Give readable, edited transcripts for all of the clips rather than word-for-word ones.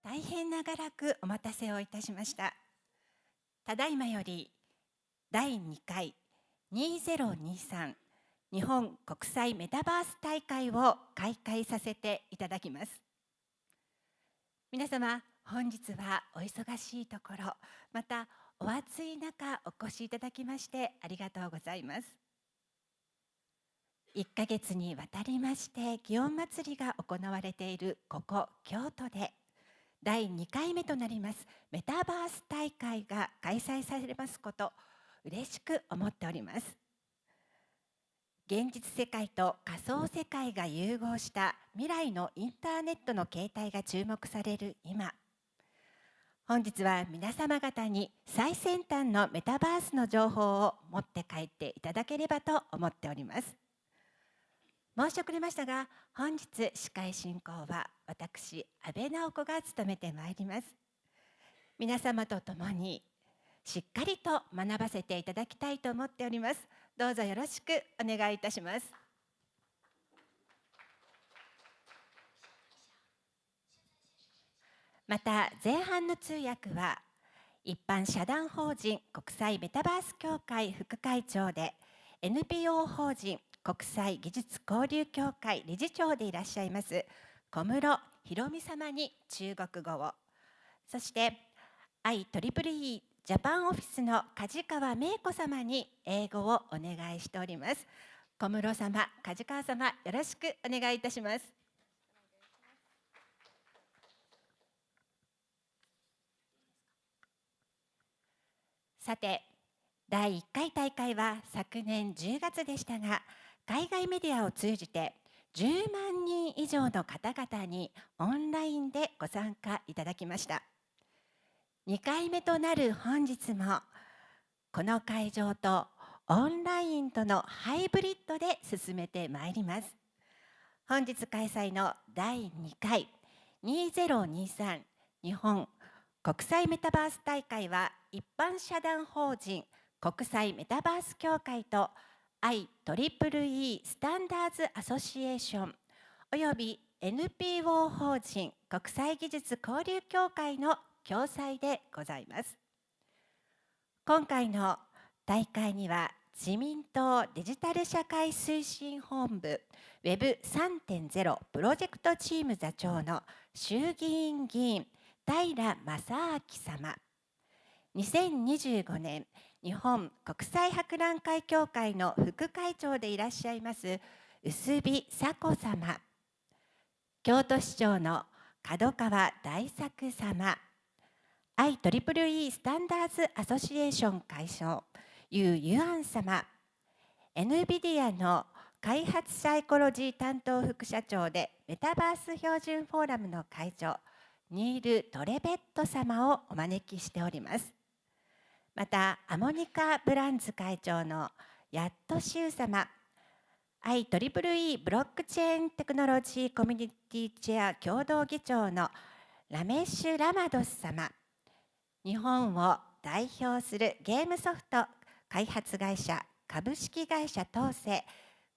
大変長らくお待たせをいたしました。ただいまより第2回2023日本国際メタバース大会を開会させていただきます。皆様、本日はお忙しいところ、またお暑い中お越しいただきましてありがとうございます。1ヶ月にわたりまして祇園祭が行われているここ京都で第2回目となりますメタバース大会が開催されますこと嬉しく思っております。現実世界と仮想世界が融合した未来のインターネットの形態が注目される今、本日は皆様方に最先端のメタバースの情報を持って帰っていただければと思っております。申し遅れましたが、本日司会進行は私、安倍直子が務めてまいります。皆様と共にしっかりと学ばせていただきたいと思っております。どうぞよろしくお願いいたします。また前半の通訳は一般社団法人国際メタバース協会副会長で NPO 法人国際技術交流協会理事長でいらっしゃいます小室博美様に中国語を、そして IEEE ジャパンオフィスの梶川芽子様に英語をお願いしております。小室様、梶川様、よろしくお願いいたします。さて、第1回大会は昨年10月でしたが、海外メディアを通じて10万人以上の方々にオンラインでご参加いただきました。2回目となる本日も、この会場とオンラインとのハイブリッドで進めてまいります。本日開催の第2回2023日本国際メタバース大会は、一般社団法人国際メタバース協会と IEEE Standards Association および NPO 法人国際技術交流協会の共催でございます。今回の大会には、自民党デジタル社会推進本部 Web3.0 プロジェクトチーム座長の衆議院議員平正明様、2025年日本国際博覧会協会の副会長でいらっしゃいます臼比佐子様、京都市長の門川大作様、IEEE Standards Association 会長ユユアン様、NVIDIA の開発サイコロジー担当副社長でメタバース標準フォーラムの会長ニール・トレベット様をお招きしております。またアモニカ・ブランズ会長のヤットシュウ様、IEEE ブロックチェーンテクノロジーコミュニティチェア共同議長のラメッシュ・ラマドス様、日本を代表するゲームソフト開発会社株式会社東勢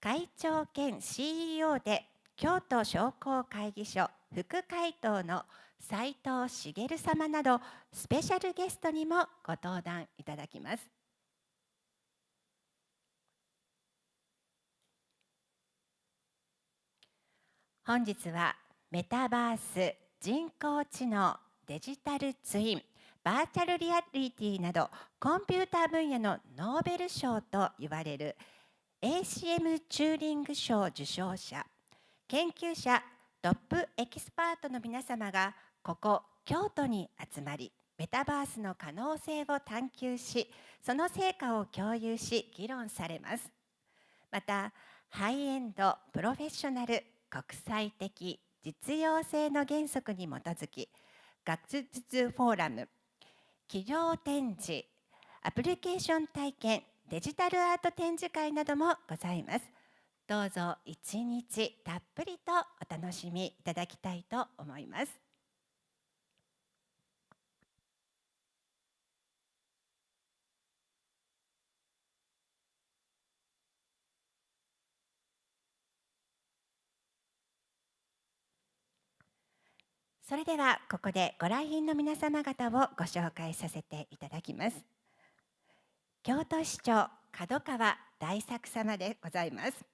会長兼 CEO で京都商工会議所副会頭の斉藤茂様など、スペシャルゲストにもご登壇いただきます。本日はメタバース、人工知能、デジタルツイン、バーチャルリアリティなどコンピューター分野のノーベル賞といわれる ACM チューリング賞受賞者、研究者、トップエキスパートの皆様がここ京都に集まり、メタバースの可能性を探求し、その成果を共有し議論されます。またハイエンドプロフェッショナル国際的実用性の原則に基づき、学術フォーラム、企業展示、アプリケーション体験、デジタルアート展示会などもございます。どうぞ一日たっぷりとお楽しみいただきたいと思います。それではここでご来賓の皆様方をご紹介させていただきます。京都市長門川大作様でございます。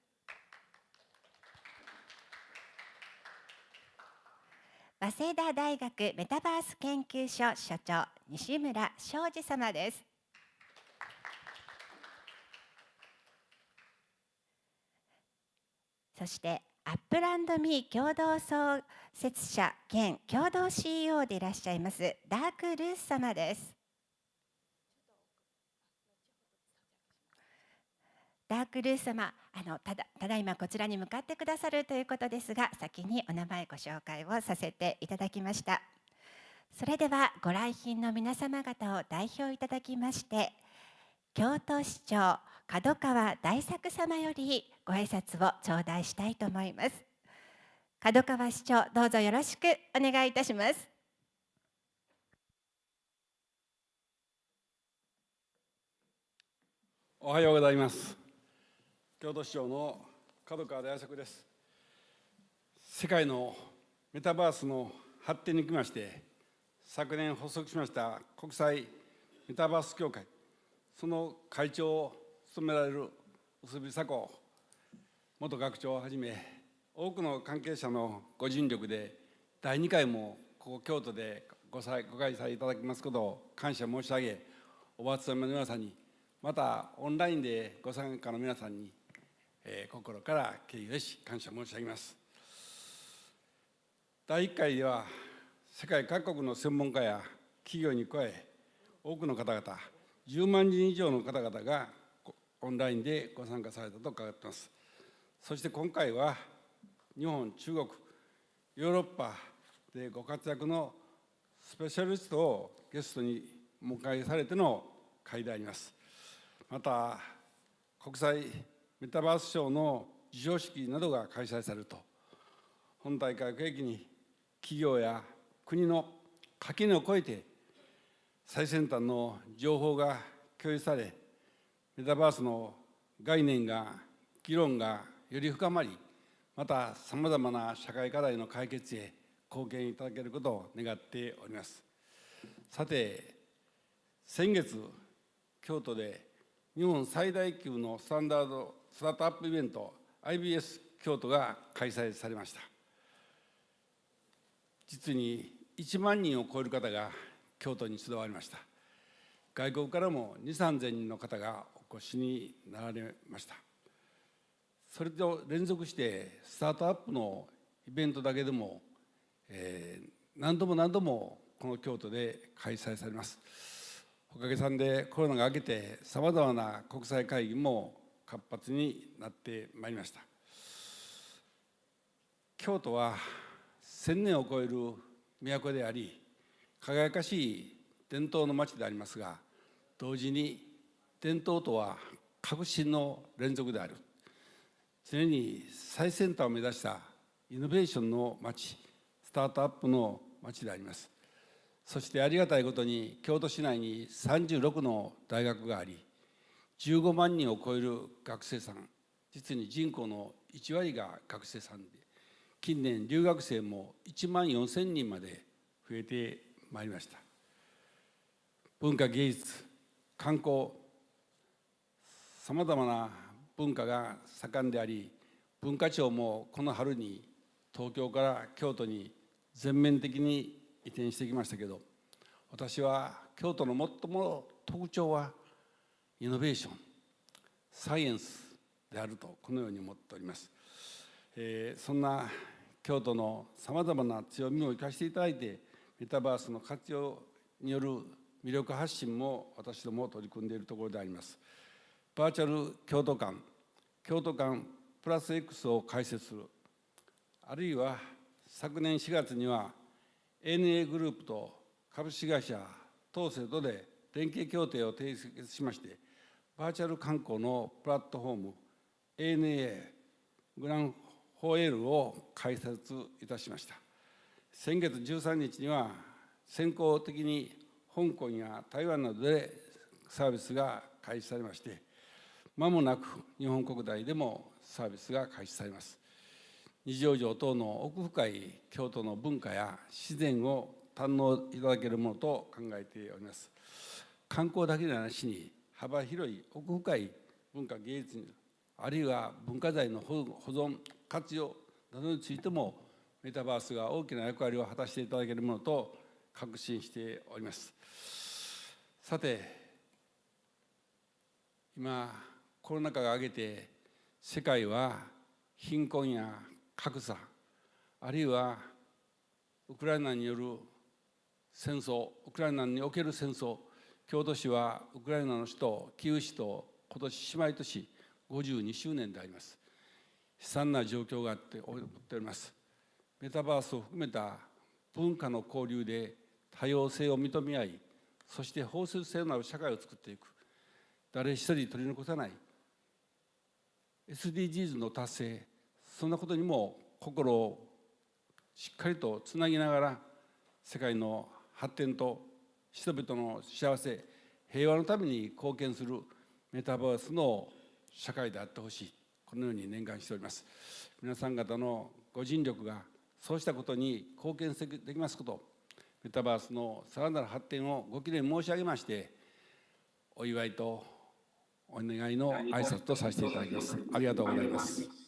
早稲田大学メタバース研究所所長西村昌司様です。そしてアップランドミー共同創設者兼共同 CEO でいらっしゃいますダークルース様です。ダークルース様、ただいまこちらに向かってくださるということですが、先にお名前ご紹介をさせていただきました。それではご来賓の皆様方を代表いただきまして、京都市長門川大作様よりご挨拶を頂戴したいと思います。門川市長、どうぞよろしくお願いいたします。おはようございます。京都市長の門川大作です。世界のメタバースの発展にきまして、昨年発足しました国際メタバース協会、その会長を務められる臼井佐子元学長をはじめ、多くの関係者のご尽力で、第2回もここ京都でご開催いただきますことを感謝申し上げ、お集まりの皆さんに、またオンラインでご参加の皆さんに、心から敬意をし感謝申し上げます。第1回では世界各国の専門家や企業に加え、多くの方々10万人以上の方々がオンラインでご参加されたと伺っています。そして今回は日本、中国、ヨーロッパでご活躍のスペシャリストをゲストにお迎えされての会であります。また国際メタバース賞の授賞式などが開催されると、本大会を契機に企業や国の垣根を越えて最先端の情報が共有され、メタバースの概念が議論がより深まり、またさまざまな社会課題の解決へ貢献いただけることを願っております。さて、先月京都で日本最大級のスタートアップイベント IBS 京都が開催されました。実に1万人を超える方が京都に集わりました。外国からも2、3000人の方がお越しになられました。それと連続してスタートアップのイベントだけでも、何度もこの京都で開催されます。おかげさんでコロナが明けてさまざまな国際会議も活発になってまいりました。京都は1000年を超える都であり、輝かしい伝統の町でありますが、同時に伝統とは革新の連続である。常に最先端を目指したイノベーションの町、スタートアップの町であります。そしてありがたいことに京都市内に36の大学があり、15万人を超える学生さん、実に人口の1割が学生さんで、近年留学生も1万4000人まで増えてまいりました。文化芸術、観光、さまざまな文化が盛んであり、文化庁もこの春に東京から京都に全面的に移転してきましたけど、私は京都の最も特徴はイノベーション、サイエンスであると、このように思っております。そんな京都のさまざまな強みを生かしていただいて、メタバースの活用による魅力発信も私ども取り組んでいるところであります。バーチャル京都館、京都館プラス X を開設する、あるいは昨年4月にはANA グループと株式会社東勢とで連携協定を締結しまして、バーチャル観光のプラットフォーム ANA グランホエールを開設いたしました。先月13日には先行的に香港や台湾などでサービスが開始されまして、間もなく日本国内でもサービスが開始されます。二条城等の奥深い京都の文化や自然を堪能いただけるものと考えております。観光だけでなしに幅広い奥深い文化芸術あるいは文化財の保存活用などについてもメタバースが大きな役割を果たしていただけるものと確信しております。さて、今コロナ禍が挙げて世界は貧困や格差あるいはウクライナによる戦争ウクライナにおける戦争京都市はウクライナの首都キーウ市と今年姉妹都市52周年であります。悲惨な状況があっております。メタバースを含めた文化の交流で多様性を認め合いそして包摂性のある社会を作っていく誰一人取り残さない SDGs の達成そんなことにも心をしっかりとつなぎながら世界の発展と人々の幸せ平和のために貢献するメタバースの社会であってほしいこのように念願しております。皆さん方のご尽力がそうしたことに貢献できますことメタバースのさらなる発展をご祈念申し上げましてお祝いとお願いの挨拶とさせていただきます。ありがとうございます。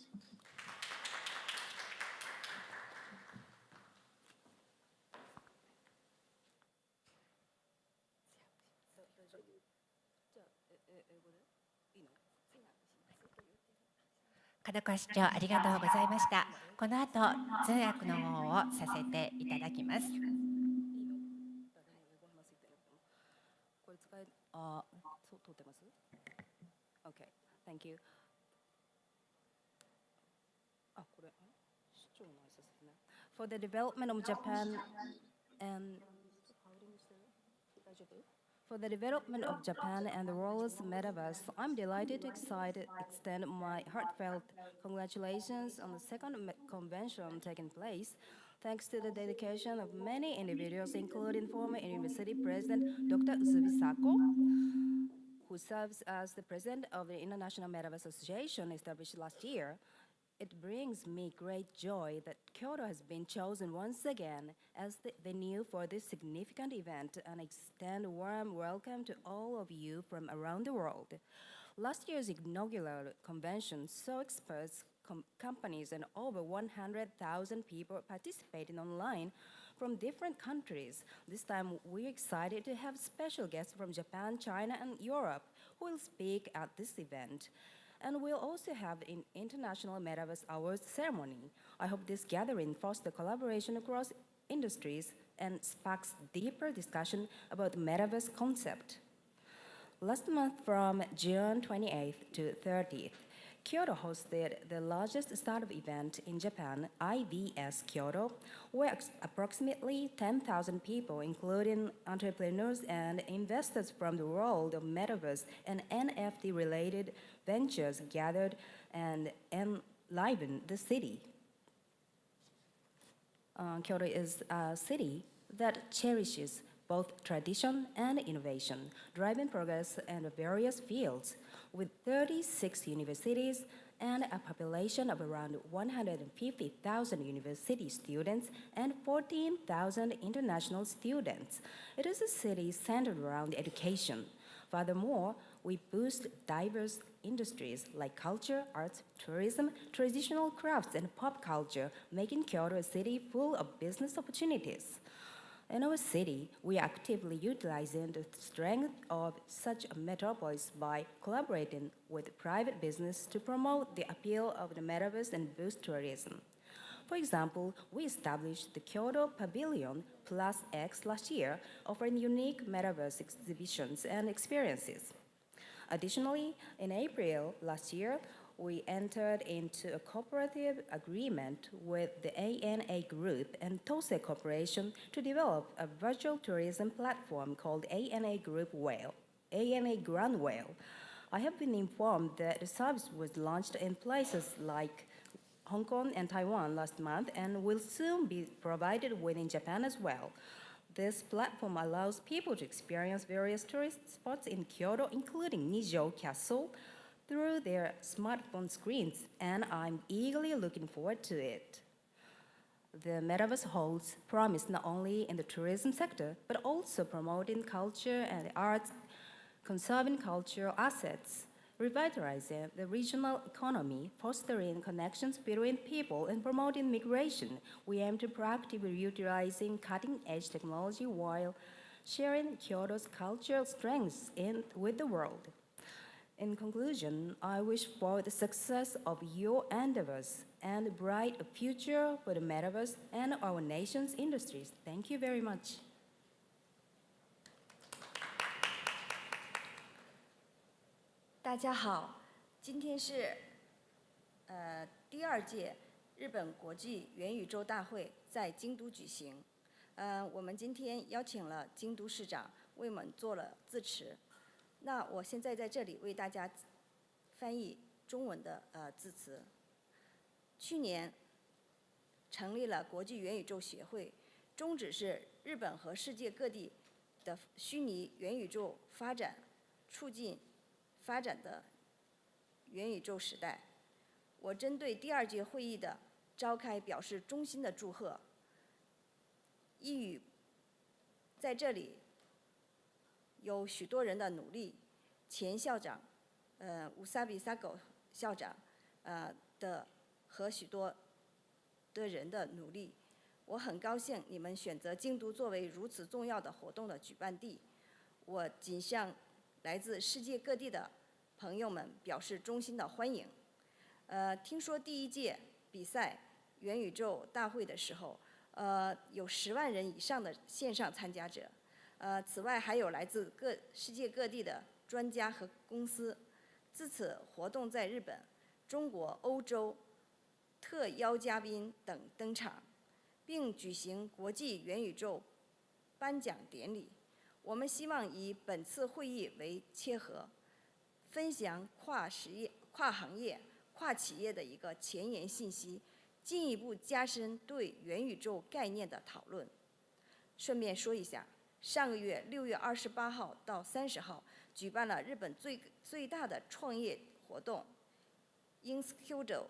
門川市長ありがとうございました。この後通訳の方をさせていただきます。これ使えそう通ってます ?OK, thank you. これ市長の挨拶ですね。For the development of Japan and For the development of Japan and the world's metaverse, I'm delighted to extend my heartfelt congratulations on the second convention taking place, thanks to the dedication of many individuals, including former University President Dr. Usubi Sako, who serves as the President of the International Metaverse Association established last year. It brings me great joy that Kyoto has been chosen once again as the venue for this significant event and extend a warm welcome to all of you from around the world. Last year's inaugural convention saw experts, companies, and over 100,000 people participating online from different countries. This time, we're excited to have special guests from Japan, China, and Europe who will speak at this event. And we'll also have an International Metaverse Awards ceremony. I hope this gathering fosters collaboration across industries and sparks deeper discussion about the Metaverse concept. Last month, from June 28th to 30th, Kyoto hosted the largest startup event in Japan, IVS Kyoto, where approximately 10,000 people, including entrepreneurs and investors from the world of Metaverse and NFT-related ventures, gathered and enlivened the city. Kyoto is a city that cherishes both tradition and innovation, driving progress in various fields. With 36 universities and a population of around 150,000 university students and 14,000 international students, it is a city centered around education. Furthermore, we boost diverse industries like culture, arts, tourism, traditional crafts, and pop culture, making Kyoto a city full of business opportunities. In our city, we are actively utilizing the strength of such a metropolis by collaborating with private business to promote the appeal of the metaverse and boost tourism. For example, we established the Kyoto Pavilion Plus X last year, offering unique metaverse exhibitions and experiences. Additionally, in April last year, we entered into a cooperative agreement with the ANA Group and Tose Corporation to develop a virtual tourism platform called ANA Grand Whale. I have been informed that the service was launched in places like Hong Kong and Taiwan last month and will soon be provided within Japan as well. This platform allows people to experience various tourist spots in Kyoto, including Nijō Castle, through their smartphone screens, and I'm eagerly looking forward to it. The Metaverse holds promise not only in the tourism sector, but also promoting culture and arts, conserving cultural assets, revitalizing the regional economy, fostering connections between people, and promoting migration. We aim to proactively utilizing cutting-edge technology while sharing Kyoto's cultural strengths with the world. In conclusion, I wish for the success of your endeavors and a bright future for the Metaverse and our nation's industries. Thank you very much. 大家好，今天是第2届日本国际元宇宙大会在京都举行。我们今天邀请了京都市长为我们做了致辞。那我现在在这里为大家翻译中文的致辞。去年成立了国际元宇宙协会，宗旨是日本和世界各地的虚拟元宇宙发展，促进发展的元宇宙时代。我针对第2届会议的召开表示衷心的祝贺。一语在这里有许多人的努力，前校长乌萨比萨狗校长和许多的人的努力，我很高兴你们选择京都作为如此重要的活动的举办地。我仅向来自世界各地的朋友们表示衷心的欢迎。听说第1届比赛元宇宙大会的时候，有10万人以上的线上参加者。此外还有来自世界各地的专家和公司。自此活动在日本、中国、欧洲特邀嘉宾等登场，并举行国际元宇宙颁奖典礼。我们希望以本次会议为切合，分享跨行业、跨企业的一个前沿信息，进一步加深对元宇宙概念的讨论。顺便说一下，上个月6月28号到30号举办了日本最大的创业活动 INSKYODO，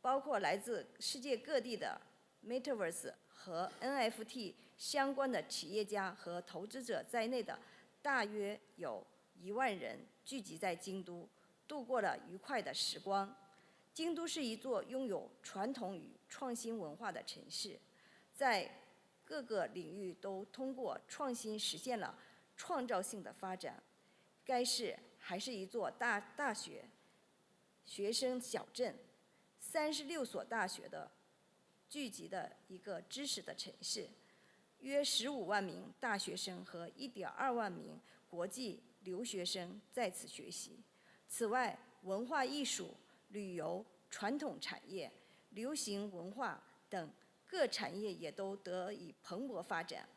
包括来自世界各地的 Metaverse 和 NFT 相关的企业家和投资者在内的大约有1万人聚集在京都，度过了愉快的时光。京都是一座拥有传统与创新文化的城市，在各个领域都通过创新实现了创造性的发展。该市还是一座大学学生小镇，36所大学的聚集的一个知识的城市，约15万名大学生和1.2万名国际留学生在此学习。此外，文化艺术、旅游、传统产业、流行文化等各产业也都得以蓬勃发展。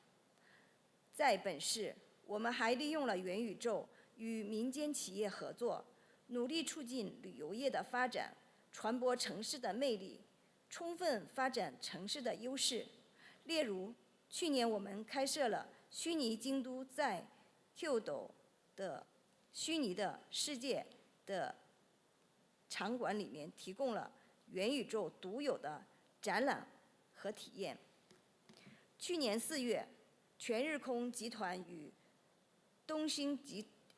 在本市，我们还利用了元宇宙与民间企业合作，努力促进旅游业的发展，传播城市的魅力，充分发展城市的优势。例如，去年我们开设了虚拟京都，在 Kyoto 的虚拟的世界的场馆里面提供了元宇宙独有的展览和体验。去年4月，全日空集团与东兴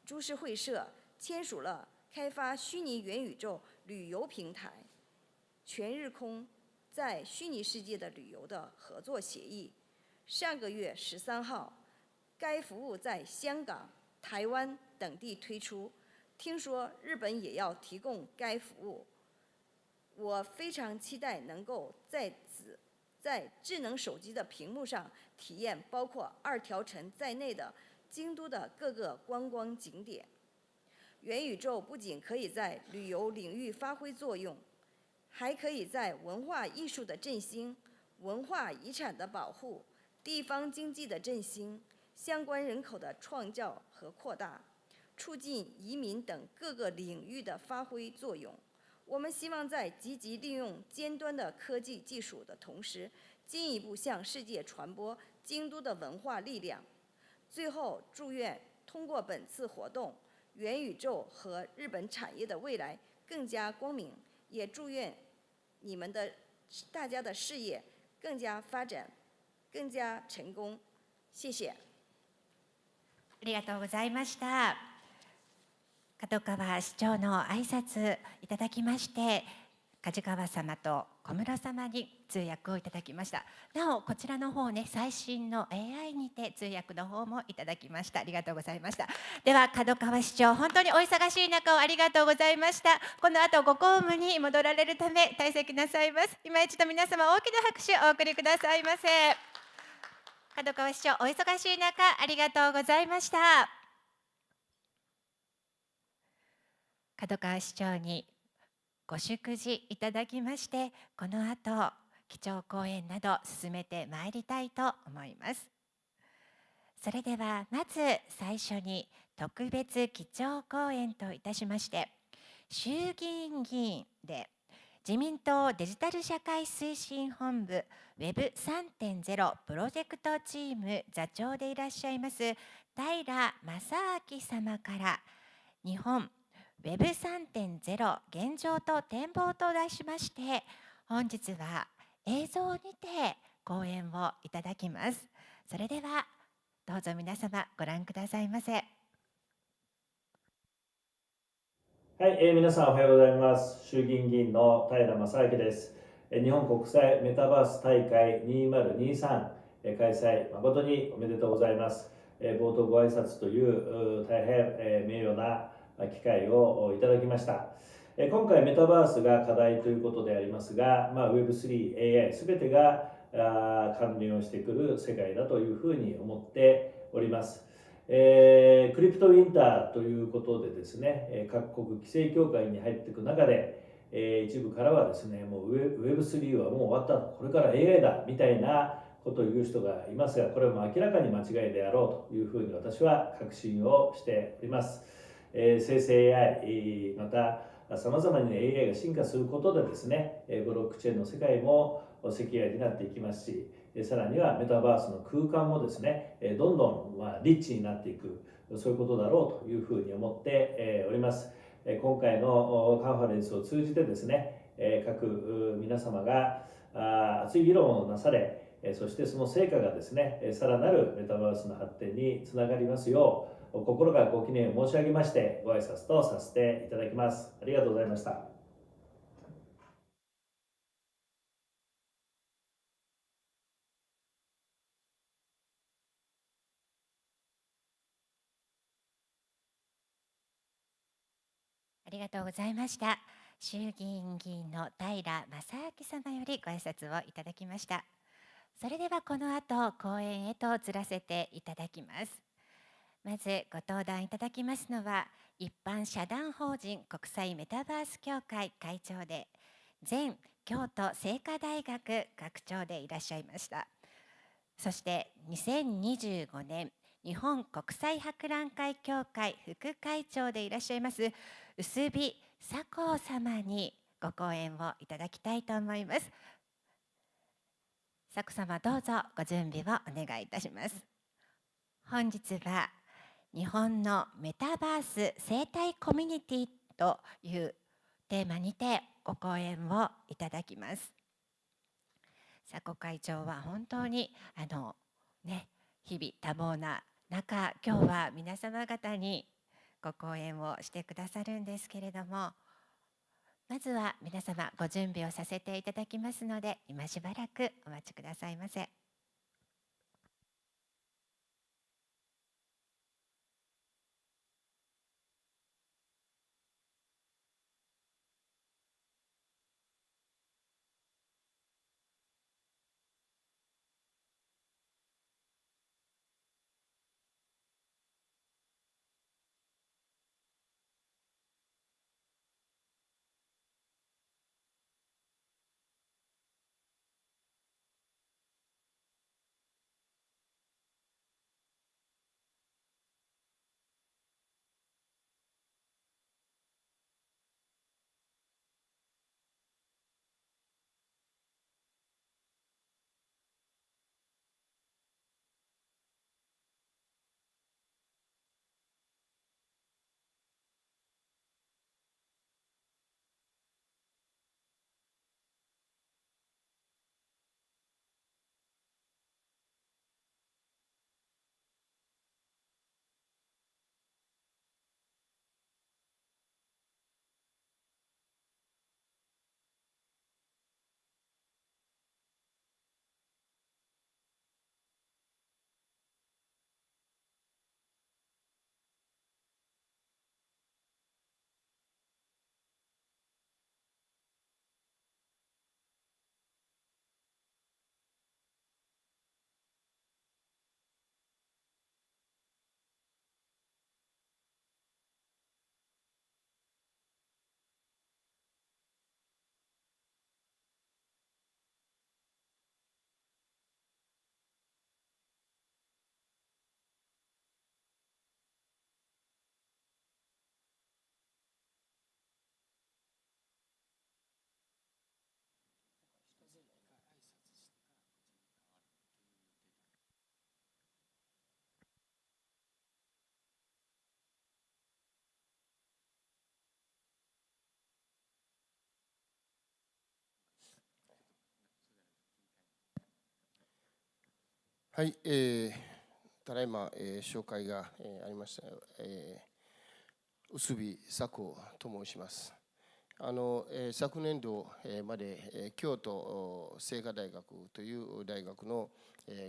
株式会社签署了开发虚拟元宇宙旅游平台全日空在虚拟世界的旅游的合作协议。上个月13号，该服务在香港、台湾等地推出，听说日本也要提供该服务。我非常期待能够在智能手机的屏幕上体验包括2条城在内的京都的各个观光景点。元宇宙不仅可以在旅游领域发挥作用，还可以在文化艺术的振兴、文化遗产的保护、地方经济的振兴、相关人口的创造和扩大、促进移民等各个领域的发挥作用。我们希望在积极利用尖端的科技技术的同时，进一步向世界传播京都的文化力量。最后，祝愿通过本次活动，元宇宙和日本产业的未来更加光明，也祝愿大家的事业更加发展，更加成功。谢谢。ありがとうございました。角川市長の挨拶いただきまして、梶川様と小室様に通訳をいただきました。なおこちらの方ね、最新の AI にて通訳の方もいただきました。ありがとうございました。では角川市長、本当にお忙しい中をありがとうございました。この後ご公務に戻られるため退席なさいます。今一度皆様大きな拍手をお送りくださいませ。角川市長、お忙しい中ありがとうございました。角川市長にご祝辞いただきまして、この後基調講演など進めてまいりたいと思います。それではまず最初に特別基調講演といたしまして、衆議院議員で自民党デジタル社会推進本部 Web3.0 プロジェクトチーム座長でいらっしゃいます平正明様から、日本 Web3.0 現状と展望と題しまして、本日は映像にて講演をいただきます。それではどうぞ皆様ご覧くださいませ。はい、皆さんおはようございます。衆議院議員の平正明です。日本国際メタバース大会2023開催誠におめでとうございます。冒頭ご挨拶という大変名誉な機会をいただきました。今回メタバースが課題ということでありますが、Web3、AI すべてが関連をしてくる世界だというふうに思っております。クリプトウィンターということでですね、各国規制協会に入っていく中で、一部からはですね、もう Web3 はもう終わった、これから AI だみたいなことを言う人がいますが、これはもう明らかに間違いであろうというふうに私は確信をしております。生成 AI、またさまざまに AI が進化することでですね、ブロックチェーンの世界もセキュアになっていきますし、さらにはメタバースの空間もですね、どんどんリッチになっていく、そういうことだろうというふうに思っております。今回のカンファレンスを通じてですね、各皆様が熱い議論をなされ、そしてその成果がですね、さらなるメタバースの発展につながりますよう、心からご記念を申し上げまして、ご挨拶とさせていただきます。ありがとうございました。ありがとうございました。衆議院議員の平正明様よりご挨拶をいただきました。それではこの後講演へと移らせていただきます。まずご登壇いただきますのは、一般社団法人国際メタバース協会会長で、前京都精華大学学長でいらっしゃいました。そして2025年日本国際博覧会協会副会長でいらっしゃいます臼火佐光様にご講演をいただきたいと思います。佐光様、どうぞご準備をお願いいたします。本日は日本のメタバース生態コミュニティというテーマにてご講演をいただきます。佐古会長は本当に日々多忙な中、今日は皆様方にご講演をしてくださるんですけれども、まずは皆様ご準備をさせていただきますので、今しばらくお待ちくださいませ。はい、ただいま、紹介が、ありました、臼井佐子と申します。昨年度まで京都精華大学という大学の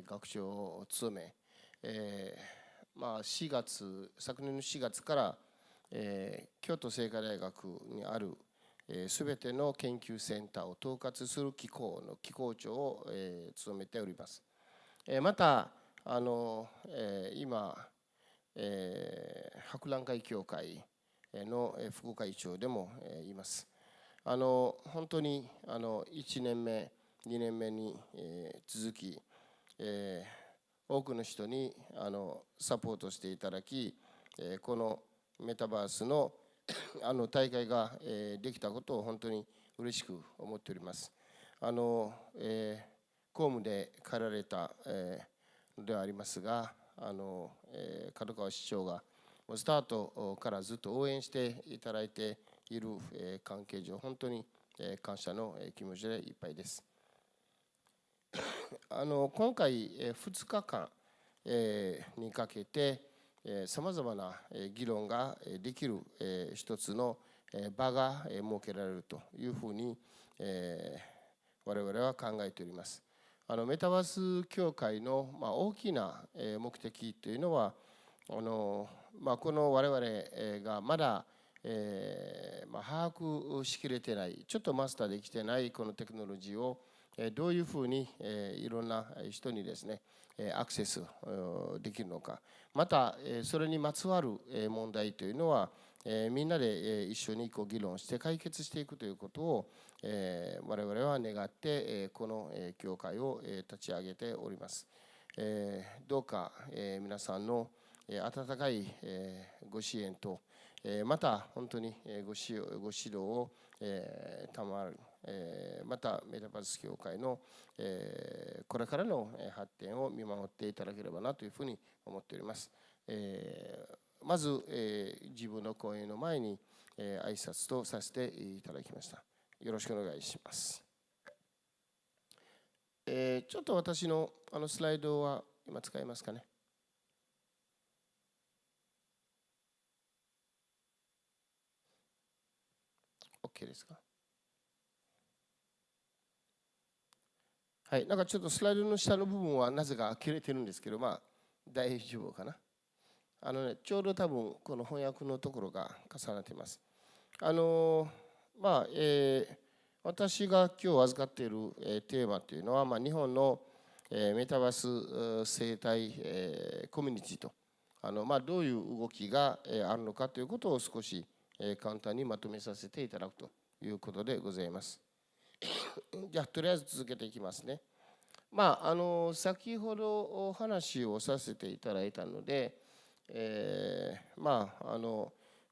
学長を務め、昨年の4月から、京都精華大学にあるすべての研究センターを統括する機構の機構長を務めております。また今、博覧会協会の副会長でもいます。本当に1年目、2年目に続き、多くの人にサポートしていただき、このメタバースの大会ができたことを本当に嬉しく思っております。公務で帰られたのではありますが、門川市長がスタートからずっと応援していただいている関係上、本当に感謝の気持ちでいっぱいです。今回2日間にかけてさまざまな議論ができる一つの場が設けられるというふうに我々は考えております。メタバース協会の大きな目的というのは、この我々がまだ把握しきれてない、ちょっとマスターできてないこのテクノロジーをどういうふうにいろんな人にですねアクセスできるのか、またそれにまつわる問題というのはみんなで一緒に議論して解決していくということを我々は願ってこの協会を立ち上げております。どうか皆さんの温かいご支援とまた本当にご指導を賜る、またメタバース協会のこれからの発展を見守っていただければなというふうに思っております。まず自分の講演の前に挨拶とさせていただきました。よろしくお願いします。ちょっと私のスライドは今使えますかね。OK ですか。はい、なんかちょっとスライドの下の部分はなぜか切れてるんですけど、大丈夫かな。ちょうど多分この翻訳のところが重なっています。私が今日預かっているテーマというのは、日本のメタバース生態コミュニティとどういう動きがあるのかということを少し簡単にまとめさせていただくということでございます。じゃあとりあえず続けていきますね。先ほどお話をさせていただいたので、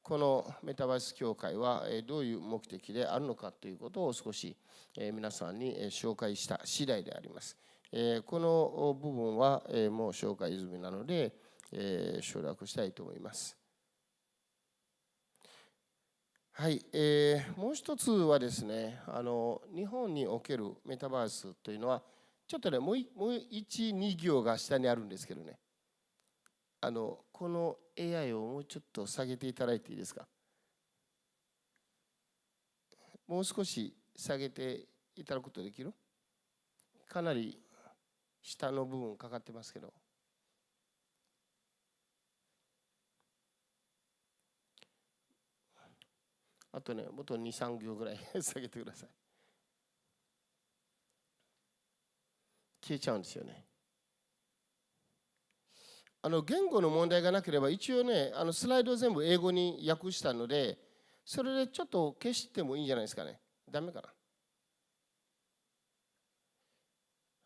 このメタバース協会はどういう目的であるのかということを少し皆さんに紹介した次第であります。この部分はもう紹介済みなので省略したいと思います。はい、もう一つはですね、日本におけるメタバースというのはちょっとねもう2行が下にあるんですけどね、この AI をもうちょっと下げていただいていいですか。もう少し下げていただくことできる？かなり下の部分かかってますけど。あとね、もっと2、3行ぐらい下げてください。消えちゃうんですよね。言語の問題がなければ一応ねスライドを全部英語に訳したのでそれでちょっと消してもいいんじゃないですかね。ダメかな。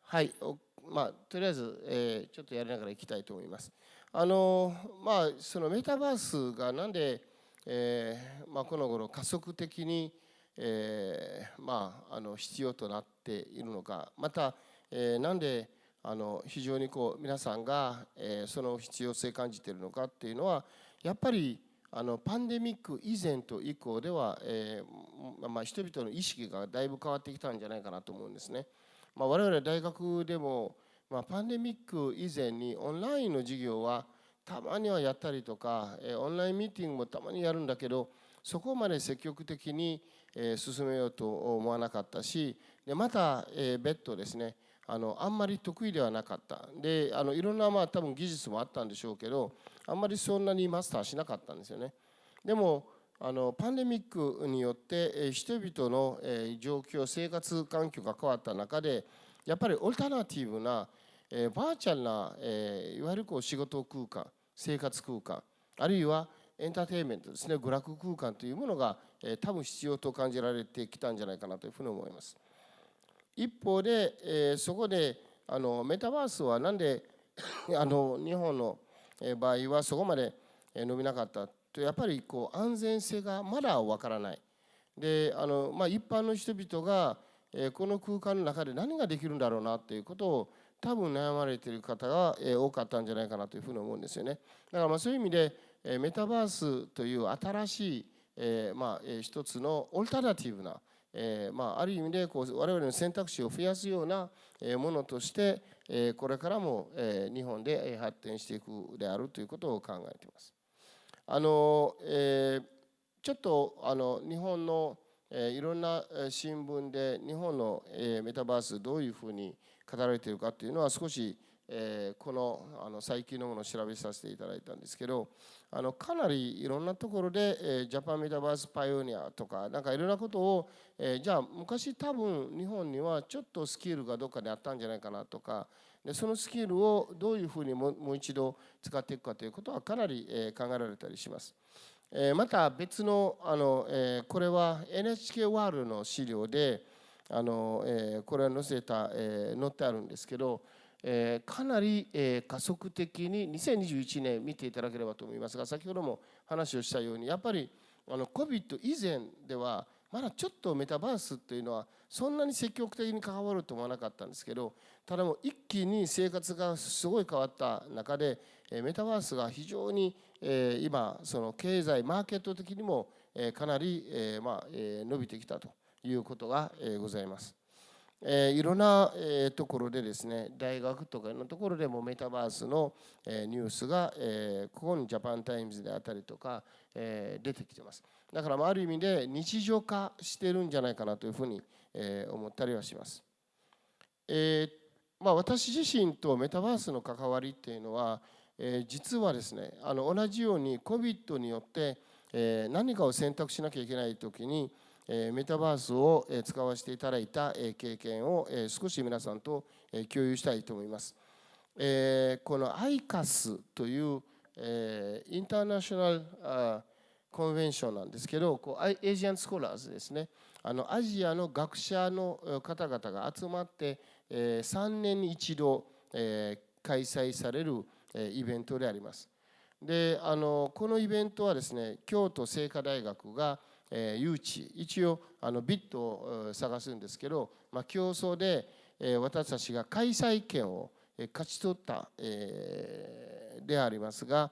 はい、とりあえず、ちょっとやりながらいきたいと思います。そのメタバースがなんで、この頃加速的に、必要となっているのか、また、なんで非常に皆さんがその必要性を感じているのかっていうのはやっぱりパンデミック以前と以降では人々の意識がだいぶ変わってきたんじゃないかなと思うんですね。我々大学でもパンデミック以前にオンラインの授業はたまにはやったりとか、オンラインミーティングもたまにやるんだけど、そこまで積極的に進めようと思わなかったし、でまた別途ですね、あんまり得意ではなかった。でいろんな多分技術もあったんでしょうけど、あんまりそんなにマスターしなかったんですよね。でもパンデミックによって人々の状況、生活環境が変わった中で、やっぱりオルタナティブなバーチャルな、いわゆる仕事空間、生活空間、あるいはエンターテインメントですね、娯楽空間というものが、多分必要と感じられてきたんじゃないかなというふうに思います。一方で、そこでメタバースはなんで日本の場合はそこまで伸びなかったと、やっぱり安全性がまだわからない。で一般の人々がこの空間の中で何ができるんだろうなということを多分悩まれている方が多かったんじゃないかなというふうに思うんですよね。だからそういう意味でメタバースという新しい一つのオルタナティブなある意味で我々の選択肢を増やすようなものとしてこれからも日本で発展していくであるということを考えています。ちょっと日本のいろんな新聞で日本のメタバースどういうふうに語られているかというのは少しこの最近のものを調べさせていただいたんですけど、かなりいろんなところでジャパンメタバースパイオニアとかなんかいろんなことをじゃあ昔多分日本にはちょっとスキルがどっかであったんじゃないかなとか、でそのスキルをどういうふうにもう一度使っていくかということはかなり考えられたりします。また別のこれは NHK ワールドの資料でこれは載ってあるんですけど、かなり加速的に2021年見ていただければと思いますが、先ほども話をしたようにやっぱりCOVID 以前ではまだちょっとメタバースというのはそんなに積極的に関わると思わなかったんですけど、ただもう一気に生活がすごい変わった中でメタバースが非常に今その経済マーケット的にもかなり伸びてきたということがございます。いろんなところでですね、大学とかのところでもメタバースのニュースがここにジャパンタイムズであったりとか出てきてます。だからある意味で日常化してるんじゃないかなというふうに思ったりはします。私自身とメタバースの関わりっていうのは実はですね、同じように COVID によって何かを選択しなきゃいけないときにメタバースを使わせていただいた経験を少し皆さんと共有したいと思います。この ICAS というインターナショナルコンベンションなんですけど、エイジアンスコラーズですね、アジアの学者の方々が集まって3年に一度開催されるイベントであります。でこのイベントはですね、京都精華大学が誘致、一応ビットを探すんですけど、競争で私たちが開催権を勝ち取ったでありますが、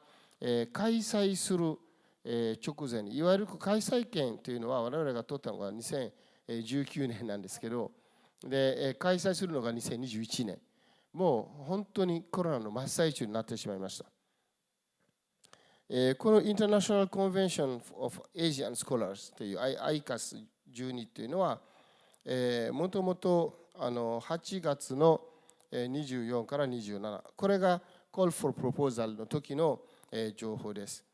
開催する直前に、いわゆる開催権というのは我々が取ったのが2019年なんですけど、で開催するのが2021年、もう本当にコロナの真っ最中になってしまいました。このインターナショナルコンベンション・オブ・エイジアン・スコラーズという ICAS12 というのはもともと8月の24から27、これが Call for Proposal の時の情報です。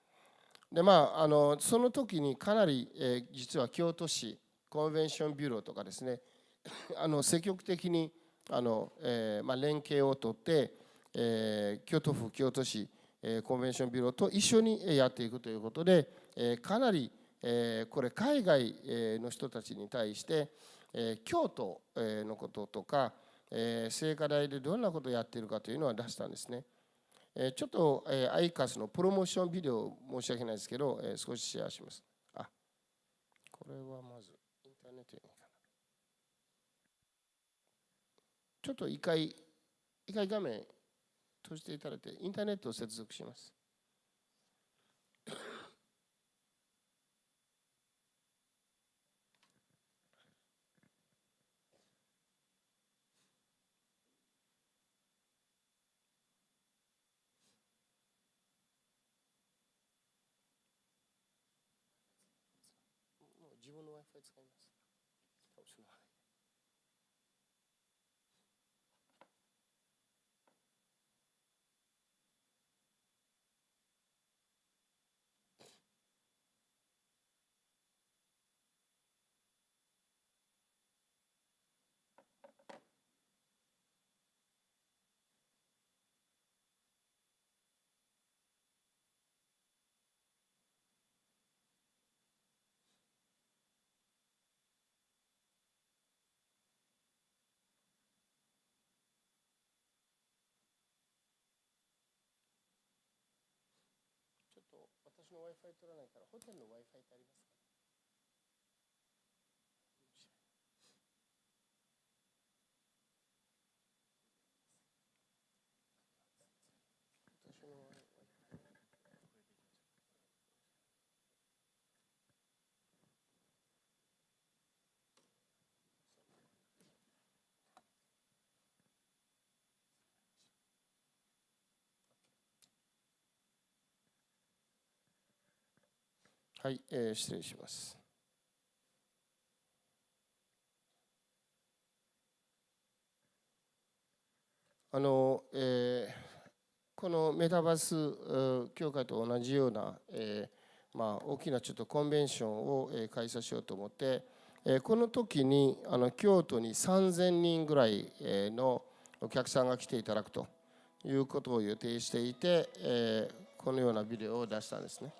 でその時にかなり実は京都市コンベンションビュロとかですね積極的に連携をとって京都府京都市コンベンションビュロと一緒にやっていくということで、かなりこれ海外の人たちに対して京都のこととか聖火台でどんなことをやっているかというのは出したんですね。ちょっと ICAS のプロモーションビデオ申し訳ないですけど少しシェアします。これはまずインターネットにちょっと一回画面閉じていただいてインターネットを接続します。分の Wi-Fi 使います。ちょっと私の Wi-Fi 取らないからホテルの Wi-Fi ってありますか？私の Wi-Fi。はい、失礼します。このメタバース協会と同じような、大きなちょっとコンベンションを開催しようと思って、この時に京都に3000人ぐらいのお客さんが来ていただくということを予定していて、このようなビデオを出したんですね。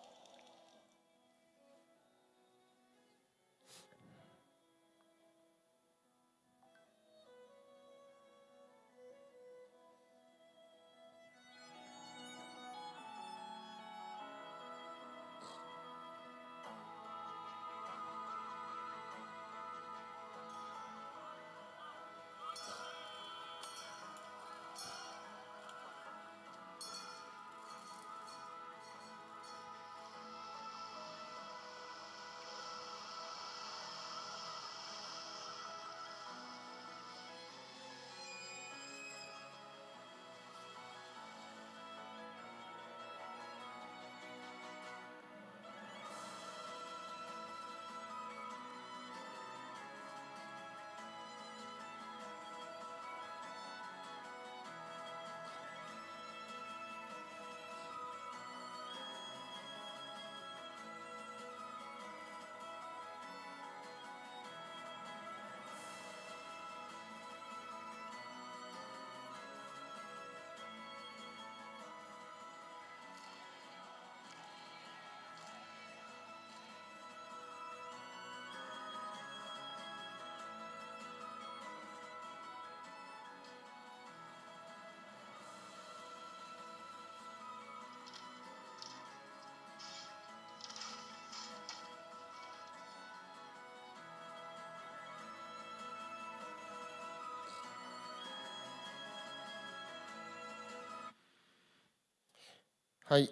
はい、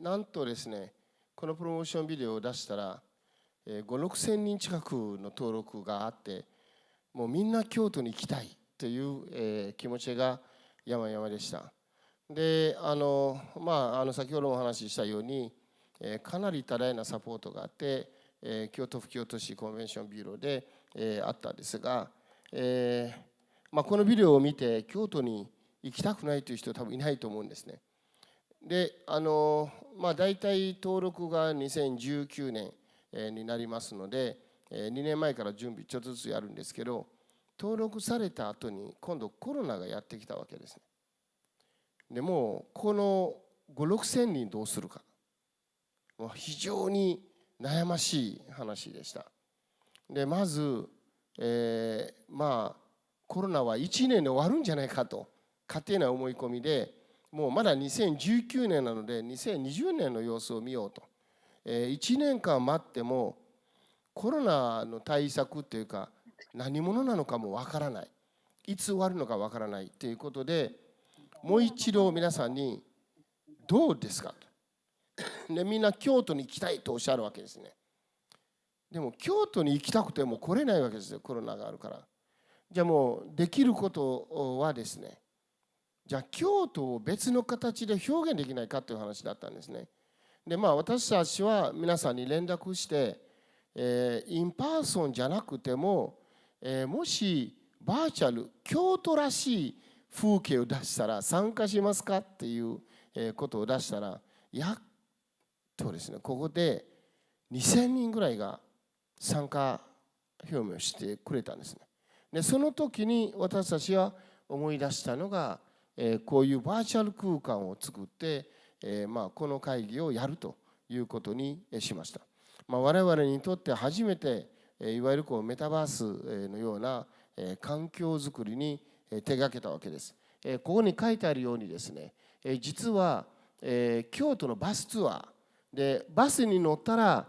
なんとですね、このプロモーションビデオを出したら、5、6000人近くの登録があって、もうみんな京都に行きたいという、気持ちが山々でした。で、先ほどもお話ししたように、かなり多大なサポートがあって、京都府京都市コンベンションビューローで、あったんですが、このビデオを見て京都に行きたくないという人は多分いないと思うんですね。で、大体登録が2019年になりますので、2年前から準備ちょっとずつやるんですけど、登録された後に今度コロナがやってきたわけですね。でもうこの5、6000人どうするか、もう非常に悩ましい話でした。でまず、コロナは1年で終わるんじゃないかと勝手な思い込みで、もうまだ2019年なので2020年の様子を見ようと、1年間待ってもコロナの対策っていうか何者なのかもわからない、いつ終わるのかわからないということで、もう一度皆さんにどうですかと。でみんな京都に行きたいとおっしゃるわけですね。でも京都に行きたくても来れないわけですよ、コロナがあるから。じゃあもうできることはですね、じゃあ京都を別の形で表現できないかという話だったんですね。で私たちは皆さんに連絡して、インパーソンじゃなくても、もしバーチャル京都らしい風景を出したら参加しますかっていうことを出したら、やっとですね、ここで2000人ぐらいが参加表明をしてくれたんですね。でその時に私たちは思い出したのが、こういうバーチャル空間を作って、この会議をやるということにしました。我々にとって初めていわゆるこうメタバースのような環境づくりに手がけたわけです。ここに書いてあるようにですね、実は京都のバスツアーでバスに乗ったら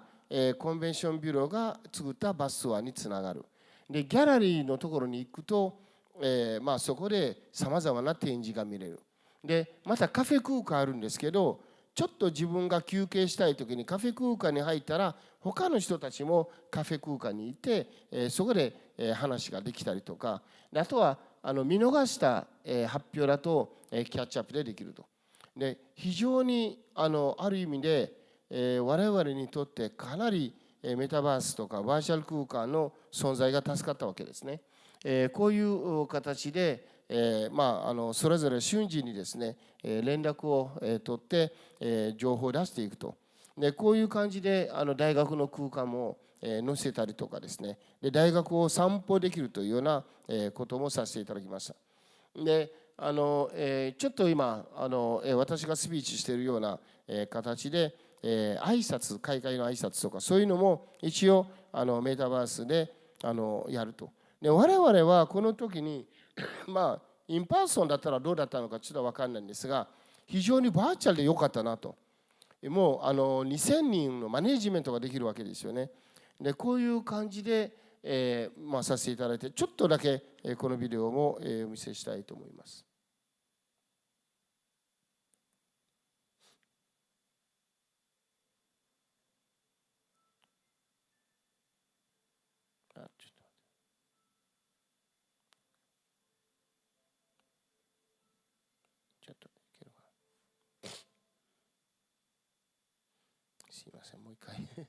コンベンションビュローが作ったバスツアーにつながる。でギャラリーのところに行くと、そこでさまざまな展示が見れる。でまたカフェ空間あるんですけど、ちょっと自分が休憩したい時にカフェ空間に入ったら他の人たちもカフェ空間にいて、そこで話ができたりとか、あとは見逃した発表だとキャッチアップできると。で非常にある意味で我々にとってかなりメタバースとかバーチャル空間の存在が助かったわけですね。こういう形でそれぞれ瞬時にですね連絡を取って情報を出していくと。でこういう感じで大学の空間も載せたりとかですね、で大学を散歩できるというようなこともさせていただきました。でちょっと今私がスピーチしているような形で挨拶、開会の挨拶とかそういうのも一応メタバースでやると。で我々はこの時にインパーソンだったらどうだったのかちょっと分かんないんですが、非常にバーチャルで良かったなと。もう2000人のマネジメントができるわけですよね。でこういう感じで、させていただいて、ちょっとだけこのビデオもお見せしたいと思います。すいません、もう一回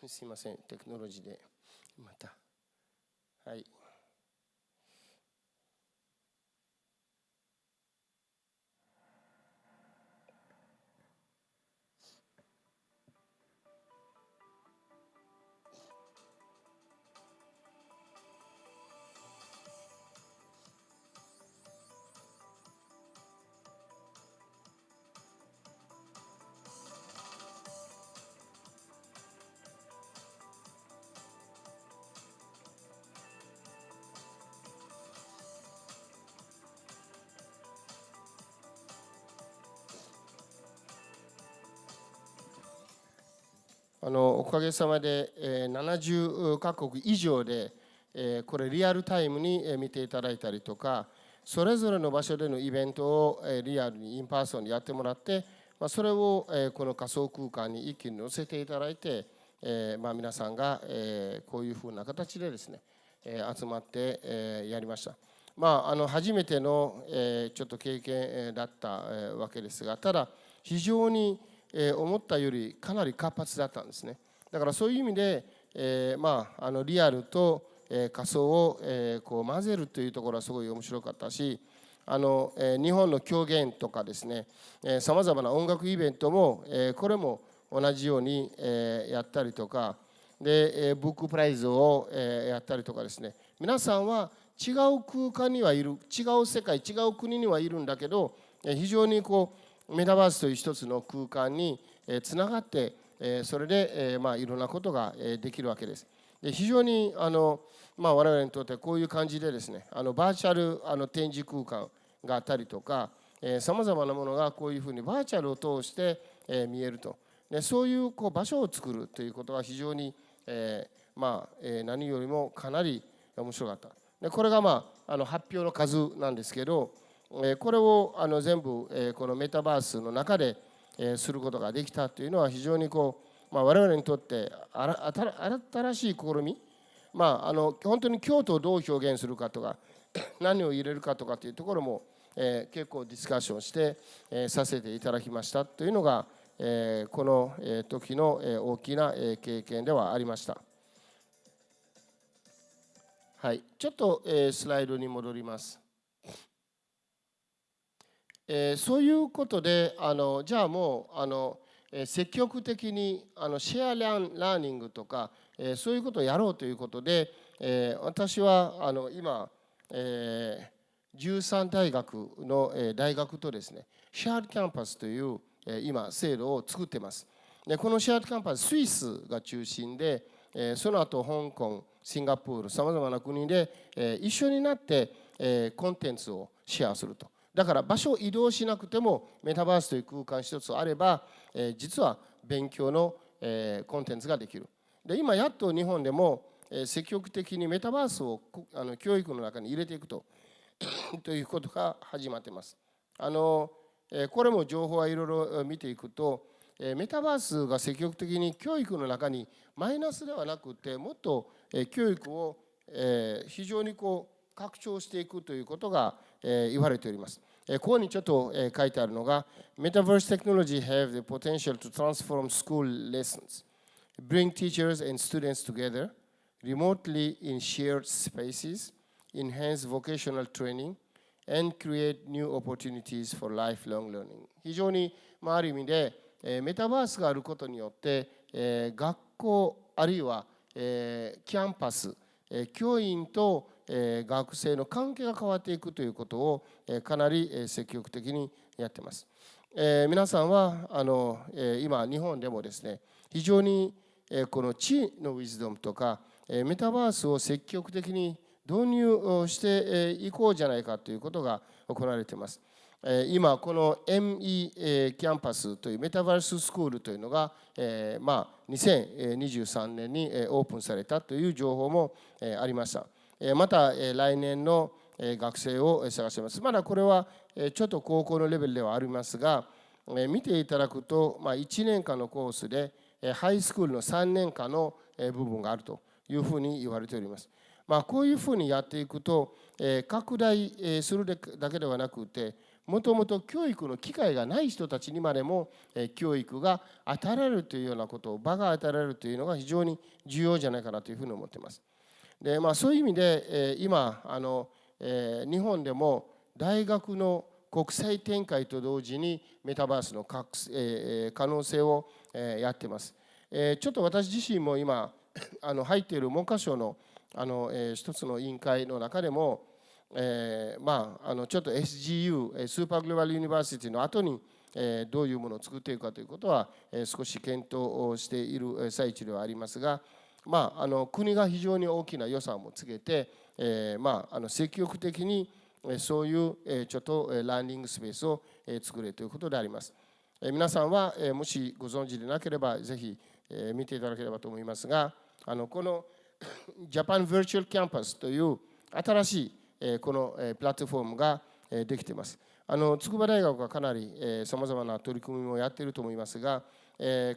すいません、テクノロジーでまた。はい。おかげさまで70カ国以上でこれリアルタイムに見ていただいたりとか、それぞれの場所でのイベントをリアルにインパーソンにやってもらって、それをこの仮想空間に一気に載せていただいて皆さんが、こういうふうな形でですね、集まって、やりました。初めての、ちょっと経験だった、わけですが、ただ非常に、思ったよりかなり活発だったんですね。だからそういう意味で、リアルと、仮想を、こう混ぜるというところはすごい面白かったし、日本の狂言とかですね、さまざまな音楽イベントも、これも同じように、やったりとかで、ブックプライズを、やったりとかですね、皆さんは違う空間にはいる、違う世界、違う国にはいるんだけど、非常にこうメタバースという一つの空間につながって、それで、いろんなことができるわけです。で非常に我々にとってこういう感じでですね、バーチャル展示空間があったりとか、さまざまなものがこういうふうにバーチャルを通して、見えると。でそういうこう場所を作るということは非常に、何よりもかなり面白かった。でこれが発表の数なんですけど、これを全部このメタバースの中ですることができたというのは非常にこう、我々にとって新しい試み、本当に京都をどう表現するかとか何を入れるかとかというところも、結構ディスカッションして、させていただきましたというのが、この時の大きな経験ではありました。はい、ちょっとスライドに戻ります。そういうことでじゃあもう積極的にシェアラーニングとかそういうことをやろうということで、私は今13大学の大学とですね、シェアードキャンパスという今制度を作っています。でこのシェアードキャンパス、スイスが中心で、その後香港、シンガポール、さまざまな国で一緒になってコンテンツをシェアすると。だから場所を移動しなくてもメタバースという空間一つあれば、実は勉強のコンテンツができる。で今やっと日本でも積極的にメタバースを教育の中に入れていくということが始まっています。これも情報はいろいろ見ていくと、メタバースが積極的に教育の中にマイナスではなくて、もっと教育を非常にこう拡張していくということが言われております。ここにちょっと書いてあるのが、Metaverse technology have the potential to transform school lessons, bring teachers and students together remotely in shared spaces, enhance vocational training, and create new opportunities for lifelong learning。非常にある意味でメタバースがあることによって学校あるいはキャンパス、教員と学生の関係が変わっていくということをかなり積極的にやっています。皆さんは今日本でもですね、非常にこの知のウィズドムとかメタバースを積極的に導入していこうじゃないかということが行われています。今この ME キャンパスというメタバーススクールというのが2023年にオープンされたという情報もありました。また来年の学生を探しています。まだこれはちょっと高校のレベルではありますが、見ていただくと1年間のコースでハイスクールの3年間の部分があるというふうに言われております。こういうふうにやっていくと拡大するだけではなくて、もともと教育の機会がない人たちにまでも教育が与えられるというようなことを、場が与えられるというのが非常に重要じゃないかなというふうに思っています。でそういう意味で今日本でも大学の国際展開と同時にメタバースの可能性をやっています。ちょっと私自身も今入っている文科省の一つの委員会の中でもちょっと SGU スーパーグローバルユニバーシティの後にどういうものを作っていくかということは少し検討している最中ではありますが、国が非常に大きな予算をつけて積極的にそういうちょっとラーニングスペースを作れということであります。皆さんはもしご存知でなければぜひ見ていただければと思いますが、このジャパンヴィーチュアルキャンパスという新しいこのプラットフォームができています。筑波大学はかなりさまざまな取り組みをやっていると思いますが、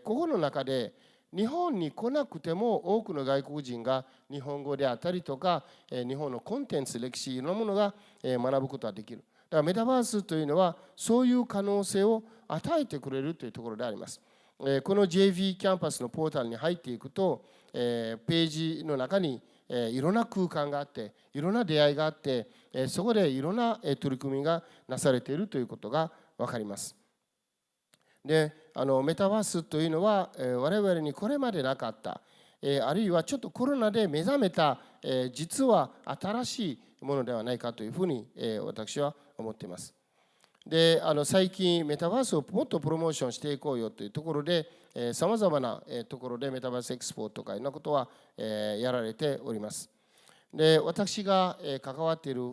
ここの中で日本に来なくても多くの外国人が日本語であったりとか、日本のコンテンツ、歴史いろんなものが学ぶことができる。だからメタバースというのはそういう可能性を与えてくれるというところであります。この JV キャンパスのポータルに入っていくと、ページの中にいろんな空間があって、いろんな出会いがあって、そこでいろんな取り組みがなされているということが分かります。で、メタバースというのは我々にこれまでなかった、あるいはちょっとコロナで目覚めた、実は新しいものではないかというふうに私は思っています。で、最近メタバースをもっとプロモーションしていこうよというところで、さまざまなところでメタバースエクスポとかいろんなことはやられております。で、私が関わっている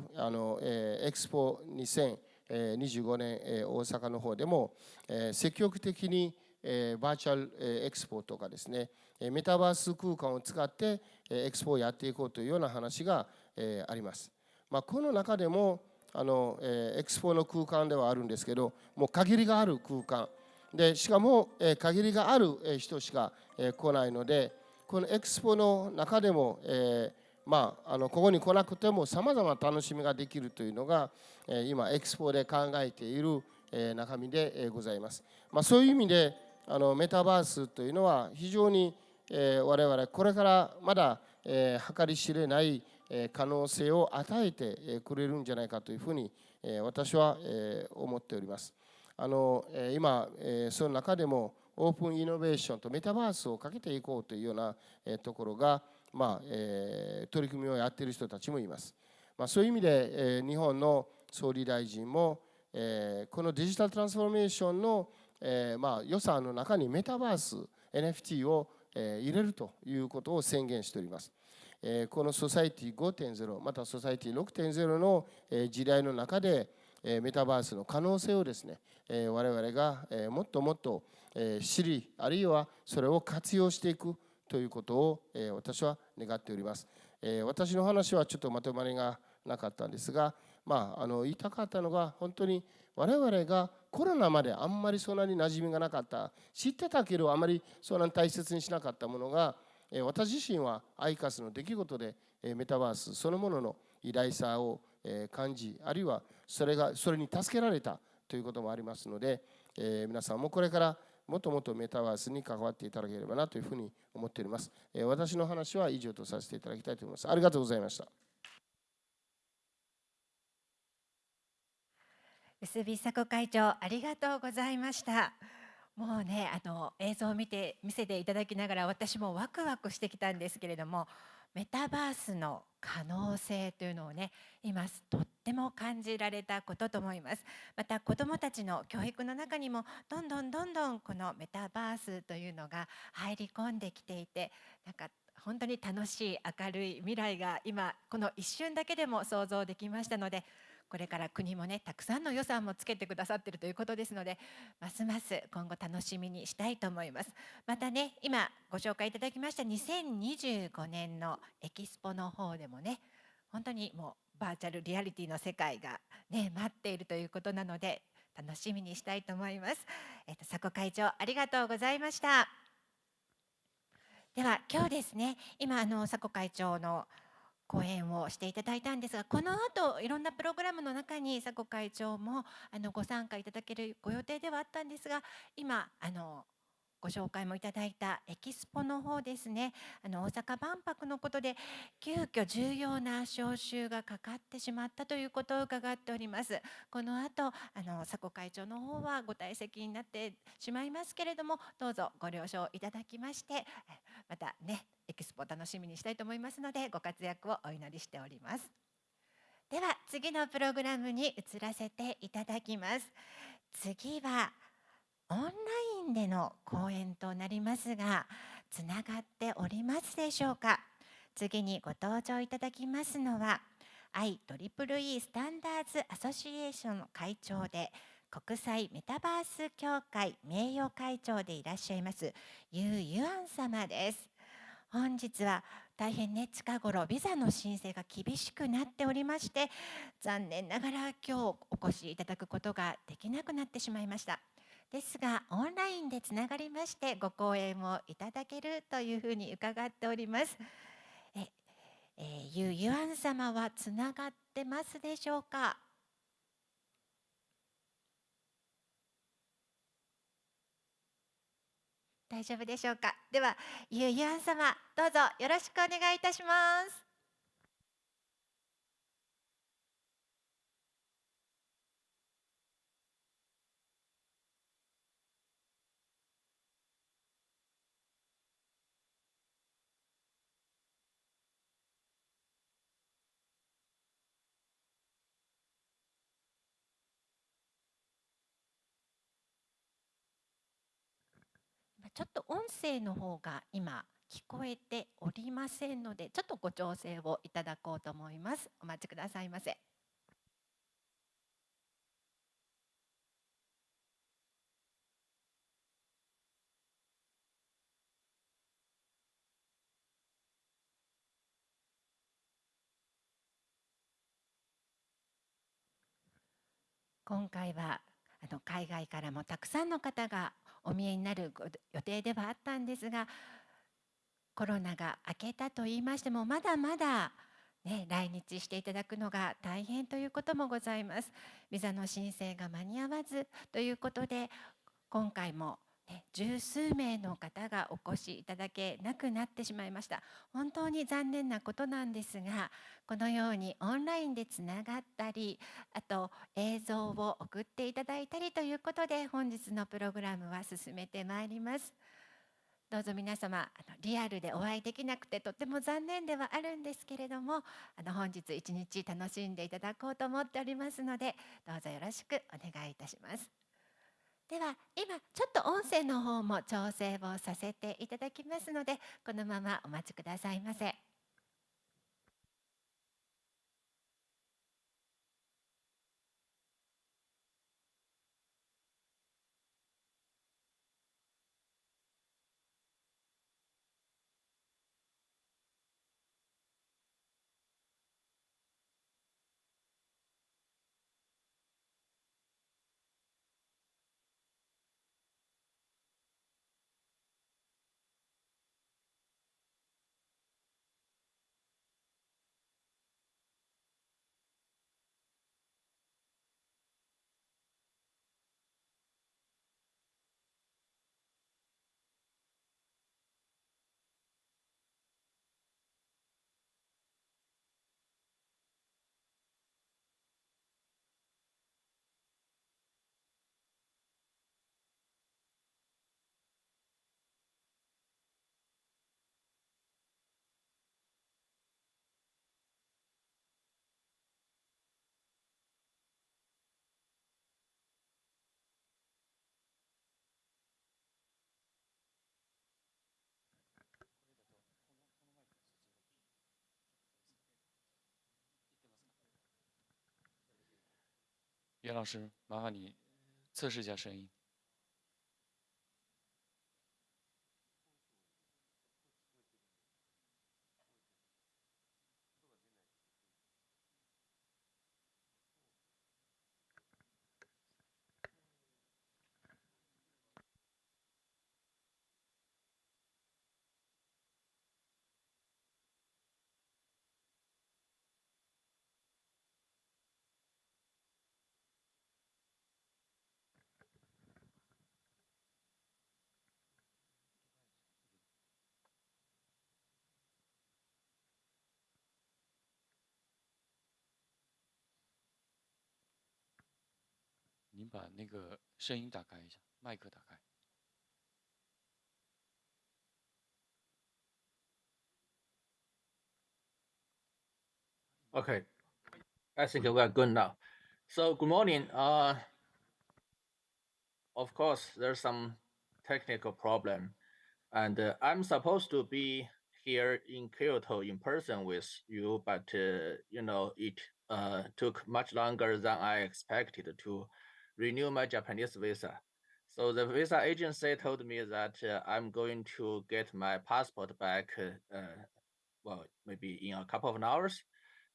エクスポ2025年大阪の方でも積極的にバーチャルエクスポとかですね、メタバース空間を使ってエクスポをやっていこうというような話があります。この中でもエクスポの空間ではあるんですけど、もう限りがある空間で、しかも限りがある人しか来ないので、このエクスポの中でもここに来なくてもさまざまな楽しみができるというのが今エクスポで考えている中身でございます。そういう意味でメタバースというのは非常に我々これからまだ計り知れない可能性を与えてくれるんじゃないかというふうに私は思っております。今その中でもオープンイノベーションとメタバースをかけていこうというようなところが取り組みをやっている人たちもいます。そういう意味で日本の総理大臣もこのデジタルトランスフォーメーションの予算の中にメタバース NFT を入れるということを宣言しております。このソサイティ 5.0 またソサイティ 6.0 の時代の中でメタバースの可能性をですね、我々がもっともっと知り、あるいはそれを活用していくということを私は願っております。私の話はちょっとまとまりがなかったんですが、言いたかったのが、本当に我々がコロナまであんまりそんなに馴染みがなかった、知ってたけどあまりそんなに大切にしなかったものが、私自身はアイカスの出来事でメタバースそのものの偉大さを感じ、あるいはそれに助けられたということもありますので、皆さんもこれからもっともっとメタバースに関わっていただければなというふうに思っております。私の話は以上とさせていただきたいと思います。ありがとうございました。臼井佐子会長、ありがとうございました。もうね、映像を見せていただきながら私もワクワクしてきたんですけれども、メタバースの可能性というのをね、今とっても感じられたことと思います。また子どもたちの教育の中にもどんどんこのメタバースというのが入り込んできていて、なんか本当に楽しい明るい未来が今この一瞬だけでも想像できましたので、これから国もねたくさんの予算もつけてくださっているということですので、ますます今後楽しみにしたいと思います。またね、今ご紹介いただきました2025年のエキスポの方でもね、本当にもうバーチャルリアリティの世界がね待っているということなので、楽しみにしたいと思います。佐子会長、ありがとうございました。では今日ですね、今佐子会長の講演をしていただいたんですが、この後いろんなプログラムの中に佐子会長もご参加いただけるご予定ではあったんですが、今ご紹介もいただいたエキスポの方ですね、大阪万博のことで急遽重要な招集がかかってしまったということを伺っております。この後佐子会長の方はご退席になってしまいますけれども、どうぞご了承いただきまして、またねエキスポ楽しみにしたいと思いますので、ご活躍をお祈りしております。では次のプログラムに移らせていただきます。次はオンラインでの講演となりますが、つながっておりますでしょうか。次にご登場いただきますのは IEEE Standards Association 会長で国際メタバース協会名誉会長でいらっしゃいますユーアン様です。本日は大変ね近頃ビザの申請が厳しくなっておりまして、残念ながら今日お越しいただくことができなくなってしまいました。ですが、オンラインでつながりましてご講演をいただけるというふうに伺っております。ユアン様はつながってますでしょうか。大丈夫でしょうか。では、ユアン様、どうぞよろしくお願いいたします。ちょっと音声の方が今聞こえておりませんので、ちょっとご調整をいただこうと思います。お待ちくださいませ。今回は海外からもたくさんの方がお見えになる予定ではあったんですが、コロナが明けたと言いましてもまだまだ、来日していただくのが大変ということもございます。ビザの申請が間に合わずということで、今回も十数名の方がお越しいただけなくなってしまいました。本当に残念なことなんですが、このようにオンラインでつながったり、あと映像を送っていただいたりということで、本日のプログラムは進めてまいります。どうぞ皆様リアルでお会いできなくてとても残念ではあるんですけれども、本日一日楽しんでいただこうと思っておりますので、どうぞよろしくお願いいたします。では今ちょっと音声の方も調整をさせていただきますので、このままお待ちくださいませ。袁老师，麻烦你测试一下声音。您把那个声音打开一下，麦克打开。Okay, I think we are good now. So good morning. Of course, there's some technical problem, and I'm supposed to be here in Kyoto in person with you, but it took much longer than I expected to renew my Japanese visa. So the visa agency told me that I'm going to get my passport back, well, maybe in a couple of hours.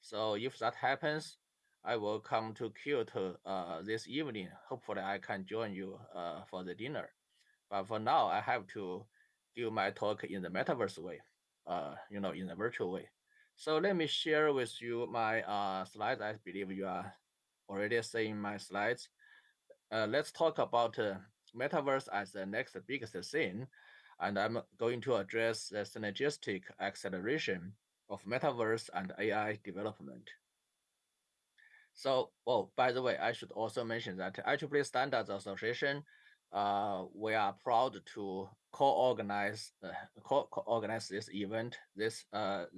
So if that happens, I will come to Kyoto this evening. Hopefully, I can join you for the dinner. But for now, I have to give my talk in the metaverse way, in the virtual way. So let me share with you my slides. I believe you are already seeing my slides. Let's talk about metaverse as the next biggest thing, and I'm going to address the synergistic acceleration of metaverse and AI development. So, by the way, I should also mention that IEEE Standards Association, we are proud to co-organize this event, the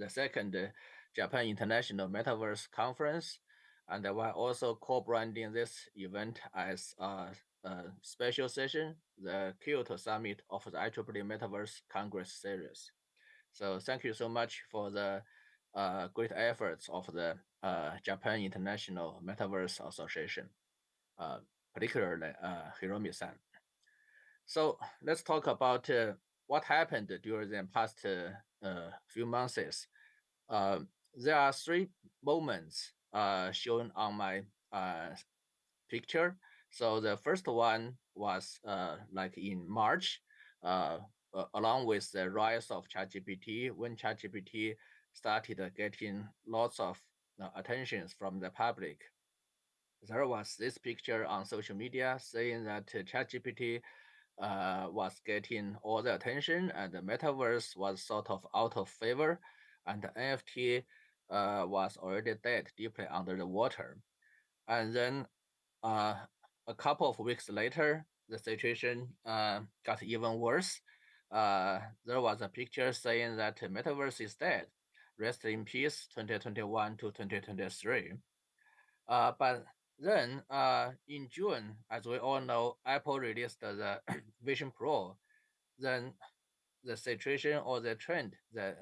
second Japan International Metaverse Conference, and we're also co-branding this event as a special session, the Kyoto Summit of the IEEE Metaverse Congress Series. So thank you so much for the great efforts of the Japan International Metaverse Association, particularly Hiromi-san. So let's talk about what happened during the past few months. There are three moments shown on my picture. So the first one was like in March, along with the rise of ChatGPT, when ChatGPT started getting lots of attention from the public. There was this picture on social media saying that ChatGPT was getting all the attention and the metaverse was sort of out of favor and the NFT was already dead deeply under the water. And then a couple of weeks later, the situation got even worse. There was a picture saying that Metaverse is dead. Rest in peace, 2021 to 2023. But then in June, as we all know, Apple released the Vision Pro. Then the situation or the trend that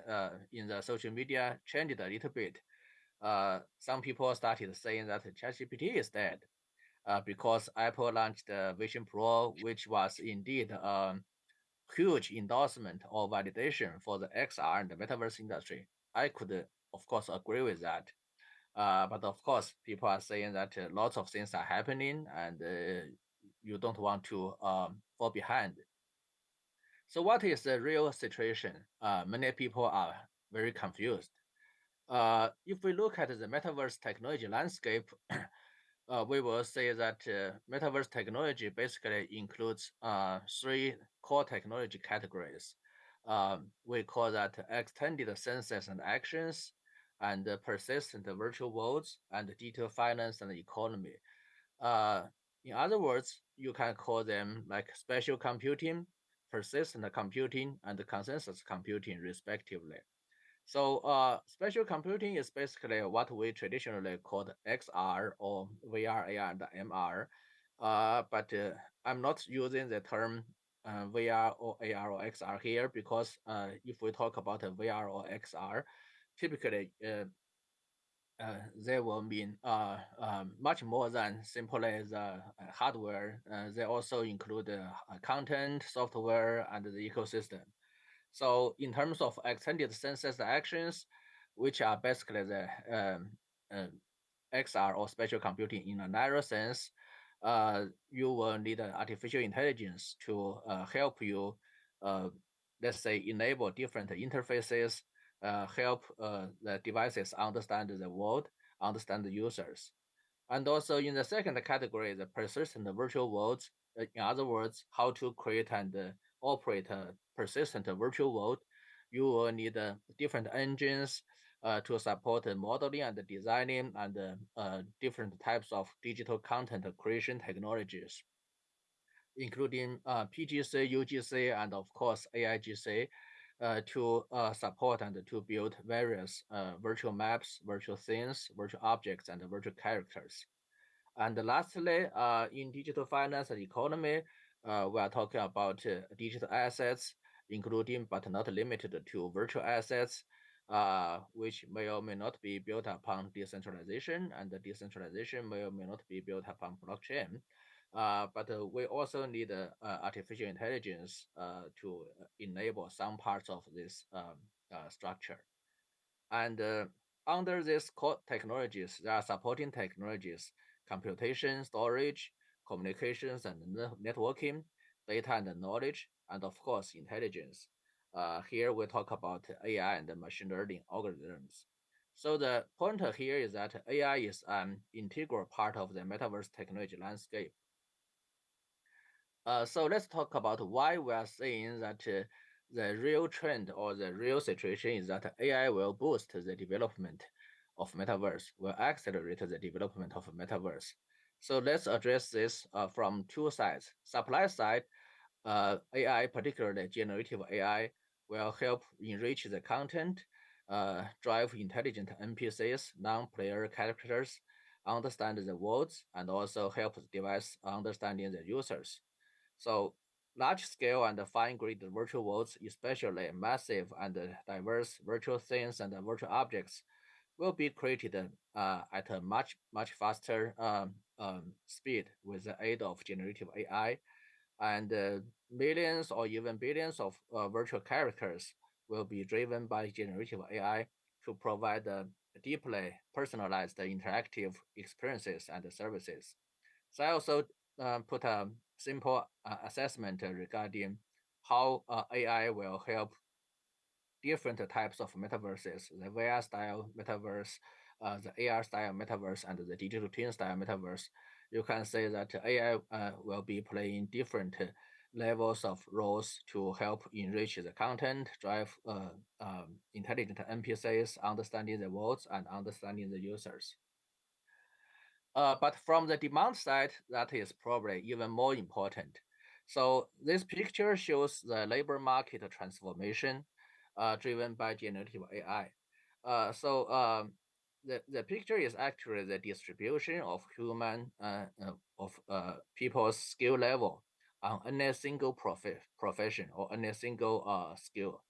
in the social media changed a little bit. Some people started saying that ChatGPT is dead. Because Apple launched the Vision Pro, which was indeed a huge endorsement or validation for the XR and the metaverse industry. I could, of course, agree with that. But of course, people are saying that lots of things are happening and you don't want to fall behind. So what is the real situation? Many people are very confused. If we look at the metaverse technology landscape, we will say that metaverse technology basically includes three core technology categories. We call that extended senses and actions, and persistent virtual worlds, and digital finance and economy. In other words, you can call them like spatial computing, persistent computing, and consensus computing, respectively. So spatial computing is basically what we traditionally call XR or VR, AR, and MR. But I'm not using the term VR or AR or XR here because if we talk about VR or XR, typically they will mean much more than simply the hardware. They also include content, software, and the ecosystem. So in terms of extended senses actions, which are basically the XR or spatial computing in a narrow sense, you will need artificial intelligence to help you, let's say, enable different interfaces, help the devices understand the world, understand the users. And also in the second category, the persistent virtual worlds, in other words, how to create and operate a persistent virtual world, you will need different engines to support modeling and designing and different types of digital content creation technologies, including PGC, UGC, and of course AIGC, to support and to build various virtual maps, virtual scenes, virtual objects, and virtual characters. And lastly, in digital finance and economy, we are talking about digital assets, including but not limited to virtual assets, which may or may not be built upon decentralization, and the decentralization may or may not be built upon blockchain. But we also need artificial intelligence to enable some parts of this structure. And under these core technologies, there are supporting technologies: computation, storage, communications and networking, data and knowledge, and of course, intelligence. Here we talk about AI and machine learning algorithms. So the point here is that AI is an integral part of the metaverse technology landscape. So let's talk about why we are saying that the real trend or the real situation is that AI will boost the development of metaverse, will accelerate the development of metaverse. So let's address this from two sides. Supply side, AI, particularly generative AI, will help enrich the content, drive intelligent NPCs, non-player characters, understand the worlds, and also help the device understanding the users. So large scale and fine grained virtual worlds, especially massive and diverse virtual things and virtual objects, will be created at a much faster speed with the aid of generative AI, and millions or even billions of virtual characters will be driven by generative AI to provide deeply personalized interactive experiences and services. So I also put a simple assessment regarding how AI will help different types of metaverses: the VR style metaverse, the AR style metaverse, and the digital twin style metaverse. You can say that AI will be playing different levels of roles to help enrich the content, drive intelligent NPCs, understanding the worlds, and understanding the users. But from the demand side, that is probably even more important. So this picture shows the labor market transformation driven by generative AI. The picture is actually the distribution of people's skill level on any single profession or any single skill.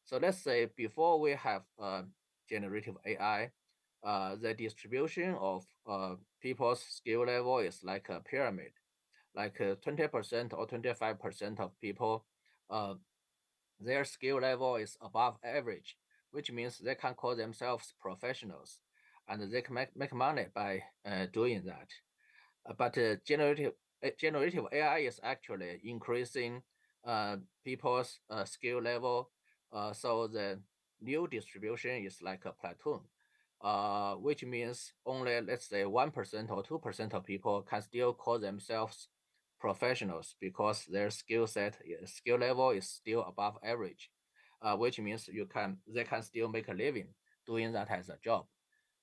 So let's say before we have generative AI, the distribution of people's skill level is like a pyramid, like 20% or 25% of people, their skill level is above average, which means they can call themselves professionals and they can make money by doing that. But generative AI is actually increasing people's skill level. So the new distribution is like a platoon, which means only, let's say, 1% or 2% of people can still call themselves professionals because their skill level is still above average, which means they can still make a living doing that as a job.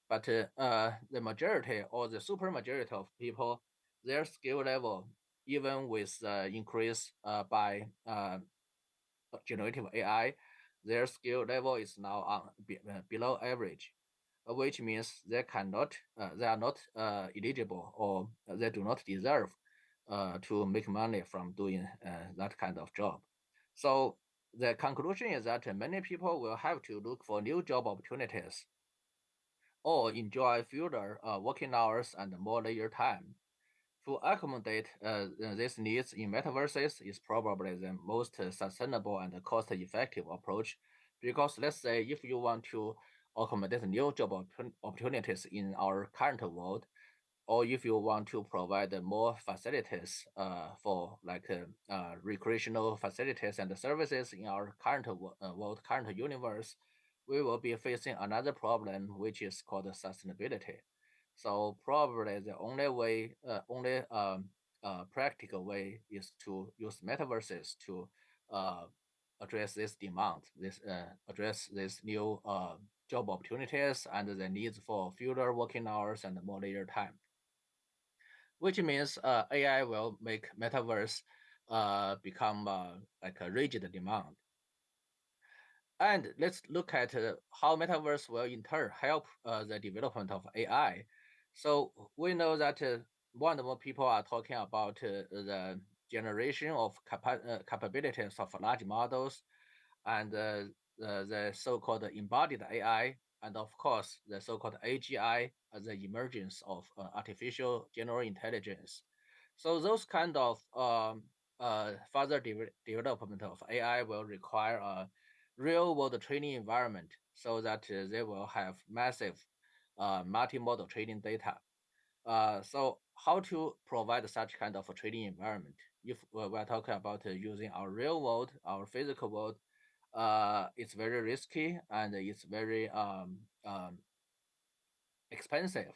But the majority or the super majority of people, their skill level, even with increase by generative AI, their skill level is now below average, which means they are not eligible, or they do not deserve to make money from doing that kind of job. So the conclusion is that many people will have to look for new job opportunities or enjoy fewer working hours and more leisure time. To accommodate these needs in metaverses is probably the most sustainable and cost-effective approach, because let's say if you want to accommodate new job opportunities in our current world, or if you want to provide more facilities for like recreational facilities and services in our current world, current universe, we will be facing another problem, which is called sustainability. So probably the only practical way is to use metaverses to address this demand, address this new job opportunities and the needs for fewer working hours and more leisure time, which means AI will make metaverse become like a rigid demand. And let's look at how metaverse will in turn help the development of AI. So we know that more and more people are talking about the generation of capabilities of large models and the so-called embodied AI, and of course the so-called AGI, the emergence of artificial general intelligence. So those kind of further development of AI will require a real-world training environment so that they will have massive multimodal training data. So how to provide such kind of a training environment? If we're talking about using our real world, our physical world, it's very risky and it's very expensive.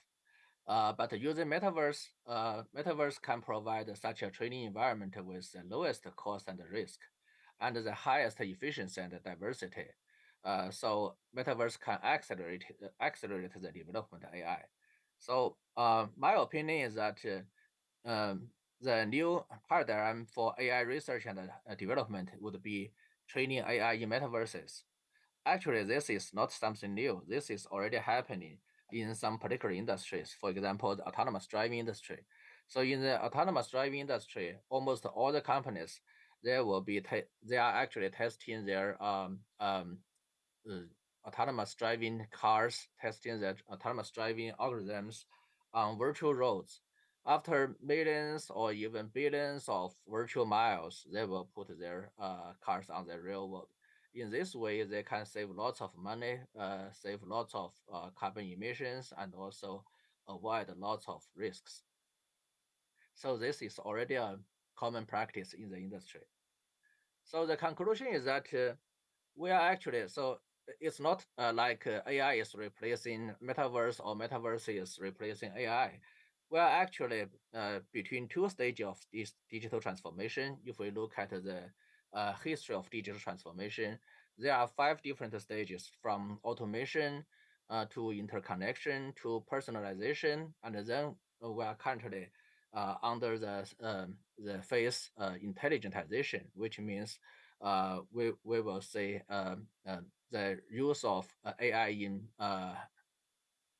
But using Metaverse, Metaverse can provide such a training environment with the lowest cost and risk, and the highest efficiency and diversity. So Metaverse can accelerate the development of AI. So my opinion is that the new paradigm for AI research and development would be training AI in metaverses. Actually, this is not something new. This is already happening in some particular industries. For example, the autonomous driving industry. So in the autonomous driving industry, almost all the companies they are actually testing their autonomous driving cars, testing their autonomous driving algorithms on virtual roads. After millions or even billions of virtual miles, they will put their cars on the real world. In this way, they can save lots of money, save lots of carbon emissions, and also avoid lots of risks. So this is already a common practice in the industry. So the conclusion is that we are actually, so it's not like AI is replacing metaverse or metaverse is replacing AI. We are actually between two stages of this digital transformation. If we look at the history of digital transformation, there are 5 different stages, from automation to interconnection to personalization, and then we are currently under the phase intelligentization, which means we will see the use of AI in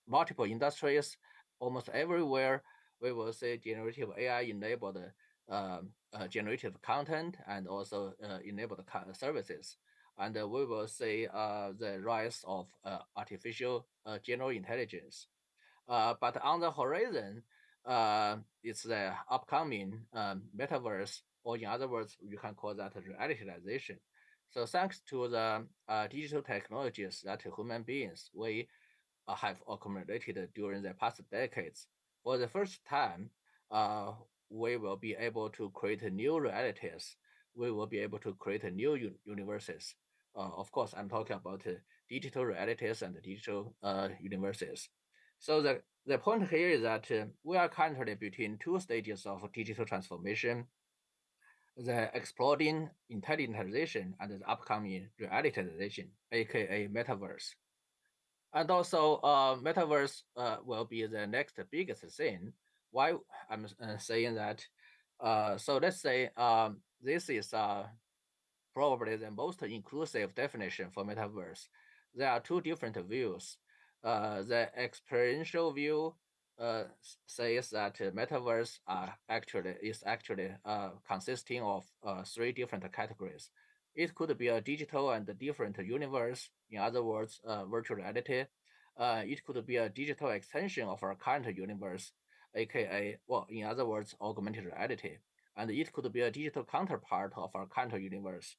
multiple industries, almost everywhere. We will see generative AI enabled generative content and also enabled services. And we will see the rise of artificial general intelligence. But on the horizon, it's the upcoming metaverse, or in other words, you can call that realitization. So thanks to the digital technologies that human beings we have accumulated during the past decades, for the first time, we will be able to create new realities. We will be able to create new universes. Of course, I'm talking about digital realities and digital universes. So the point here is that we are currently between 2 stages of digital transformation: the exploding intelligentization and the upcoming realitization, aka metaverse. And also, metaverse will be the next biggest thing. Why I'm saying that? So let's say this is probably the most inclusive definition for metaverse. There are 2 different views. The experiential view says that metaverse is actually consisting of 3 different categories. It could be a digital and different universe. In other words, virtual reality. It could be a digital extension of our current universe, aka, well, in other words, augmented reality. And it could be a digital counterpart of our current universe,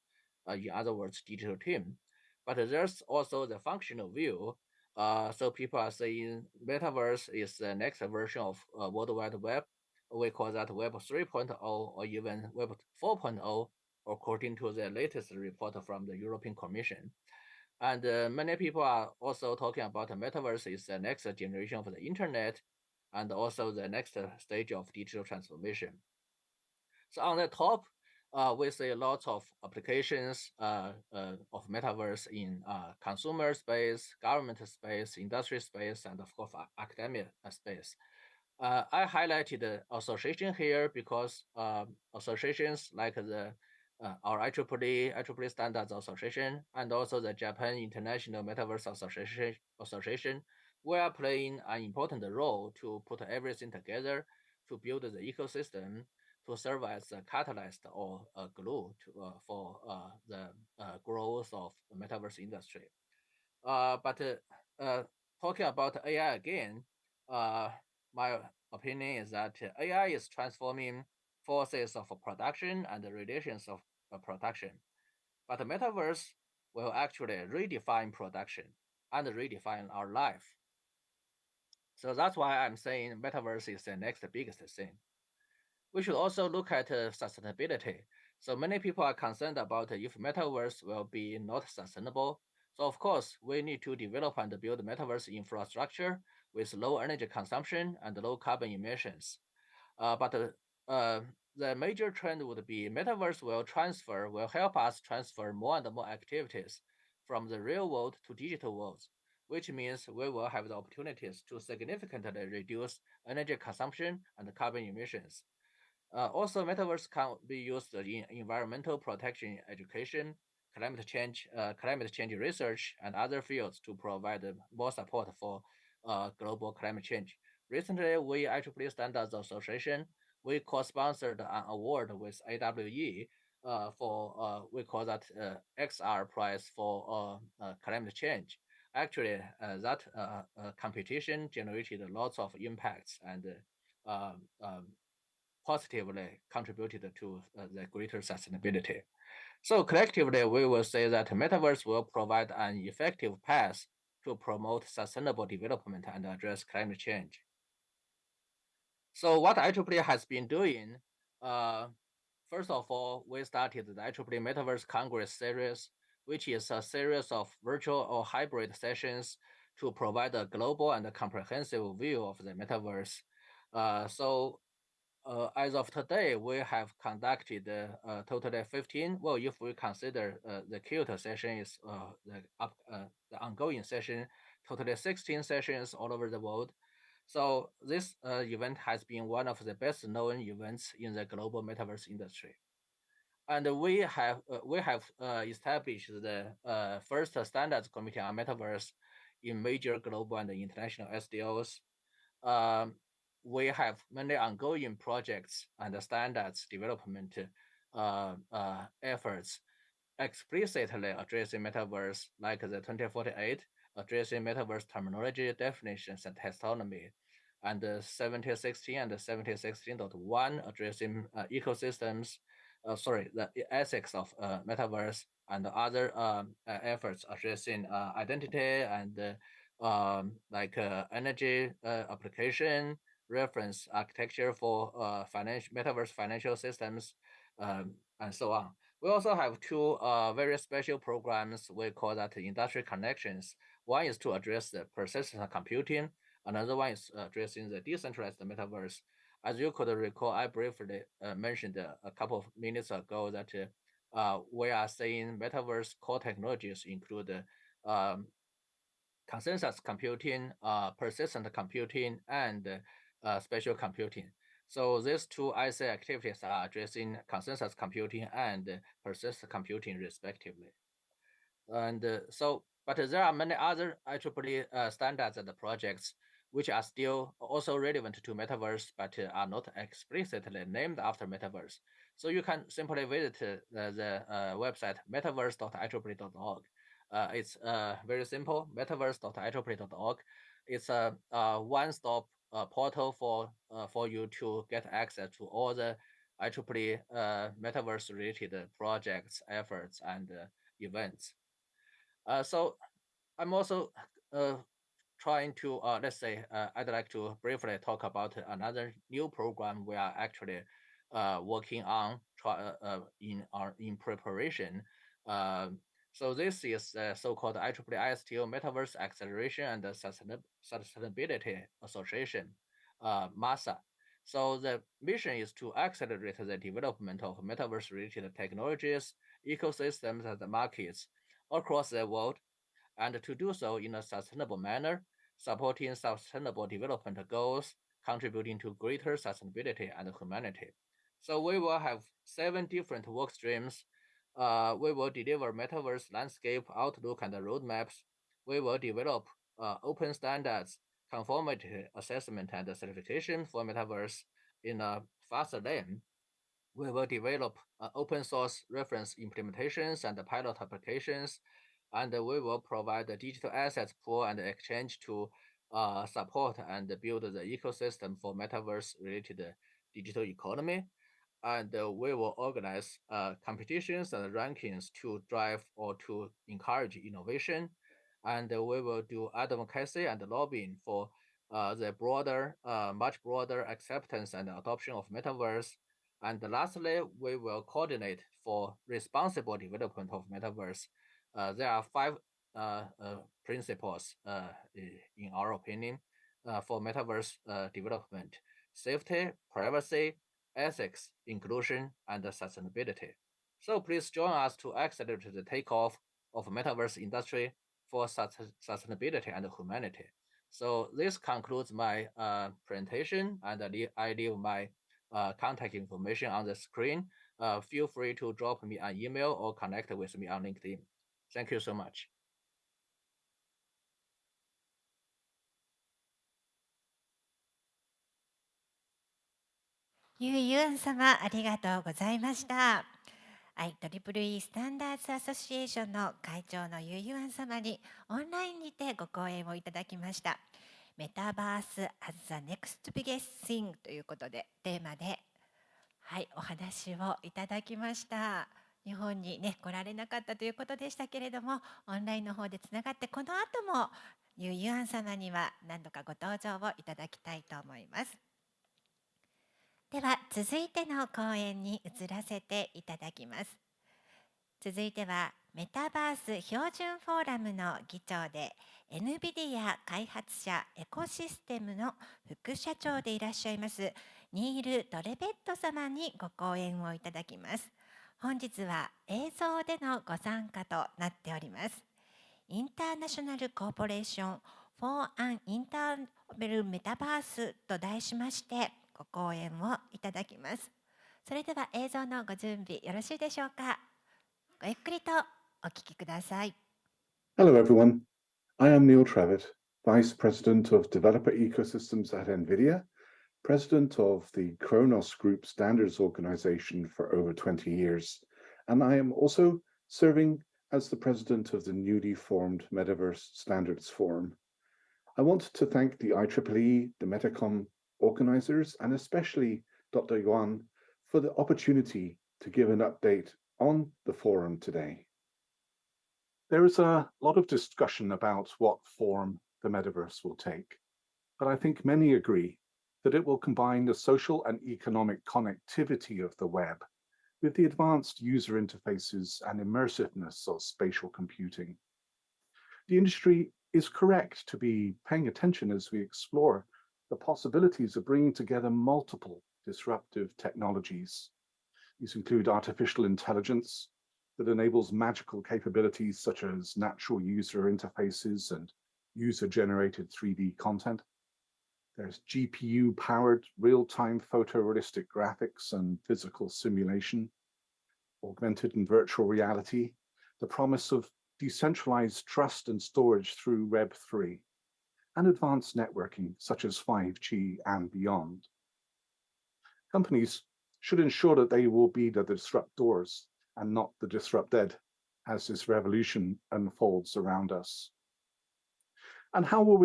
in other words, digital twin. But there's also the functional view. So people are saying metaverse is the next version of World Wide Web. We call that Web 3.0 or even Web 4.0, according to the latest report from the European Commission. And many people are also talking about the metaverse is the next generation of the internet, and also the next stage of digital transformation. So on the top, we see lots of applications of metaverse in consumer space, government space, industry space, and of course academia space. I highlighted the association here because associations like the our IEEE Standards Association and also the Japan International Metaverse Association, we are playing an important role to put everything together to build the ecosystem to serve as a catalyst or a glue for the growth of the metaverse industry. But talking about AI again, my opinion is that AI is transforming forces of production and the relations of production. But the metaverse will actually redefine production. and redefine our life. So that's why I'm saying Metaverse is the next biggest thing. We should also look at sustainability. So many people are concerned about if Metaverse will be not sustainable. So of course, we need to develop and build Metaverse infrastructure with low energy consumption and low carbon emissions. But the major trend would be Metaverse will help us transfer more and more activities from the real world to digital worlds, which means we will have the opportunities to significantly reduce energy consumption and carbon emissions. Also, Metaverse can be used in environmental protection education, climate change research, and other fields to provide more support for global climate change. Recently, we IEEE Standards Association we co-sponsored an award with AWE we call that XR prize for climate change. Actually, that competition generated lots of impacts and uh, um, positively contributed to the greater sustainability. So collectively, we will say that Metaverse will provide an effective path to promote sustainable development and address climate change. So what IEEE has been doing, first of all, we started the IEEE Metaverse Congress series, which is a series of virtual or hybrid sessions to provide a global and a comprehensive view of the Metaverse. As of today, we have conducted totally 15. Well, if we consider the Kyoto session is the ongoing session, totally 16 sessions all over the world. So this event has been one of the best known events in the global metaverse industry. And we have established the first standards committee on metaverse in major global and international SDOs. Um, we have many ongoing projects and standards development efforts explicitly addressing metaverse, like the 2048 addressing metaverse terminology, definitions, and taxonomy, and the 1716 and the 1716.1 addressing ecosystems, the ethics of metaverse, and other efforts addressing identity and energy application, reference architecture for metaverse financial systems, and so on. We also have two very special programs. We call that industry connections. One is to address the persistent computing. Another one is addressing the decentralized metaverse. As you could recall, I briefly mentioned a couple of minutes ago that we are saying metaverse core technologies include consensus computing, persistent computing, and spatial computing. So these two IC activities are addressing consensus computing and persistent computing respectively. But there are many other IEEE standards and projects which are still also relevant to Metaverse, but are not explicitly named after Metaverse. So you can simply visit the website metaverse.IEEE.org. It's very simple, metaverse.IEEE.org. It's a one-stop portal for you to get access to all the IEEE Metaverse-related projects, efforts, and events. So I'm also trying to, let's say, I'd like to briefly talk about another new program we are actually working on in preparation. So this is the so-called IEEE ISTO Metaverse Acceleration and Sustainability Association, MASA. So the mission is to accelerate the development of metaverse-related technologies, ecosystems, and markets across the world, and to do so in a sustainable manner, supporting sustainable development goals, contributing to greater sustainability and humanity. So we will have 7 different work streams. We will deliver metaverse landscape outlook and roadmaps. We will develop open standards, conformity assessment, and certification for metaverse in a faster lane. We will develop open source reference implementations and pilot applications, and we will provide a digital assets pool and exchange to support and build the ecosystem for metaverse-related digital economy. And we will organize competitions and rankings to drive or to encourage innovation. and we will do advocacy and lobbying for the much broader acceptance and adoption of Metaverse. And lastly, we will coordinate for responsible development of Metaverse. There are 5 principles, in our opinion, for Metaverse development: safety, privacy, ethics, inclusion, and sustainability. So please join us to accelerate the takeoff of Metaverse industry for sustainability and humanity. So this concludes my presentation, and I leave my contact information on the screen. Feel free to drop me an email or connect with me on LinkedIn. Thank you so much. ゆうゆん様、ありがとうございました。はい、IEEE Standards Association の会長のゆうゆん様にオンラインにてご講演をいただきました。メタバース as the next biggest thing ということで、テーマで、はい、お話をいただきました。日本にね、来られなかったということでしたけれども、オンラインの方でつながって、この後もゆうゆん様には何度かご登場をいただきたいと思います。では続いての講演に移らせていただきます。続いてはメタバース標準フォーラムの議長で NVIDIA 開発者エコシステムの副社長でいらっしゃいますニール・トレベット様にご講演をいただきます。本日は映像でのご参加となっております。インターナショナルコーポレーション for an Interoperable Metaverse と題しましてご講演をいただきます。それでは映像のご準備よろしいでしょうか。ごゆっくりとお聞きください。Hello everyone, I am Neil Trevitt, Vice President of Developer Ecosystems at NVIDIA, President of the Kronos Group Standards Organization for over 20 years, and I am also serving as the President of the newly formed Metaverse Standards Forum. I want to thank the IEEE, the Metacom organizers, and especially Dr. Yuan for the opportunity to give an update on the forum today. There is a lot of discussion about what form the metaverse will take, but I think many agree that it will combine the social and economic connectivity of the web with the advanced user interfaces and immersiveness of spatial computing. The industry is correct to be paying attention as we explore the possibilities of bringing together multiple disruptive technologies. These include artificial intelligence that enables magical capabilities such as natural user interfaces and user-generated 3D content. There's GPU-powered real-time photorealistic graphics and physical simulation, augmented and virtual reality, the promise of decentralized trust and storage through Web3, and advanced networking such as 5G and beyond. Companies should ensure that they will be the disruptors and not the disrupted as this revolution unfolds around us. And how will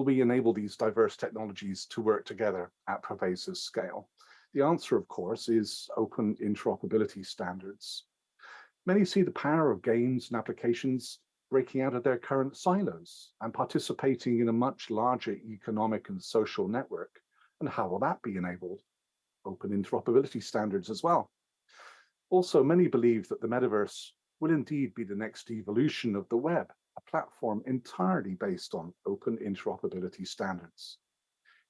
we enable these diverse technologies to work together at pervasive scale? The answer, of course, is open interoperability standards. Many see the power of games and applications breaking out of their current silos and participating in a much larger economic and social network. And how will that be enabled? Open interoperability standards as well. Also, many believe that the metaverse will indeed be the next evolution of the web, a platform entirely based on open interoperability standards.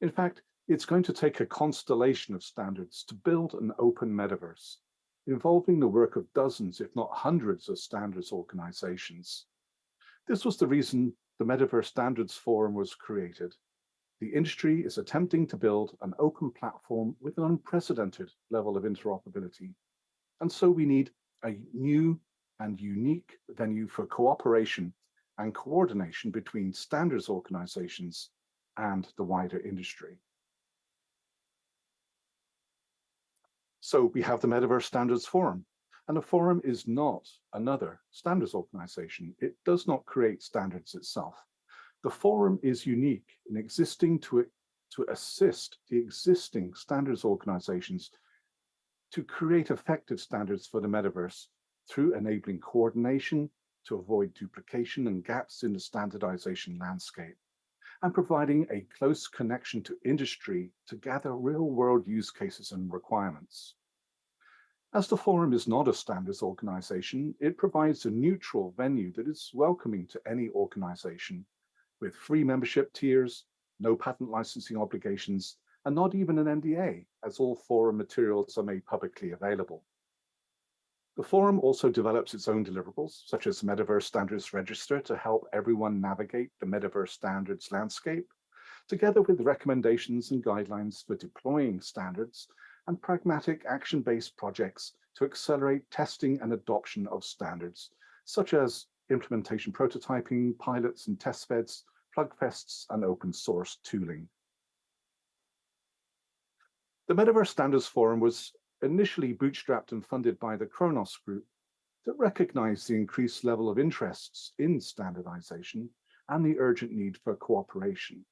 In fact, it's going to take a constellation of standards to build an open metaverse, involving the work of dozens, if not hundreds, of standards organizations. This was the reason the Metaverse Standards Forum was created. The industry is attempting to build an open platform with an unprecedented level of interoperability. And so we need a new and unique venue for cooperation and coordination between standards organizations and the wider industry. So we have the Metaverse Standards Forum, and a forum is not another standards organization. It does not create standards itself. The forum is unique in existing to assist the existing standards organizations to create effective standards for the metaverse through enabling coordination, to avoid duplication and gaps in the standardization landscape, and providing a close connection to industry to gather real-world use cases and requirements. As the forum is not a standards organization, it provides a neutral venue that is welcoming to any organization, with free membership tiers, no patent licensing obligations, and not even an NDA, as all forum materials are made publicly available. The forum also develops its own deliverables, such as Metaverse Standards Register to help everyone navigate the Metaverse standards landscape, together with recommendations and guidelines for deploying standards and pragmatic action-based projects to accelerate testing and adoption of standards, such as implementation prototyping, pilots and testbeds, plugfests, and open source tooling. The Metaverse Standards Forum was initially bootstrapped and funded by the Kronos Group that recognized the increased level of interests in standardization and the urgent need for cooperation.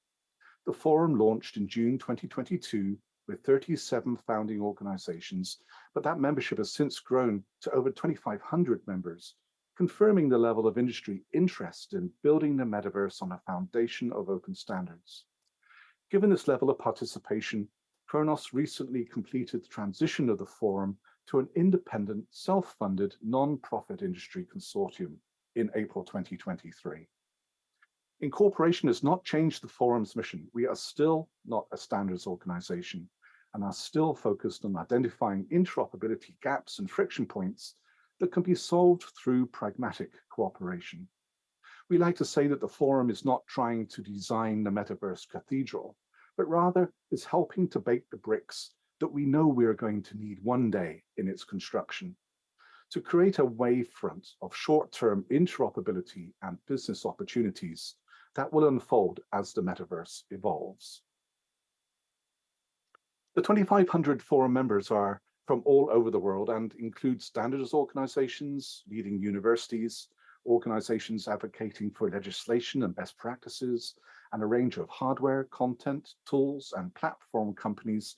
The forum launched in June 2022 with 37 founding organizations, but that membership has since grown to over 2,500 members, confirming the level of industry interest in building the metaverse on a foundation of open standards. Given this level of participation, Kronos recently completed the transition of the forum to an independent, self-funded, non-profit industry consortium in April 2023. Incorporation has not changed the forum's mission. We are still not a standards organization and are still focused on identifying interoperability gaps and friction points that can be solved through pragmatic cooperation. We like to say that the forum is not trying to design the metaverse cathedral, but rather is helping to bake the bricks that we know we are going to need one day in its construction, to create a wavefront of short-term interoperability and business opportunities that will unfold as the metaverse evolves. The 2,500 forum members are from all over the world and include standards organizations, leading universities, organizations advocating for legislation and best practices, and a range of hardware, content, tools, and platform companies,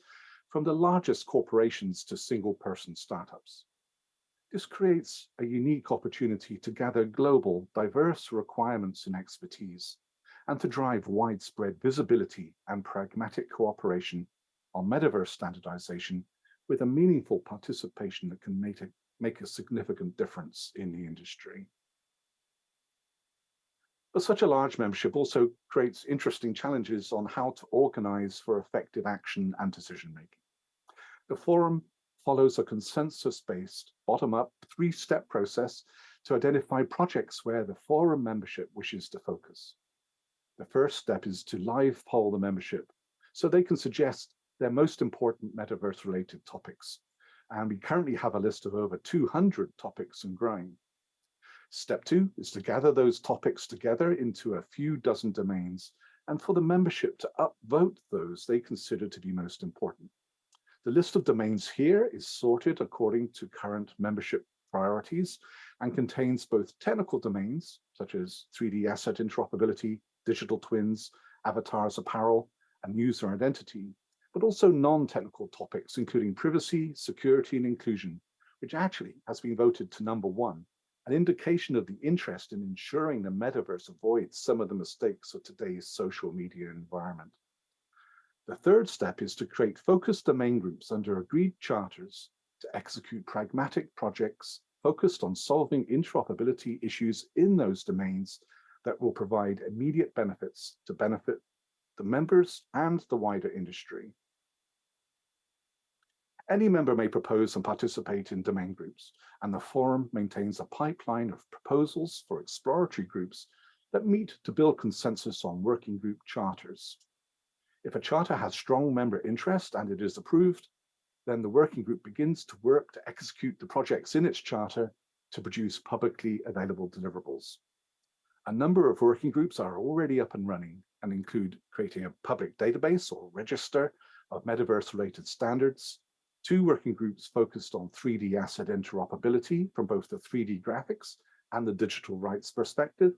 from the largest corporations to single-person startups. This creates a unique opportunity to gather global, diverse requirements and expertise, and to drive widespread visibility and pragmatic cooperation on metaverse standardization with a meaningful participation that can make a significant difference in the industry. But such a large membership also creates interesting challenges on how to organize for effective action and decision-making. The forum follows a consensus-based, bottom-up, three-step process to identify projects where the forum membership wishes to focus. The first step is to live poll the membership so they can suggest their most important metaverse-related topics. And we currently have a list of over 200 topics and growing. Step 2 is to gather those topics together into a few dozen domains and for the membership to upvote those they consider to be most important. The list of domains here is sorted according to current membership priorities and contains both technical domains, such as 3D asset interoperability, digital twins, avatars apparel, and user identity, but also non-technical topics, including privacy, security, and inclusion, which actually has been voted to number 1, an indication of the interest in ensuring the metaverse avoids some of the mistakes of today's social media environment. The third step is to create focused domain groups under agreed charters to execute pragmatic projects focused on solving interoperability issues in those domains that will provide immediate benefits to benefit the members and the wider industry. Any member may propose and participate in domain groups, and the forum maintains a pipeline of proposals for exploratory groups that meet to build consensus on working group charters. If a charter has strong member interest and it is approved, then the working group begins to work to execute the projects in its charter to produce publicly available deliverables. A number of working groups are already up and running and include creating a public database or register of metaverse-related standards, 2 working groups focused on 3D asset interoperability from both the 3D graphics and the digital rights perspective,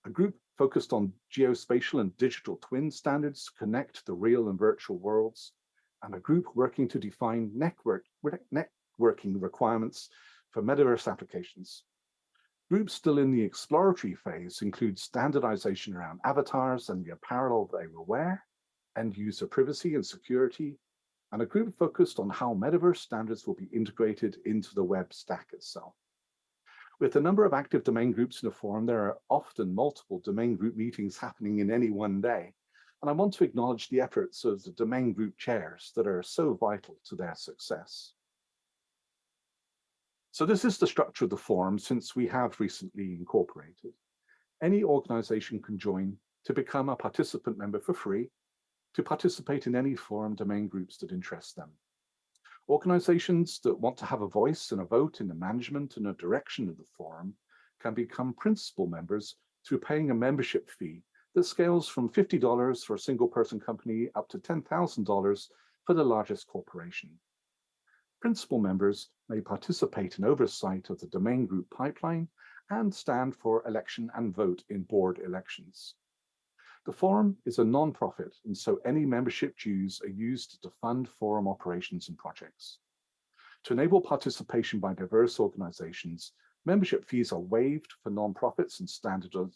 a group focused on geospatial and digital twin standards to connect the real and virtual worlds, and a group working to define networking requirements for metaverse applications. Groups still in the exploratory phase include standardization around avatars and the apparel they will wear, end-user privacy and security, and a group focused on how metaverse standards will be integrated into the web stack itself. With a number of active domain groups in a forum, there are often multiple domain group meetings happening in any one day, and I want to acknowledge the efforts of the domain group chairs that are so vital to their success. So this is the structure of the forum since we have recently incorporated. Any organization can join to become a participant member for free, to participate in any forum domain groups that interest them. Organizations that want to have a voice and a vote in the management and a direction of the forum can become principal members through paying a membership fee that scales from $50 for a single person company up to $10,000 for the largest corporation. Principal members may participate in oversight of the domain group pipeline and stand for election and vote in board elections. The forum is a non-profit, and so any membership dues are used to fund forum operations and projects. To enable participation by diverse organizations, membership fees are waived for non-profits and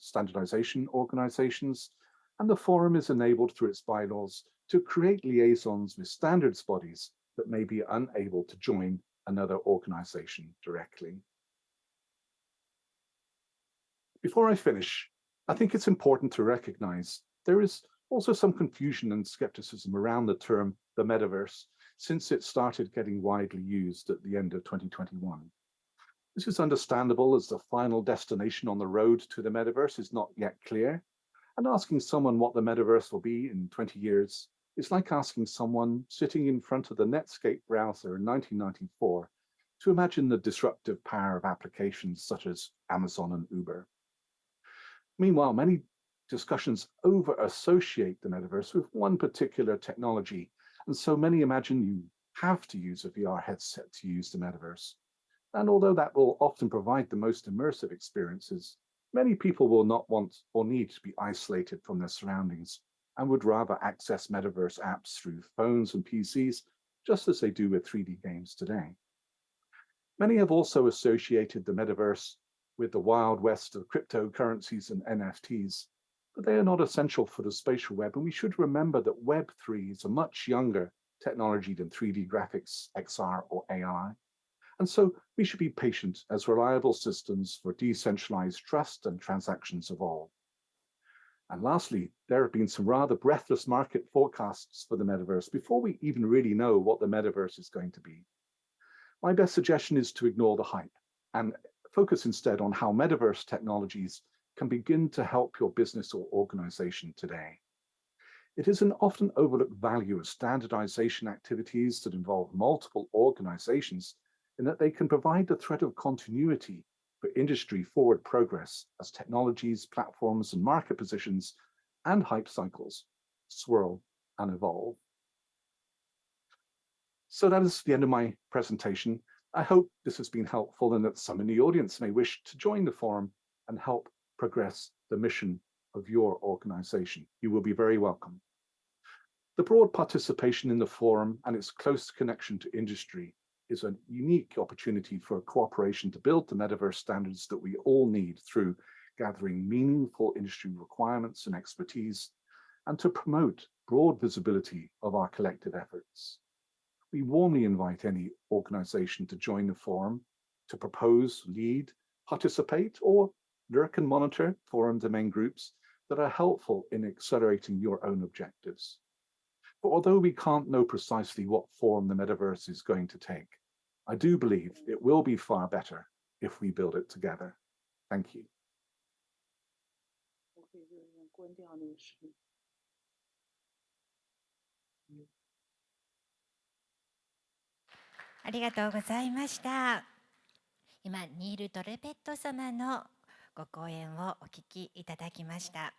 standardization organizations, and the forum is enabled through its bylaws to create liaisons with standards bodies that may be unable to join another organization directly. Before I finish, I think it's important to recognize there is also some confusion and skepticism around the term the metaverse since it started getting widely used at the end of 2021. This is understandable as the final destination on the road to the metaverse is not yet clear, and asking someone what the metaverse will be in 20 years is like asking someone sitting in front of the Netscape browser in 1994 to imagine the disruptive power of applications such as Amazon and Uber. Meanwhile, many discussions over-associate the metaverse with one particular technology, and so many imagine you have to use a VR headset to use the metaverse. And although that will often provide the most immersive experiences, many people will not want or need to be isolated from their surroundings and would rather access metaverse apps through phones and PCs, just as they do with 3D games today. Many have also associated the metaverse with the wild west of cryptocurrencies and NFTs, but they are not essential for the spatial web, and we should remember that Web3 is a much younger technology than 3D graphics, XR, or AI. And so we should be patient as reliable systems for decentralized trust and transactions evolve. And lastly, there have been some rather breathless market forecasts for the metaverse before we even really know what the metaverse is going to be. My best suggestion is to ignore the hype and focus instead on how metaverse technologies can begin to help your business or organization today. It is an often overlooked value of standardization activities that involve multiple organizations in that they can provide the thread of continuity for industry forward progress as technologies, platforms, and market positions and hype cycles swirl and evolve. So that is the end of my presentation. I hope this has been helpful and that some in the audience may wish to join the forum and help progress the mission of your organization. You will be very welcome. The broad participation in the forum and its close connection to industry is a unique opportunity for cooperation to build the metaverse standards that we all need through gathering meaningful industry requirements and expertise, and to promote broad visibility of our collective efforts. We warmly invite any organization to join the forum, to propose, lead, participate, or lurk and monitor forum domain groups that are helpful in accelerating your own objectives. But although we can't know precisely what form the metaverse is going to take, I do believe it will be far better if we build it together. Thank you. ありがとうございました。今、ニール・トレペット様のご講演をお聞きいただきました。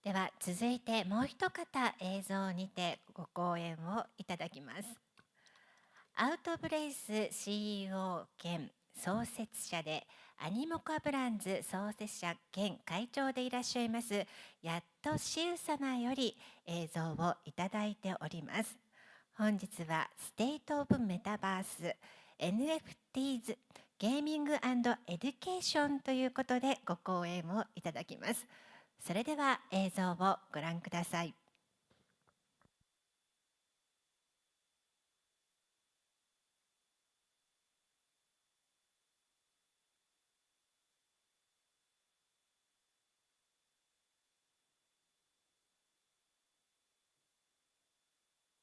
では続いてもう一方映像にてご講演をいただきます。アウトブレイス CEO 兼創設者でアニモカブランズ創設者兼会長でいらっしゃいますやっとしう様より映像をいただいております。本日はステートオブメタバース NFTs ゲーミング&エデュケーションということでご講演をいただきます。それでは映像をご覧ください。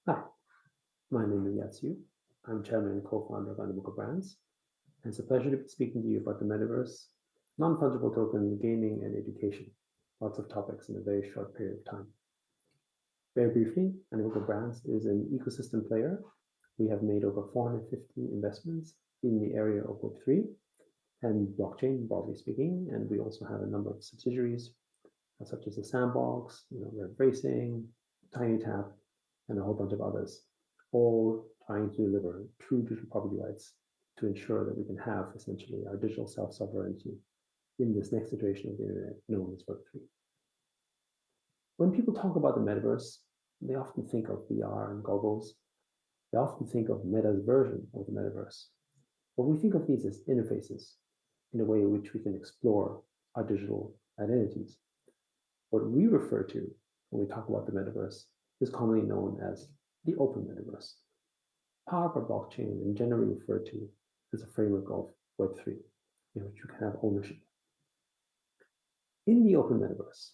Hi, my name is Yatsu. I'm chairman and co-founder of Animoca Brands. And it's a pleasure to be speaking to you about the metaverse, non-fungible tokens, gaming, and education. Lots of topics in a very short period of time. Very briefly, Animoca Brands is an ecosystem player. We have made over 450 investments in the area of Web3 and blockchain, broadly speaking. And we also have a number of subsidiaries, such as the Sandbox, Red Racing, TinyTap, and a whole bunch of others, all trying to deliver true digital property rights to ensure that we can have essentially our digital self-sovereignty in this next iteration of the internet known as Web3. When people talk about the metaverse, they often think of VR and goggles. They often think of Meta's version of the metaverse. But we think of these as interfaces in a way in which we can explore our digital identities. What we refer to when we talk about the metaverse is commonly known as the open metaverse. Powered by blockchain and generally referred to as a framework of Web3, in which you can have ownership. In the open metaverse,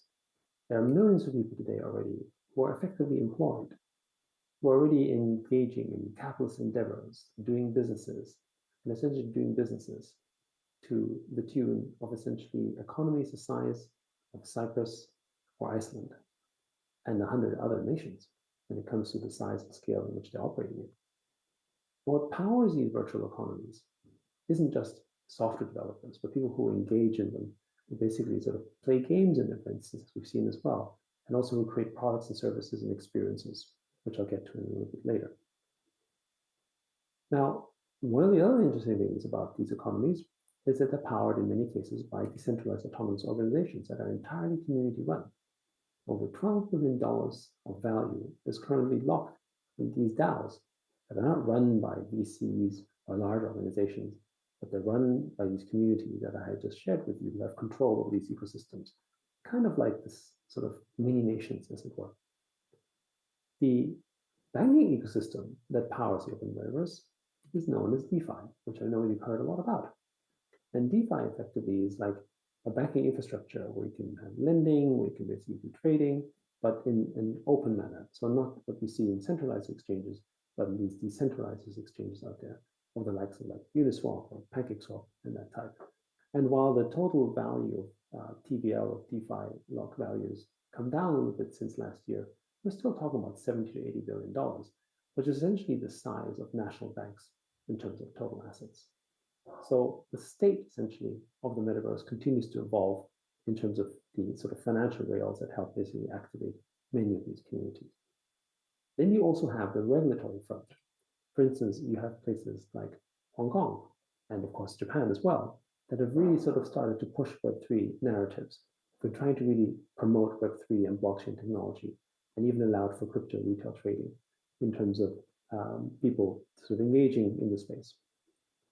there are millions of people today already who are effectively employed, who are already engaging in capitalist endeavors, doing businesses, and essentially doing businesses to the tune of essentially economies the size of Cyprus or Iceland, and 100 other nations when it comes to the size and scale in which they're operating in. What powers these virtual economies isn't just software developers, but people who engage in them, who basically sort of play games in them, for instance, as we've seen as well, and also who create products and services and experiences, which I'll get to in a little bit later. Now, one of the other interesting things about these economies is that they're powered in many cases by decentralized autonomous organizations that are entirely community run. Over $12 billion of value is currently locked in these DAOs that are not run by VCs or large organizations, but they're run by these communities that I had just shared with you who have control over these ecosystems, kind of like this sort of mini nations, as it were. The banking ecosystem that powers the open metaverse is known as DeFi, which I know you've heard a lot about. And DeFi effectively is like a banking infrastructure where you can have lending, where you can basically do trading, but in an open manner. So not what we see in centralized exchanges, but in these decentralized exchanges out there, of the likes of like Uniswap or PancakeSwap and that type. And while the total value of TVL of DeFi lock values come down a little bit since last year, we're still talking about $70 to $80 billion, which is essentially the size of national banks in terms of total assets. So the state essentially of the metaverse continues to evolve in terms of the sort of financial rails that help basically activate many of these communities. Then you also have the regulatory front. For instance, you have places like Hong Kong and of course Japan as well that have really sort of started to push Web3 narratives. They're trying to really promote Web3 and blockchain technology and even allowed for crypto retail trading in terms of people sort of engaging in the space.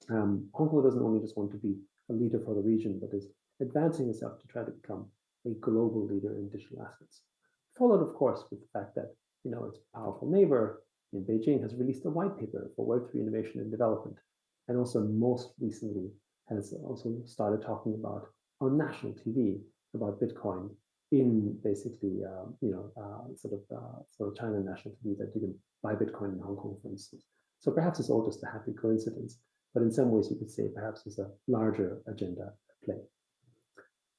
Hong Kong doesn't only just want to be a leader for the region, but is advancing itself to try to become a global leader in digital assets. Followed, of course, with the fact that its powerful neighbor in Beijing has released a white paper for Web3 innovation and development, and also most recently has also started talking about on national TV about Bitcoin in basically sort of China national TV that you can buy Bitcoin in Hong Kong, for instance. So perhaps it's all just a happy coincidence. But in some ways, you could say perhaps it's a larger agenda at play.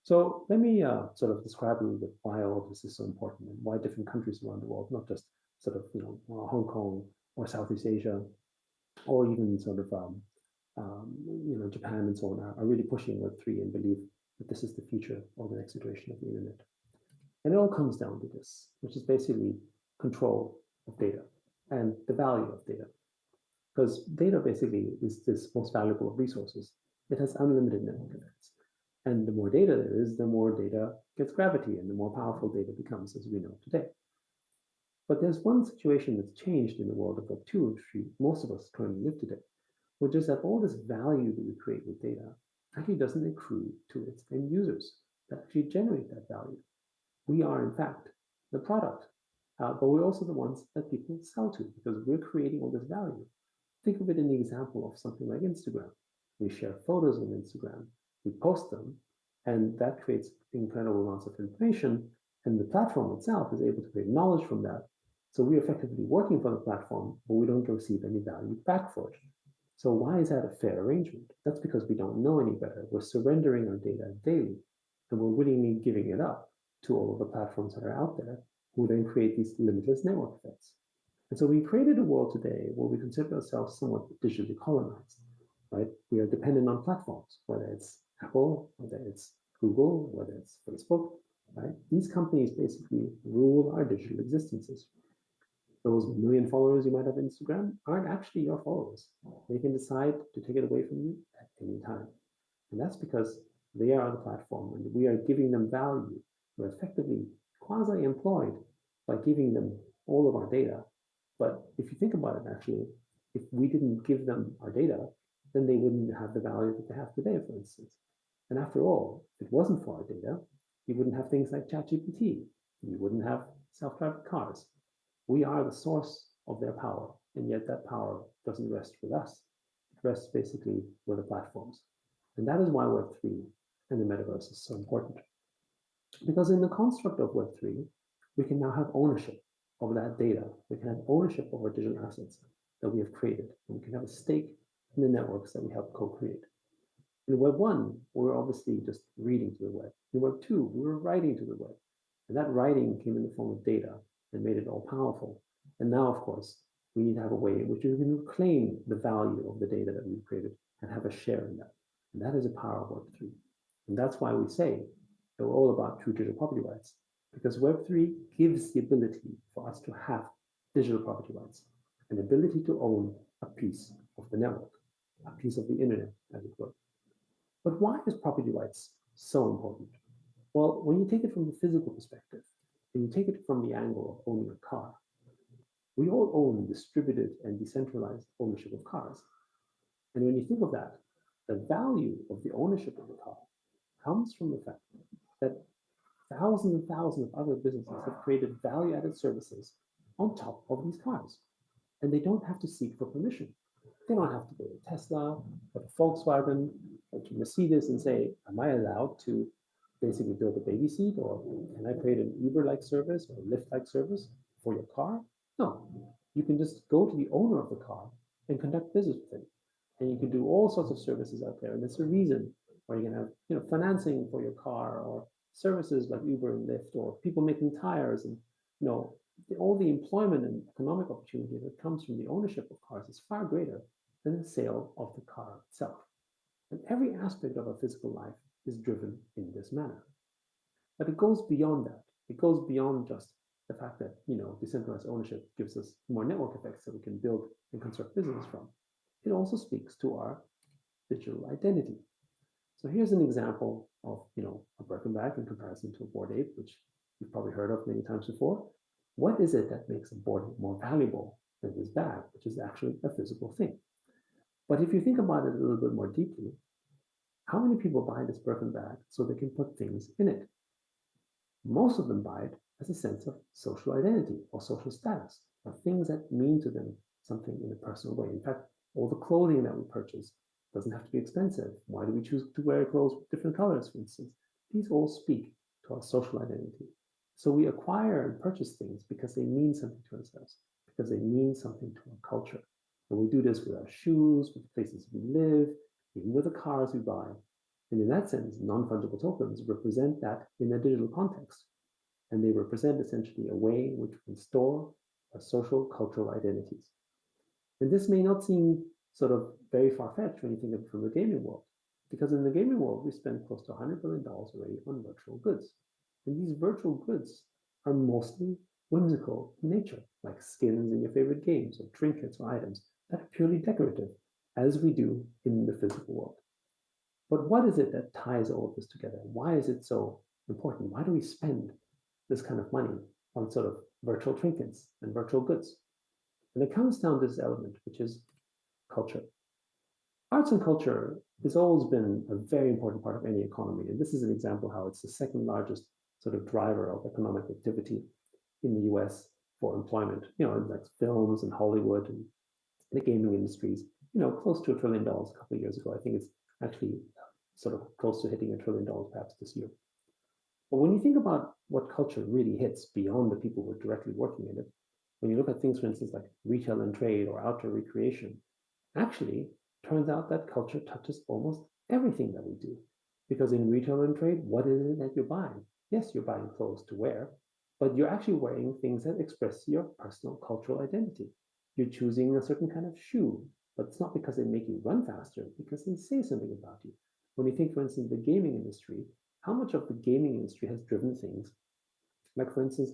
So let me sort of describe a little bit why all of this is so important and why different countries around the world, not just sort of Hong Kong or Southeast Asia, or even sort of Japan and so on, are really pushing Web3 and believe that this is the future or the next iteration of the internet. And it all comes down to this, which is basically control of data and the value of data. Because data basically is this most valuable of resources. It has unlimited network effects. And the more data there is, the more data gets gravity and the more powerful data becomes, as we know today. But there's one situation that's changed in the world of Web2, which most of us currently live today, which is that all this value that we create with data actually doesn't accrue to its end users that actually generate that value. We are, in fact, the product, but we're also the ones that people sell to because we're creating all this value. Think of it in the example of something like Instagram. We share photos on Instagram, we post them, and that creates incredible amounts of information, and the platform itself is able to create knowledge from that. So we're effectively working for the platform, but we don't receive any value back for it. So why is that a fair arrangement? That's because we don't know any better. We're surrendering our data daily, and we're willingly giving it up to all of the platforms that are out there, who then create these limitless network effects. And so we created a world today where we consider ourselves somewhat digitally colonized, right? We are dependent on platforms, whether it's Apple, whether it's Google, whether it's Facebook, right? These companies basically rule our digital existences. Those million followers you might have on Instagram aren't actually your followers. They can decide to take it away from you at any time. And that's because they are on the platform and we are giving them value. We're effectively quasi-employed by giving them all of our data. But if you think about it, actually, if we didn't give them our data, then they wouldn't have the value that they have today, for instance. And after all, if it wasn't for our data, you wouldn't have things like ChatGPT. You wouldn't have self-driving cars. We are the source of their power, and yet that power doesn't rest with us. It rests basically with the platforms. And that is why Web3 and the metaverse is so important. Because in the construct of Web3, we can now have ownership of that data. We can have ownership of our digital assets that we have created, and we can have a stake in the networks that we help co-create. In Web 1, we were obviously just reading to the web. In Web 2, we were writing to the web. And that writing came in the form of data and made it all powerful. And now, of course, we need to have a way in which we can reclaim the value of the data that we've created and have a share in that. And that is the power of Web3. And that's why we say that we're all about true digital property rights, because Web3 gives the ability for us to have digital property rights, an ability to own a piece of the network, a piece of the internet, as it were. But why is property rights so important? Well, when you take it from the physical perspective, and you take it from the angle of owning a car, we all own distributed and decentralized ownership of cars. And when you think of that, the value of the ownership of the car comes from the fact that thousands and thousands of other businesses have created value-added services on top of these cars. And they don't have to seek for permission. They don't have to go to Tesla or to Volkswagen or to Mercedes and say, am I allowed to basically build a baby seat, or can I create an Uber-like service or a Lyft-like service for your car? No, you can just go to the owner of the car and conduct business with him. And you can do all sorts of services out there. And that's the reason why you can have financing for your car, or services like Uber and Lyft, or people making tires, and all the employment and economic opportunity that comes from the ownership of cars is far greater than the sale of the car itself. And every aspect of our physical life is driven in this manner. But it goes beyond that. It goes beyond just the fact that decentralized ownership gives us more network effects that we can build and construct business from. It also speaks to our digital identity. So here's an example of a Birkin bag in comparison to a Bored Ape, which you've probably heard of many times before. What is it that makes a Bored Ape more valuable than this bag, which is actually a physical thing? But if you think about it a little bit more deeply, how many people buy this Birkin bag so they can put things in it? Most of them buy it as a sense of social identity or social status, or things that mean to them something in a personal way. In fact, all the clothing that we purchase doesn't have to be expensive. Why do we choose to wear clothes with different colors, for instance? These all speak to our social identity. So we acquire and purchase things because they mean something to ourselves, because they mean something to our culture. And we do this with our shoes, with the places we live, even with the cars we buy. And in that sense, non-fungible tokens represent that in a digital context. And they represent essentially a way in which we can store our social cultural identities. And this may not seem sort of very far-fetched when you think of it from the gaming world, because in the gaming world, we spend close to $100 billion already on virtual goods. And these virtual goods are mostly whimsical in nature, like skins in your favorite games, or trinkets or items that are purely decorative, as we do in the physical world. But what is it that ties all of this together? Why is it so important? Why do we spend this kind of money on sort of virtual trinkets and virtual goods? And it comes down to this element, which is culture. arts and culture has always been a very important part of any economy. And this is an example how it's the second largest sort of driver of economic activity in the US for employment. Like films and Hollywood and the gaming industries, close to $1 trillion a couple of years ago. I think it's actually sort of close to hitting $1 trillion perhaps this year. But when you think about what culture really hits beyond the people who are directly working in it, when you look at things, for instance, like retail and trade or outdoor recreation, actually turns out that culture touches almost everything that we do. Because in retail and trade, what is it that you're buying? Yes, you're buying clothes to wear, but you're actually wearing things that express your personal cultural identity. You're choosing a certain kind of shoe, but it's not because they make you run faster, because they say something about you. When you think, for instance, the gaming industry, how much of the gaming industry has driven things like, for instance,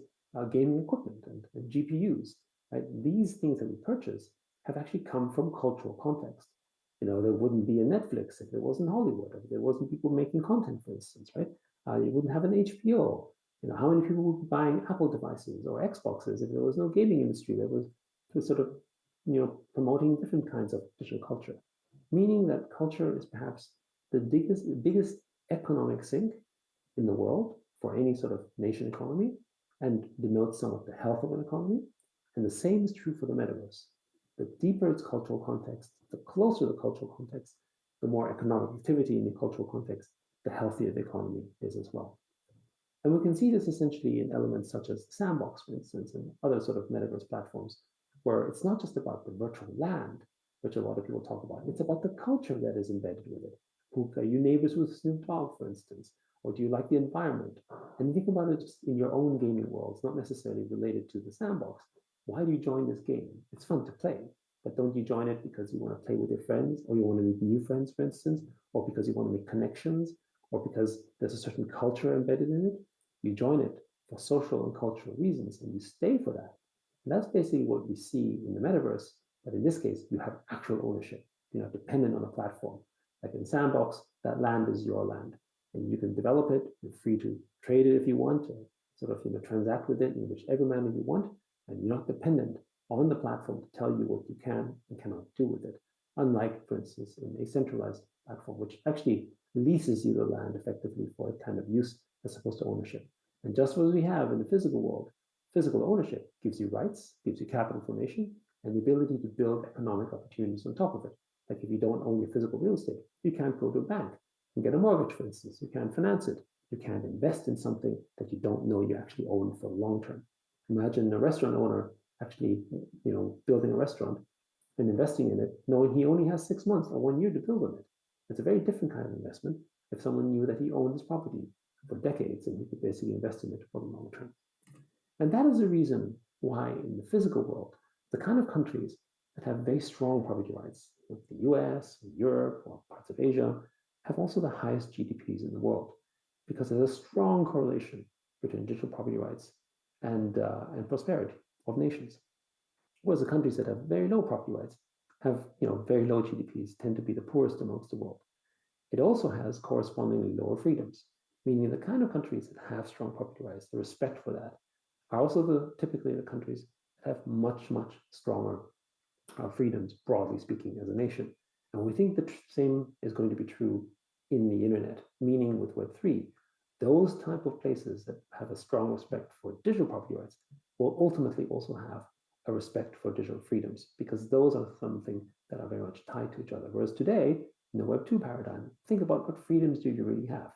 gaming equipment and GPUs, right? These things that we purchase have actually come from cultural context. There wouldn't be a Netflix if there wasn't Hollywood, or if there wasn't people making content, for instance, right? You wouldn't have an HBO. How many people would be buying Apple devices or Xboxes if there was no gaming industry that was sort of, promoting different kinds of digital culture? Meaning that culture is perhaps the biggest economic sink in the world for any sort of nation economy, and denotes some of the health of an economy. And the same is true for the metaverse. The deeper its cultural context, the closer the cultural context, the more economic activity in the cultural context, the healthier the economy is as well. And we can see this essentially in elements such as Sandbox, for instance, and other sort of metaverse platforms, where it's not just about the virtual land, which a lot of people talk about, it's about the culture that is embedded with it. Are you neighbors with Snoop Dogg, for instance? Or do you like the environment? And think about it just in your own gaming world. It's not necessarily related to the Sandbox. Why do you join this game? It's fun to play, but don't you join it because you want to play with your friends, or you want to meet new friends, for instance, or because you want to make connections, or because there's a certain culture embedded in it? You join it for social and cultural reasons, and you stay for that. And that's basically what we see in the metaverse, but in this case, you have actual ownership. You're not dependent on a platform. Like in Sandbox, that land is your land, and you can develop it. You're free to trade it if you want, or sort of transact with it in whichever manner you want, and you're not dependent on the platform to tell you what you can and cannot do with it. Unlike, for instance, in a centralized platform, which actually leases you the land effectively for a kind of use as opposed to ownership. And just as we have in the physical world, physical ownership gives you rights, gives you capital formation, and the ability to build economic opportunities on top of it. Like if you don't own your physical real estate, you can't go to a bank and get a mortgage, for instance. You can't finance it. You can't invest in something that you don't know you actually own for the long term. Imagine a restaurant owner actually, building a restaurant and investing in it, knowing he only has 6 months or 1 year to build on it. It's a very different kind of investment if someone knew that he owned this property for decades and he could basically invest in it for the long term. And that is the reason why in the physical world, the kind of countries that have very strong property rights, like the US, Europe, or parts of Asia, have also the highest GDPs in the world, because there's a strong correlation between digital property rights and prosperity of nations. Whereas the countries that have very low property rights have very low GDPs, tend to be the poorest amongst the world. It also has correspondingly lower freedoms, meaning the kind of countries that have strong property rights, the respect for that, are also typically the countries that have much, much stronger freedoms, broadly speaking, as a nation. And we think the same is going to be true in the internet, meaning with Web3. Those type of places that have a strong respect for digital property rights will ultimately also have a respect for digital freedoms, because those are something that are very much tied to each other. Whereas today, in the Web2 paradigm, think about what freedoms do you really have.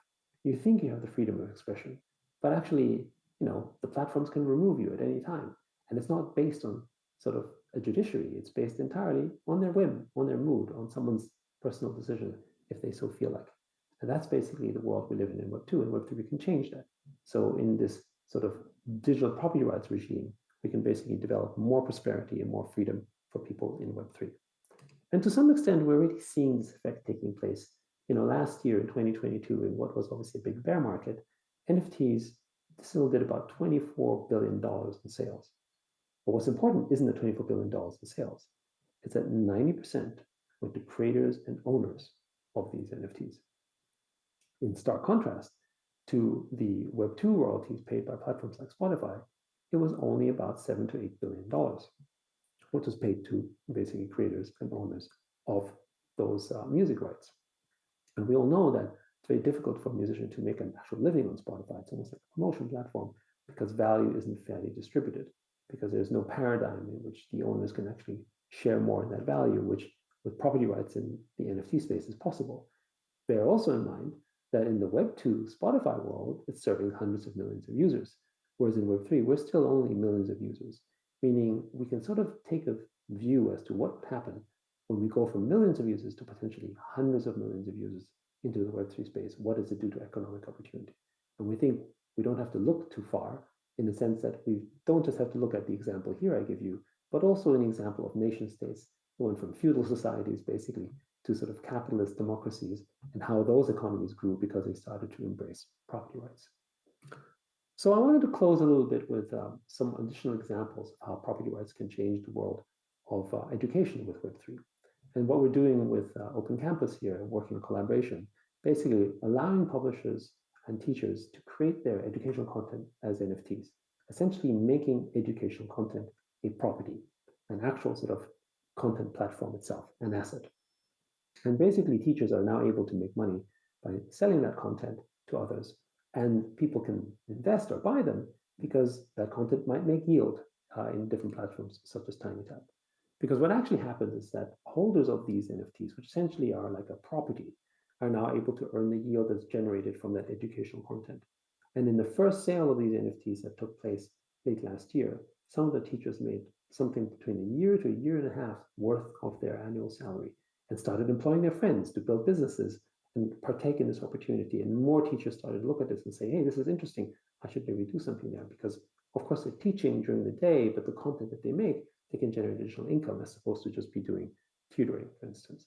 You think you have the freedom of expression, but actually, the platforms can remove you at any time. And it's not based on sort of a judiciary. It's based entirely on their whim, on their mood, on someone's personal decision, if they so feel like. And that's basically the world we live in Web2, and Web3 we can change that. So in this sort of digital property rights regime, we can basically develop more prosperity and more freedom for people in Web3. And to some extent, we're already seeing this effect taking place. Last year in 2022, in what was obviously a big bear market, NFTs still did about $24 billion in sales. But what's important isn't the $24 billion in sales. It's that 90% went to creators and owners of these NFTs. In stark contrast to the Web2 royalties paid by platforms like Spotify, it was only about $7 to $8 billion, which was paid to basically creators and owners of those music rights. And we all know that it's very difficult for a musician to make an actual living on Spotify. It's almost like a promotion platform because value isn't fairly distributed, because there's no paradigm in which the owners can actually share more in that value, which with property rights in the NFT space is possible. Bear also in mind that in the Web2 Spotify world, it's serving hundreds of millions of users, whereas in Web3, we're still only millions of users, meaning we can sort of take a view as to what would happen when we go from millions of users to potentially hundreds of millions of users into the Web3 space. What does it do to economic opportunity? And we think we don't have to look too far, in the sense that we don't just have to look at the example here I give you, but also an example of nation states going from feudal societies basically to sort of capitalist democracies, and how those economies grew because they started to embrace property rights. So I wanted to close a little bit with some additional examples of how property rights can change the world of education with Web3. And what we're doing with Open Campus here, working in collaboration, basically allowing publishers and teachers to create their educational content as NFTs, essentially making educational content a property, an actual sort of content platform itself, an asset. And basically teachers are now able to make money by selling that content to others, and people can invest or buy them because that content might make yield in different platforms such as TinyTab. Because what actually happens is that holders of these NFTs, which essentially are like a property, are now able to earn the yield that's generated from that educational content. And in the first sale of these NFTs that took place late last year, some of the teachers made something between a year to a year and a half worth of their annual salary and started employing their friends to build businesses and partake in this opportunity. And more teachers started to look at this and say, hey, this is interesting. I should maybe do something there, because of course they're teaching during the day, but the content that they make, they can generate additional income as opposed to just be doing tutoring, for instance.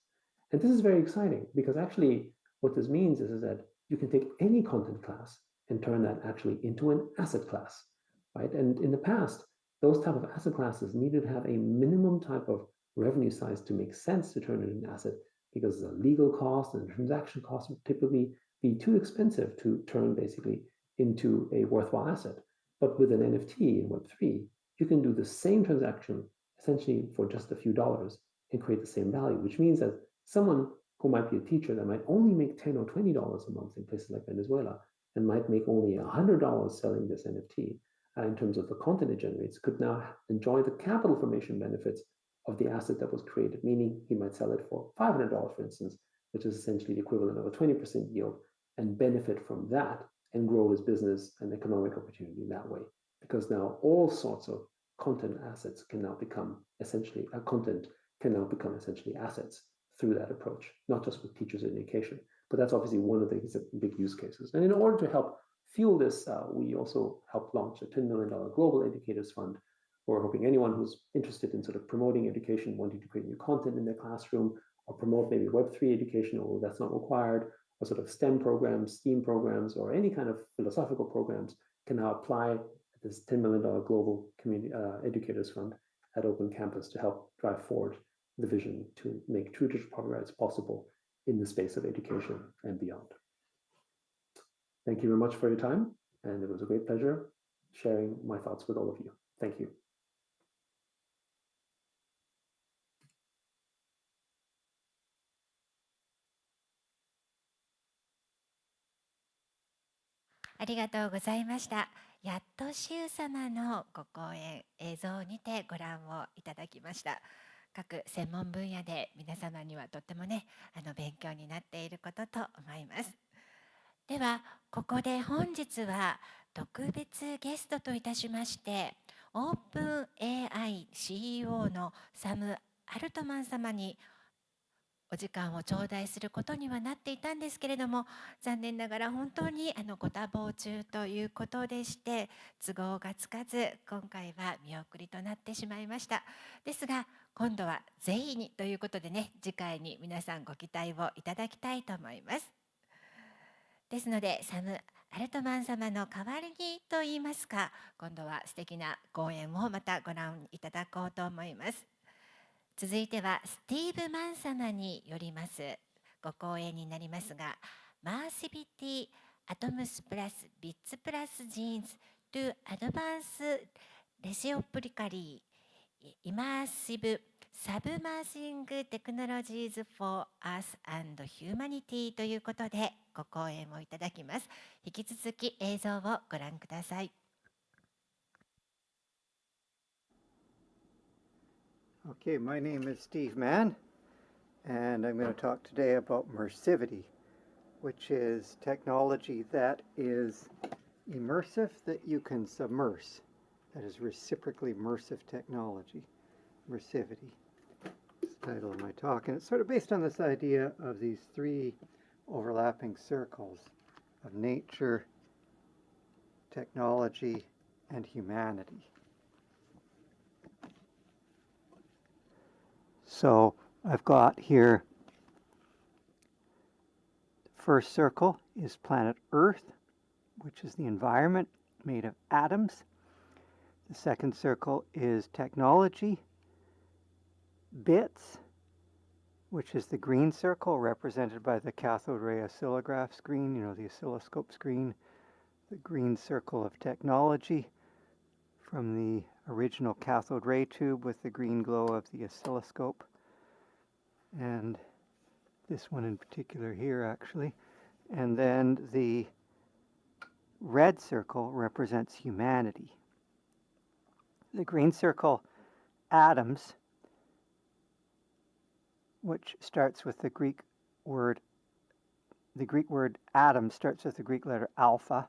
And this is very exciting, because actually what this means is that you can take any content class and turn that actually into an asset class, right? And in the past, those type of asset classes needed to have a minimum type of revenue size to make sense to turn it into an asset, because the legal cost and the transaction cost would typically be too expensive to turn basically into a worthwhile asset. But with an NFT in Web3, you can do the same transaction essentially for just a few dollars and create the same value, which means that someone who might be a teacher that might only make $10 or $20 a month in places like Venezuela and might make only $100 selling this NFT in terms of the content it generates, could now enjoy the capital formation benefits of the asset that was created, meaning he might sell it for $500, for instance, which is essentially the equivalent of a 20% yield, and benefit from that and grow his business and economic opportunity that way. Because now all sorts of content assets can now become essentially, content can now become essentially assets through that approach, not just with teachers in education, but that's obviously one of the big use cases. And in order to help fuel this, we also helped launch a $10 million Global Educators Fund. We're hoping anyone who's interested in sort of promoting education, wanting to create new content in their classroom, or promote maybe Web3 education, although that's not required, or sort of STEM programs, STEAM programs, or any kind of philosophical programs, can now apply this $10 million Global Community Educators Fund at Open Campus to help drive forward the vision to make true digital property rights possible in the space of education and beyond. Thank you very much for your time, and it was a great pleasure sharing my thoughts with all of you. Thank you. ありがとうございました。やっとしゅう様のご講演、映像にてご覧をいただきました。各専門分野で皆様にはとってもね、勉強になっていることと思います。では、ここで本日は特別ゲストといたしまして、オープン AI CEO のサム・アルトマン様にお時間を頂戴することにはなっていたんですけれども、残念ながら本当にご多忙中ということでして、都合がつかず今回は見送りとなってしまいました。ですが今度はぜひにということでね、次回に皆さんご期待をいただきたいと思います。ですのでサム・アルトマン様の代わりにといいますか、今度は素敵な講演をまたご覧いただこうと思います。続いてはスティーブ・マン様によりますご講演になりますが、マーシビティ・アトムスプラス・ビッツプラス・ジーンズ・トゥ・アドバンス・レシオプリカリー・イマーシブ・ Submerging Technologies for Earth and Humanity ということでご講演をいただきます。引き続き映像をご覧ください。Okay, my name is Steve Mann, and I'm going to talk today about immersivity, which is technology that is immersive that you can submerse. That is reciprocally immersive technology, immersivity. That's the title of my talk, and it's sort of based on this idea of these three overlapping circles of nature, technology, and humanity. So I've got here, the first circle is planet Earth, which is the environment made of atoms. The second circle is technology, bits, which is the green circle represented by the cathode ray oscillograph screen, the oscilloscope screen, the green circle of technology from the original cathode ray tube with the green glow of the oscilloscope. And this one in particular here, actually. And then the red circle represents humanity. The green circle, atoms, which starts with the Greek word atom starts with the Greek letter alpha,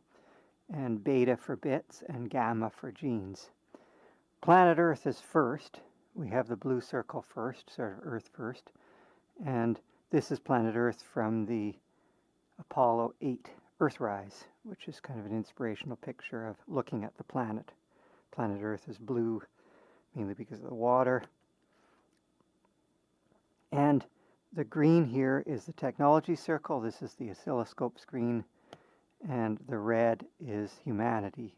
and beta for bits, and gamma for genes. Planet Earth is first. We have the blue circle first, sort of Earth first. And this is planet Earth from the Apollo 8 Earthrise, which is kind of an inspirational picture of looking at the planet. Planet Earth is blue, mainly because of the water. And the green here is the technology circle. This is the oscilloscope screen. And the red is humanity.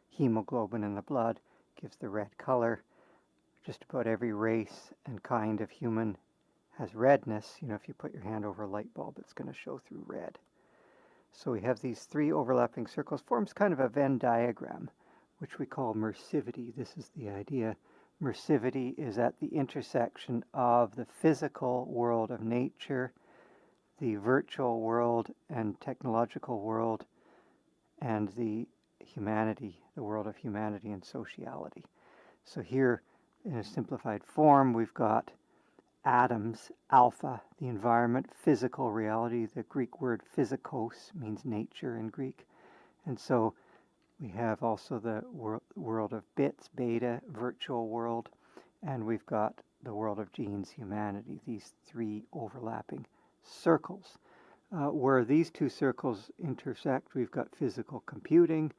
Hemoglobin in the blood gives the red color. Just about every race and kind of human has redness. If you put your hand over a light bulb, it's going to show through red. So we have these three overlapping circles, forms kind of a Venn diagram, which we call immersivity. This is the idea. Immersivity is at the intersection of the physical world of nature, the virtual world and technological world, and the humanity, the world of humanity and sociality. So here, in a simplified form, we've got atoms, alpha, the environment, physical reality. The Greek word physikos means nature in Greek. And so we have also the world of bits, beta, virtual world, and we've got the world of genes, humanity, these three overlapping circles. Where these two circles intersect, we've got physical computing.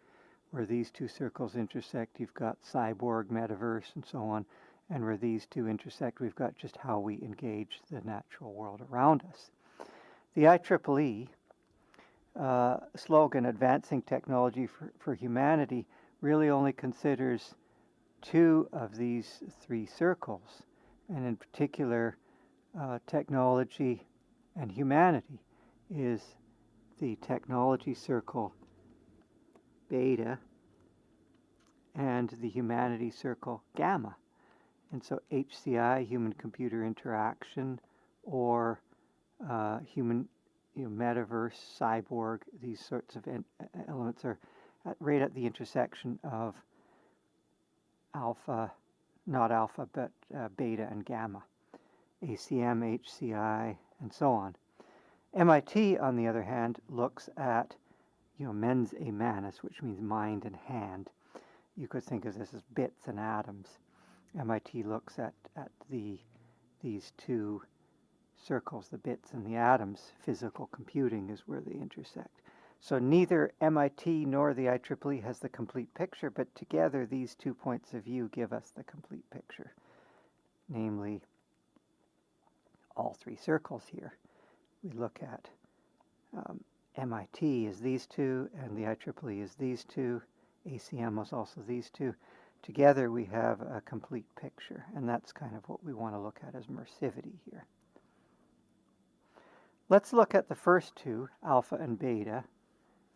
Where these two circles intersect, you've got cyborg, metaverse, and so on. And where these two intersect, we've got just how we engage the natural world around us. The IEEE slogan, Advancing Technology for Humanity, really only considers two of these three circles, and in particular, technology and humanity is the technology circle beta and the humanity circle gamma. And so HCI, human-computer interaction, or human, metaverse, cyborg, these sorts of elements are right at the intersection of alpha, not alpha, but beta and gamma, ACM, HCI, and so on. MIT, on the other hand, looks at, mens a manus, which means mind and hand. You could think of this as bits and atoms. MIT looks at these two circles, the bits and the atoms. Physical computing is where they intersect. So neither MIT nor the IEEE has the complete picture, but together these 2 points of view give us the complete picture, namely all three circles here. We look at MIT is these two, and the IEEE is these two. ACM is also these two. Together we have a complete picture, and that's kind of what we want to look at as immersivity here. Let's look at the first two, alpha and beta,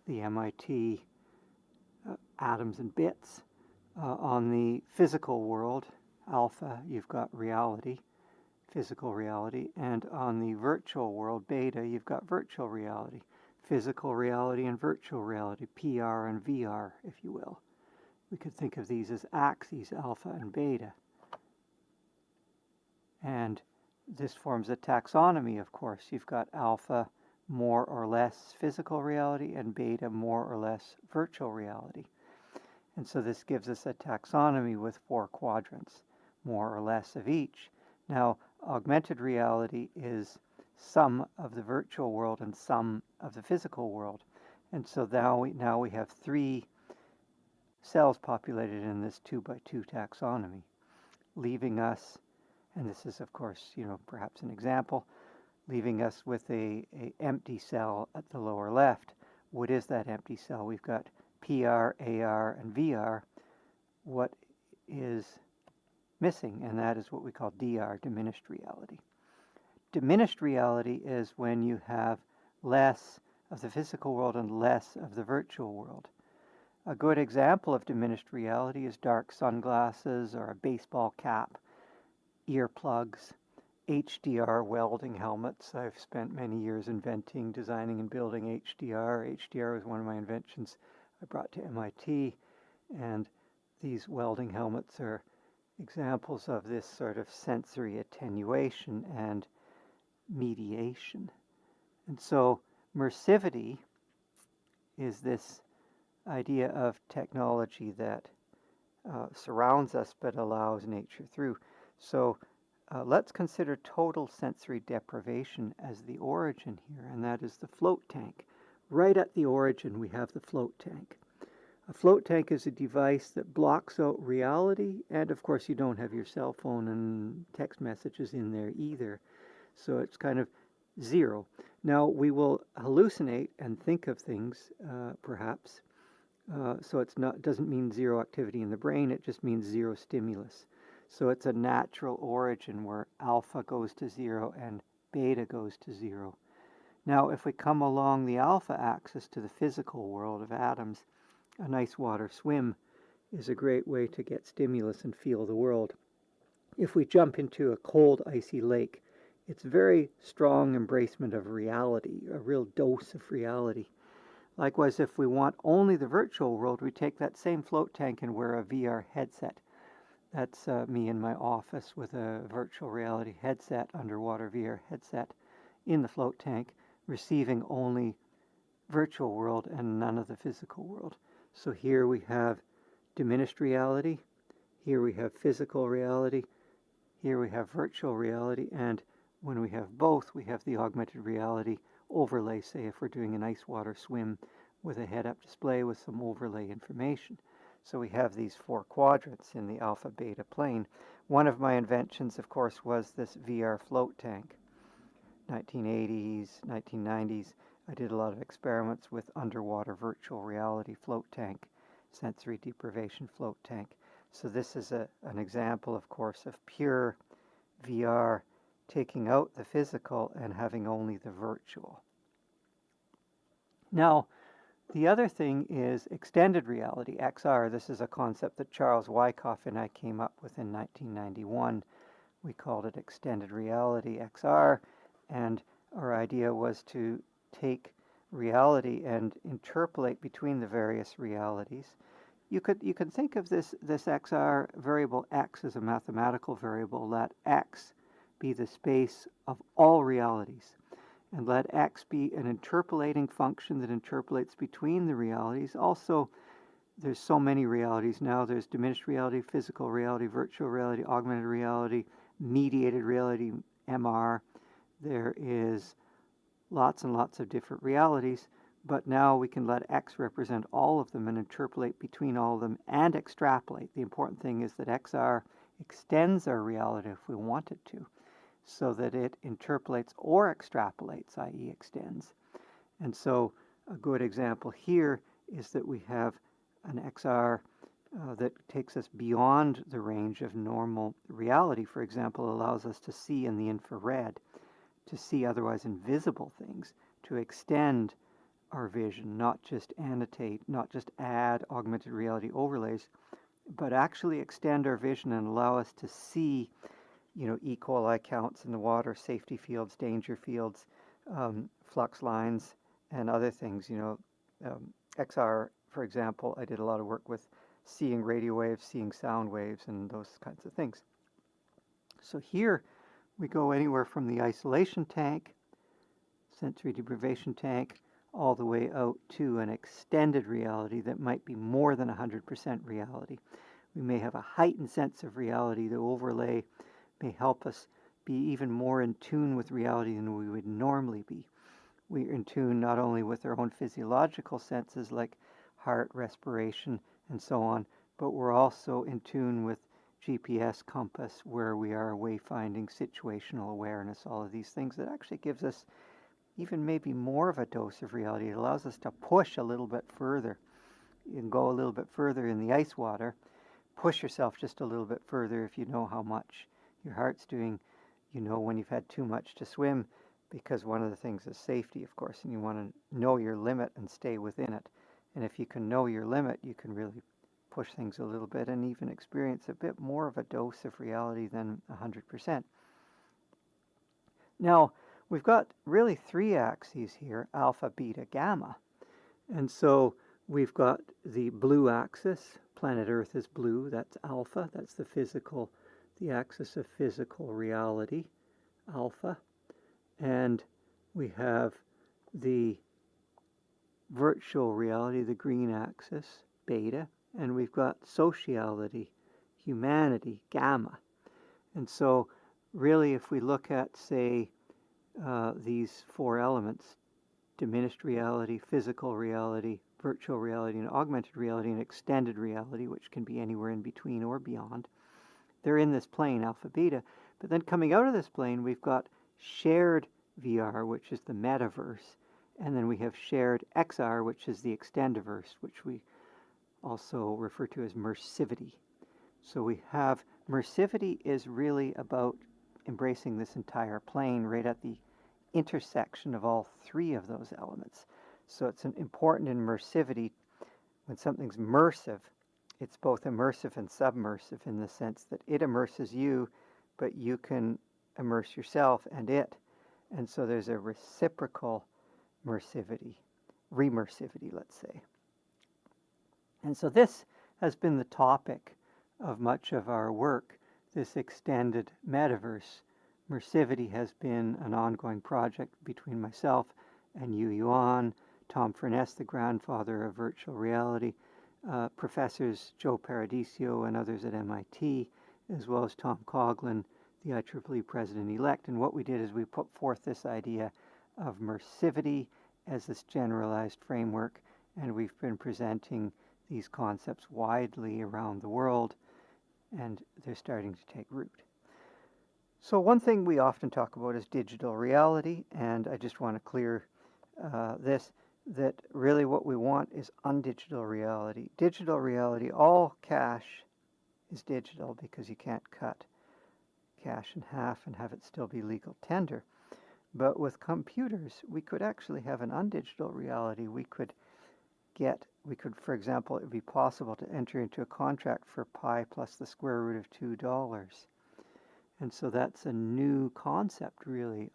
the MIT atoms and bits. On the physical world, alpha, you've got reality, physical reality, and on the virtual world, beta, you've got virtual reality, physical reality and virtual reality, PR and VR, if you will. We could think of these as axes, alpha and beta. And this forms a taxonomy, of course. You've got alpha, more or less physical reality, and beta, more or less virtual reality. And so this gives us a taxonomy with 4 quadrants, more or less of each. Now, augmented reality is some of the virtual world and some of the physical world. And so now we have 3 cells populated in this 2x2 taxonomy, leaving us, and this is of course, perhaps an example, leaving us with a empty cell at the lower left. What is that empty cell? We've got PR, AR, and VR. What is missing? And that is what we call DR, diminished reality. Diminished reality is when you have less of the physical world and less of the virtual world. A good example of diminished reality is dark sunglasses or a baseball cap, earplugs, HDR welding helmets. I've spent many years inventing, designing, and building HDR. HDR was one of my inventions I brought to MIT, and these welding helmets are examples of this sort of sensory attenuation and mediation. And so immersivity is this idea of technology that surrounds us but allows nature through. So let's consider total sensory deprivation as the origin here, and that is the float tank. Right at the origin, we have the float tank. A float tank is a device that blocks out reality, and of course you don't have your cell phone and text messages in there either. So it's kind of zero. Now we will hallucinate and think of things, perhaps. So doesn't mean zero activity in the brain, it just means zero stimulus. So it's a natural origin where alpha goes to 0 and beta goes to 0. Now if we come along the alpha axis to the physical world of atoms, a nice water swim is a great way to get stimulus and feel the world. If we jump into a cold, icy lake, it's very strong embracement of reality, a real dose of reality. Likewise, if we want only the virtual world, we take that same float tank and wear a VR headset. That's me in my office with a virtual reality headset, underwater VR headset, in the float tank, receiving only virtual world and none of the physical world. So here we have diminished reality, here we have physical reality, here we have virtual reality, and when we have both, we have the augmented reality overlay, say if we're doing an ice water swim with a head-up display with some overlay information. So we have these 4 quadrants in the alpha-beta plane. One of my inventions, of course, was this VR float tank. 1980s, 1990s, I did a lot of experiments with underwater virtual reality float tank, sensory deprivation float tank. So this is an example, of course, of pure VR taking out the physical and having only the virtual. Now, the other thing is extended reality, XR. This is a concept that Charles Wyckoff and I came up with in 1991. We called it extended reality, XR, and our idea was to take reality and interpolate between the various realities. You could think of this XR variable X as a mathematical variable. Let X be the space of all realities, and let X be an interpolating function that interpolates between the realities. Also, there's so many realities now. There's diminished reality, physical reality, virtual reality, augmented reality, mediated reality, MR. There is lots and lots of different realities, but now we can let X represent all of them and interpolate between all of them and extrapolate. The important thing is that XR extends our reality if we want it to, so that it interpolates or extrapolates, i.e. extends. And so a good example here is that we have an XR that takes us beyond the range of normal reality. For example, allows us to see in the infrared, to see otherwise invisible things, to extend our vision, not just annotate, not just add augmented reality overlays. but actually extend our vision and allow us to see, E. coli counts in the water, safety fields, danger fields, flux lines, and other things. XR, for example, I did a lot of work with seeing radio waves, seeing sound waves, and those kinds of things. So here we go anywhere from the isolation tank, sensory deprivation tank, all the way out to an extended reality that might be more than 100% reality. We may have a heightened sense of reality. The overlay may help us be even more in tune with reality than we would normally be. We're in tune not only with our own physiological senses like heart, respiration, and so on, but we're also in tune with GPS, compass, where we are, wayfinding, situational awareness, all of these things that actually gives us even maybe more of a dose of reality. It allows us to push a little bit further. You can go a little bit further in the ice water, push yourself just a little bit further if you know how much your heart's doing. You know when you've had too much to swim, because one of the things is safety, of course, and you want to know your limit and stay within it. And if you can know your limit, you can really push things a little bit and even experience a bit more of a dose of reality than 100%. Now, we've got really three axes here, alpha, beta, gamma. And so we've got the blue axis. Planet Earth is blue. That's alpha. That's the axis of physical reality, alpha. And we have the virtual reality, the green axis, beta. And we've got sociality, humanity, gamma. And so really, if we look at, say, these four elements, diminished reality, physical reality, virtual reality, and augmented reality, and extended reality, which can be anywhere in between or beyond, they're in this plane, alpha, beta. But then coming out of this plane, we've got shared VR, which is the metaverse. And then we have shared XR, which is the extendiverse, which we also refer to as mersivity. So we have mersivity is really about embracing this entire plane right at the intersection of all three of those elements. So it's important in mersivity. When something's immersive, it's both immersive and submersive in the sense that it immerses you, but you can immerse yourself and it. And so there's a reciprocal mersivity, remersivity, let's say. And so this has been the topic of much of our work, this extended metaverse. Mersivity has been an ongoing project between myself and Yu Yuan, Tom Furness, the grandfather of virtual reality, professors Joe Paradiso and others at MIT, as well as Tom Coughlin, the IEEE president-elect. And what we did is we put forth this idea of mersivity as this generalized framework, and we've been presenting these concepts widely around the world, and they're starting to take root. So one thing we often talk about is digital reality, and I just want to clear that really what we want is undigital reality. Digital reality, all cash is digital because you can't cut cash in half and have it still be legal tender. But with computers, we could actually have an undigital reality. We could, for example, it would be possible to enter into a contract for pi plus the square root of $2. And so that's a new concept, really,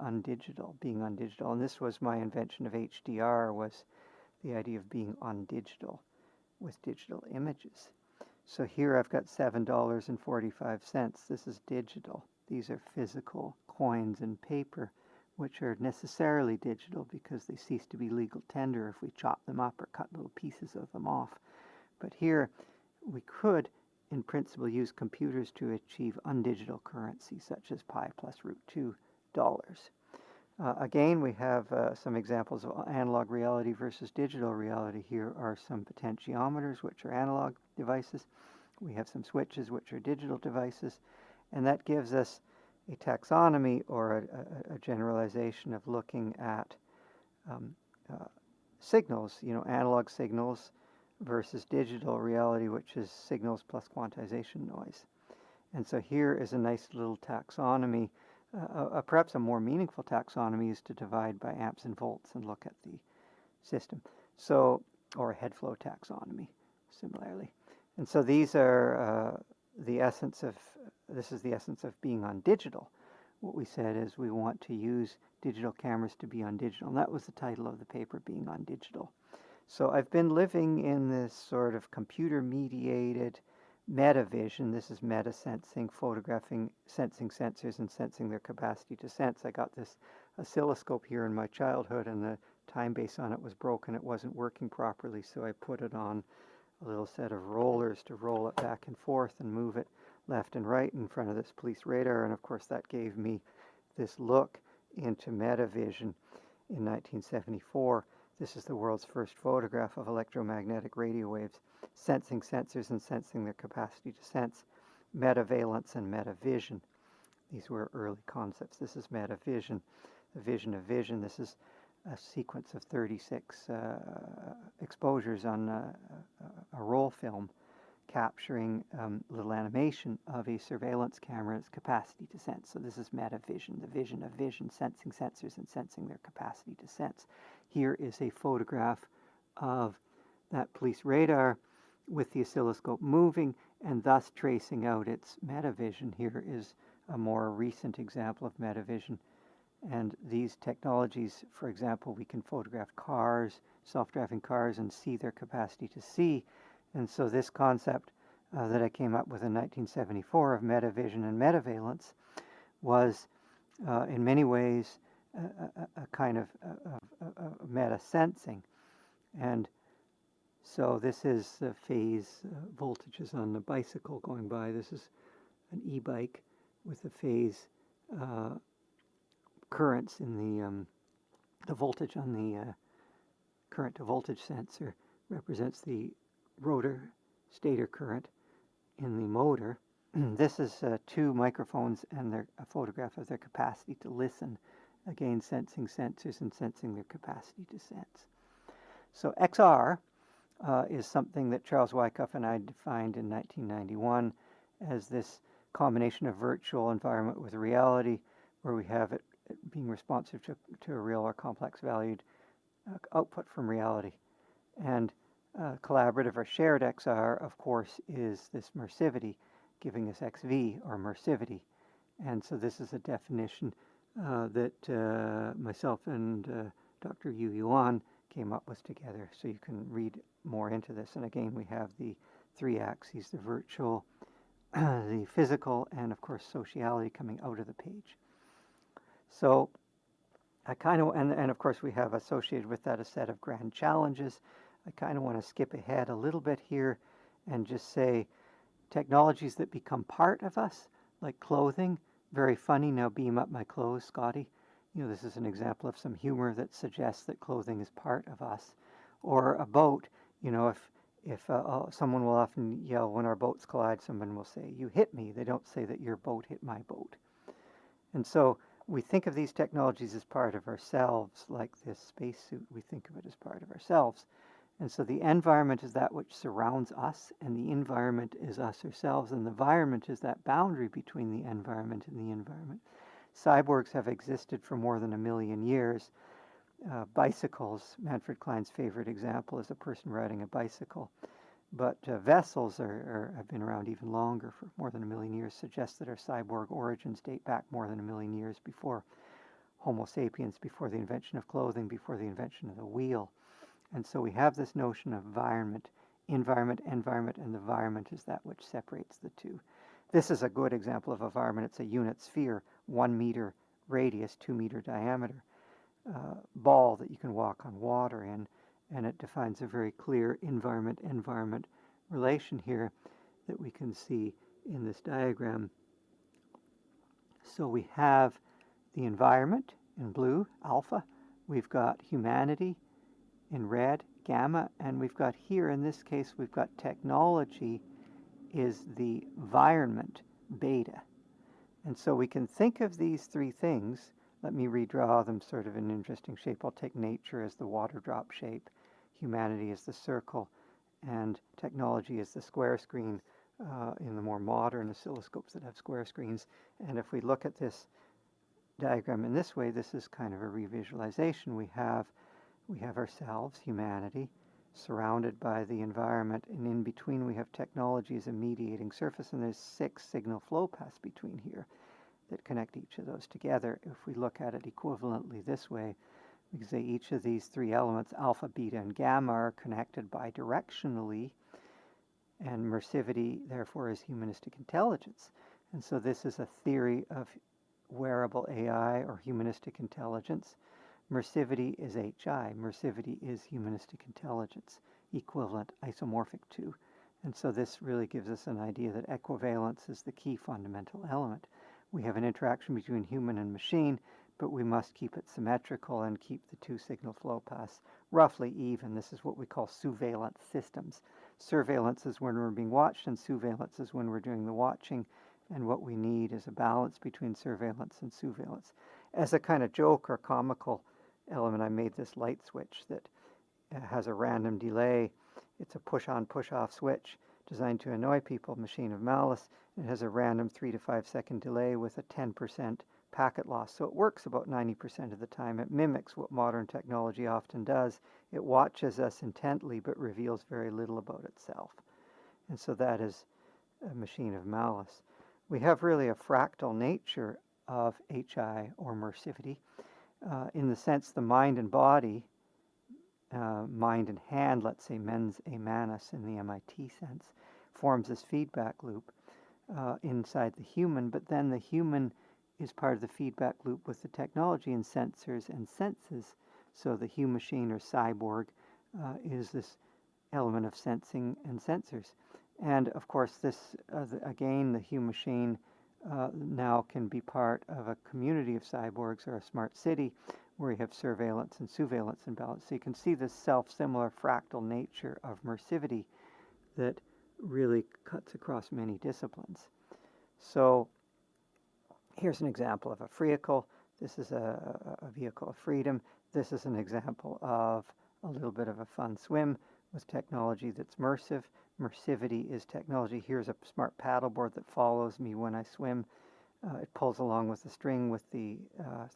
being undigital. And this was my invention of HDR, was the idea of being undigital with digital images. So here I've got $7.45. This is digital. These are physical coins and paper, which are necessarily digital because they cease to be legal tender if we chop them up or cut little pieces of them off. But here we could, in principle, use computers to achieve undigital currency, such as pi plus root $2. Again, we have some examples of analog reality versus digital reality. Here are some potentiometers, which are analog devices. We have some switches, which are digital devices. And that gives us a taxonomy or a generalization of looking at signals, analog signals versus digital reality, which is signals plus quantization noise. And so here is a nice little taxonomy. Perhaps a more meaningful taxonomy is to divide by amps and volts and look at the system. So, or a head flow taxonomy, similarly. And so these are this is the essence of being on digital. What we said is we want to use digital cameras to be on digital. And that was the title of the paper, Being on Digital. So I've been living in this sort of computer-mediated meta-vision. This is meta-sensing, photographing, sensing sensors and sensing their capacity to sense. I got this oscilloscope here in my childhood, and the time base on it was broken. It wasn't working properly, so I put it on a little set of rollers to roll it back and forth and move it left and right in front of this police radar. And of course, that gave me this look into metavision in 1974. This is the world's first photograph of electromagnetic radio waves, sensing sensors and sensing their capacity to sense, metavalence and metavision. These were early concepts. This is metavision, the vision of vision. This is a sequence of 36 exposures on a roll film capturing little animation of a surveillance camera's capacity to sense. So this is metavision, the vision of vision, sensing sensors and sensing their capacity to sense. Here is a photograph of that police radar with the oscilloscope moving and thus tracing out its metavision. Here is a more recent example of metavision. And these technologies, for example, we can photograph cars, self-driving cars, and see their capacity to see. And so this concept that I came up with in 1974 of metavision and metavalence was, in many ways, a kind of meta-sensing. And so this is the phase voltages on the bicycle going by. This is an e-bike with the phase currents in the voltage on the current to voltage sensor represents the rotor stator current in the motor. This is two microphones and a photograph of their capacity to listen, again sensing sensors and sensing their capacity to sense. So XR is something that Charles Wyckoff and I defined in 1991 as this combination of virtual environment with reality, where we have it being responsive to a real or complex valued output from reality. And collaborative or shared XR, of course, is this mersivity, giving us XV or mersivity. And so this is a definition that myself and Dr. Yu Yuan came up with together. So you can read more into this. And again, we have the three axes, the virtual, the physical, and of course, sociality coming out of the page. So I kind of, and of course we have associated with that a set of grand challenges. I kind of want to skip ahead a little bit here and just say technologies that become part of us, like clothing. Very funny, now beam up my clothes, Scotty. You know, this is an example of some humor that suggests that clothing is part of us. Or a boat, you know, if someone will often yell when our boats collide, someone will say, "You hit me." They don't say that your boat hit my boat. And so we think of these technologies as part of ourselves, like this spacesuit. We think of it as part of ourselves. And so the environment is that which surrounds us, and the environment is us ourselves, and the environment is that boundary between the environment and the environment. Cyborgs have existed for more than 1 million years. Bicycles, Manfred Klein's favorite example, is a person riding a bicycle. But vessels have been around even longer, for more than 1 million years, suggests that our cyborg origins date back more than 1 million years before Homo sapiens, before the invention of clothing, before the invention of the wheel. And so we have this notion of environment, and the environment is that which separates the two. This is a good example of environment. It's a unit sphere, 1 meter radius, 2 meter diameter, ball that you can walk on water in, and it defines a very clear environment relation here that we can see in this diagram. So we have the environment in blue, alpha. We've got humanity in red, gamma, and we've got here, in this case, we've got technology is the environment, beta. And so we can think of these three things. Let me redraw them sort of in an interesting shape. I'll take nature as the water drop shape, humanity as the circle, and technology as the square screen in the more modern oscilloscopes that have square screens. And if we look at this diagram in this way, this is kind of a revisualization. We have ourselves, humanity, surrounded by the environment, and in between we have technology as a mediating surface, and there's 6 signal flow paths between here that connect each of those together. If we look at it equivalently this way, we can say each of these 3 elements, alpha, beta, and gamma, are connected bidirectionally, and immersivity, therefore, is humanistic intelligence. And so this is a theory of wearable AI or humanistic intelligence. Immersivity is HI. Immersivity is humanistic intelligence, equivalent, isomorphic to. And so this really gives us an idea that equivalence is the key fundamental element. We have an interaction between human and machine, but we must keep it symmetrical and keep the 2 signal flow paths roughly even. This is what we call surveillance systems. Surveillance is when we're being watched, and surveillance is when we're doing the watching. And what we need is a balance between surveillance and surveillance. As a kind of joke or comical element, I made this light switch that has a random delay. It's a push-on, push-off switch designed to annoy people, machine of malice. It has a random 3 to 5 second delay with a 10% packet loss. So it works about 90% of the time. It mimics what modern technology often does. It watches us intently but reveals very little about itself. And so that is a machine of malice. We have really a fractal nature of HI or immersivity in the sense the mind and body, mind and hand, let's say mens et manus in the MIT sense, forms this feedback loop inside the human, but then the human is part of the feedback loop with the technology and sensors and senses. So the human machine or cyborg is this element of sensing and sensors. And of course, this, again, the human machine now can be part of a community of cyborgs or a smart city where you have surveillance and surveillance and balance. So you can see this self-similar fractal nature of immersivity that really cuts across many disciplines. So here's an example of a vehicle. This is a vehicle of freedom. This is an example of a little bit of a fun swim with technology that's immersive. Immersivity is technology. Here's a smart paddleboard that follows me when I swim. It pulls along with the string with the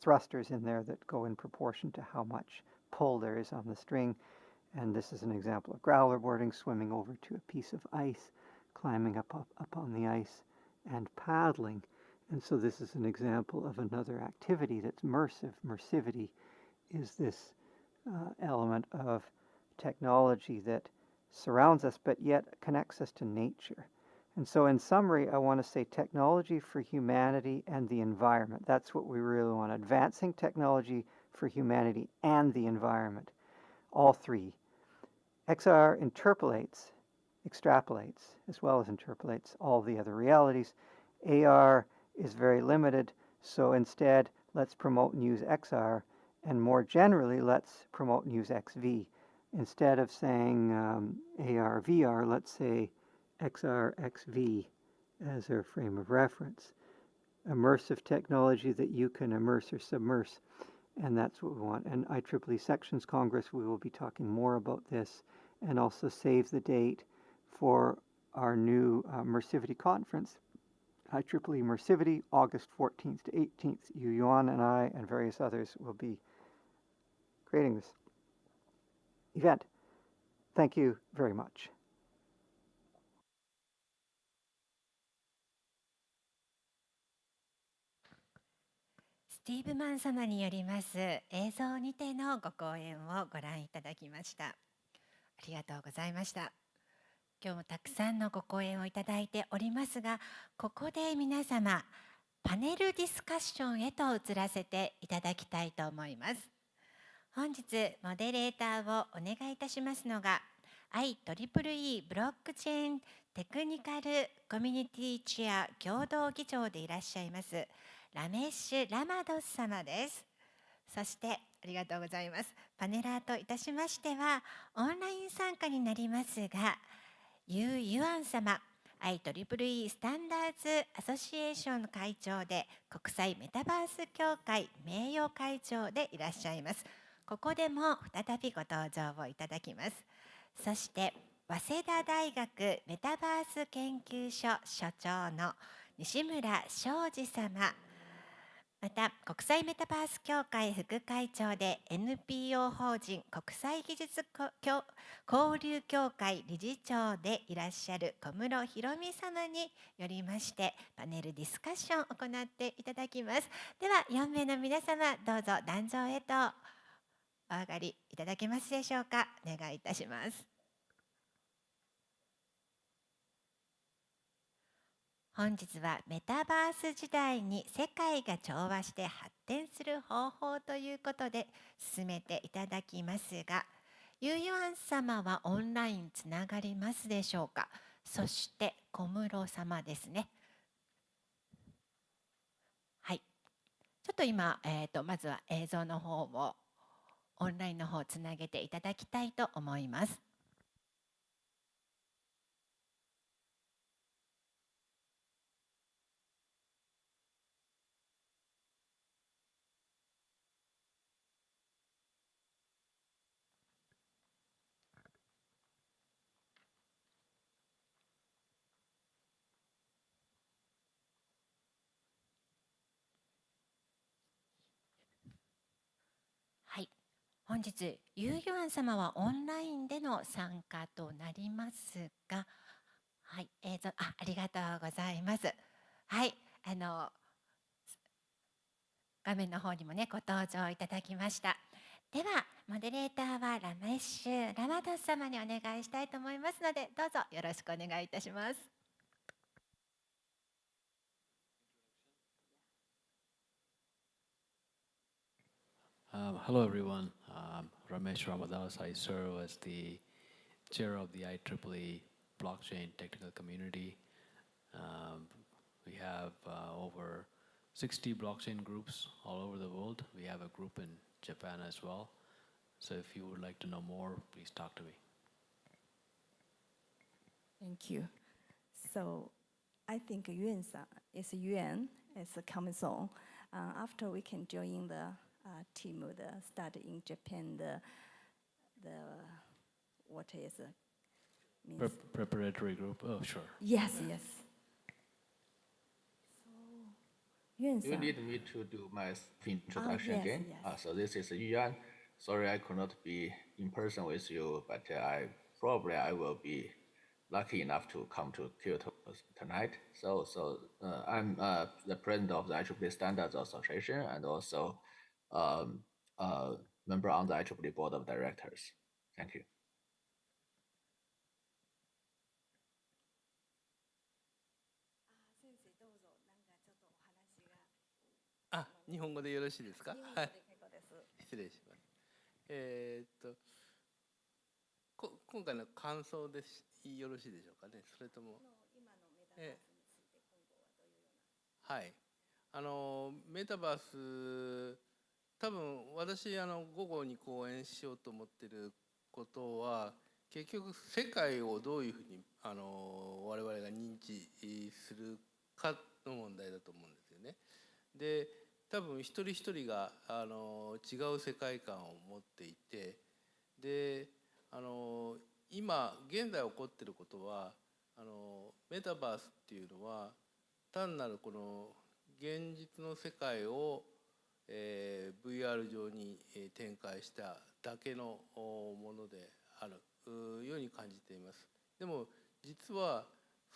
thrusters in there that go in proportion to how much pull there is on the string. And this is an example of growler boarding, swimming over to a piece of ice, climbing up on the ice, and paddling. And so this is an example of another activity that's immersive. Immersivity is this element of technology that surrounds us, but yet connects us to nature. And so in summary, I want to say technology for humanity and the environment. That's what we really want, advancing technology for humanity and the environment. All 3. XR interpolates, extrapolates, as well as interpolates all the other realities. AR is very limited, so instead, let's promote and use XR, and more generally, let's promote and use XV. Instead of saying AR, VR, let's say XR, XV as our frame of reference. Immersive technology that you can immerse or submerse, and that's what we want. And IEEE Sections Congress, we will be talking more about this, and also save the date for our new Immersivity Conference, IEEE Immersivity, August 14th to 18th. Yu Yuan and I and various others will be creating this event. Thank you very much. スティーブマン様によります映像にてのご講演をご覧いただきました。ありがとうございました。今日もたくさんのご講演をいただいておりますが、ここで皆様パネルディスカッションへと移らせていただきたいと思います。本日モデレーターをお願いいたしますのが IEEE ブロックチェーンテクニカルコミュニティチェア共同議長でいらっしゃいますラメッシュ・ラマドス様です。そしてありがとうございます。パネラーといたしましてはオンライン参加になりますがユー・ユアン様、IEEE Standards Association の会長で国際メタバース協会名誉会長でいらっしゃいます。ここでも再びご登場をいただきます。そして早稲田大学メタバース研究所所長の西村昌司様、また国際メタバース協会副会長で NPO 法人国際技術交流協会理事長でいらっしゃる小室博美様によりましてパネルディスカッションを行っていただきます。では4名の皆様どうぞ壇上へとお上がりいただけますでしょうか。お願いいたします。本日はメタバース時代に世界が調和して発展する方法ということで進めていただきますが、ゆうゆあん様はオンラインつながりますでしょうか。そして小室様ですね。はい。ちょっと今、まずは映像の方をオンラインの方をつなげていただきたいと思います。はい。本日ゆうゆあん様はオンラインでの参加となりますが、はい、映像 ありがとうございます。はい、画面の方にもねご登場いただきました。ではモデレーターはラメッシュラマドス様にお願いしたいと思いますので、どうぞよろしくお願いいたします。Hello, everyone. Ramesh Ramadas. I serve as the chair of the IEEE blockchain technical community. We have over 60 blockchain groups all over the world. We have a group in Japan as well. So if you would like to know more, please talk to me. Thank you. So I think Yuan is a council. After we can join the team the study in Japan, the what is means Preparatory group. Oh, sure. yes. So Yuan You need me to do my introduction yes, again? yes. So this is Yuan. Sorry I could not be in person with you, but I will be lucky enough to come to Kyoto tonight. So I'm the president of the IEEE Standards Association and also member on the IEEE Board of Directors. Thank you. 日本語でよろしいですか？はい。失礼します。今回の感想でよろしいでしょうかね。それとも。はい。メタバース、多分私午後に講演しようと思っていることは、結局世界をどういうふうに我々が認知するかの問題だと思うんですよね。で、多分一人一人が違う世界観を持っていて、で今現在起こっていることはメタバースっていうのは単なるこの現実の世界を、VR 上に展開しただけのものであるように感じています。でも実は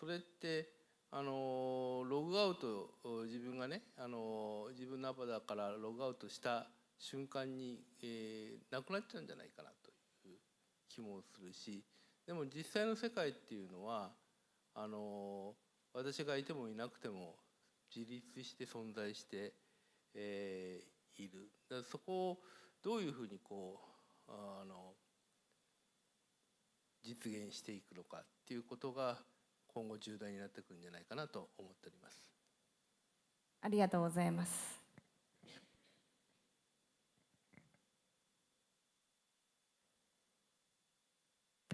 それってログアウト自分がね自分のアバターからログアウトした瞬間に、なくなっちゃうんじゃないかなという気もするし、でも実際の世界っていうのは私がいてもいなくても自立して存在して、いる。だからそこをどういうふうに実現していくのかっていうことが今後重大になってくるんじゃないかなと思っております。ありがとうございます。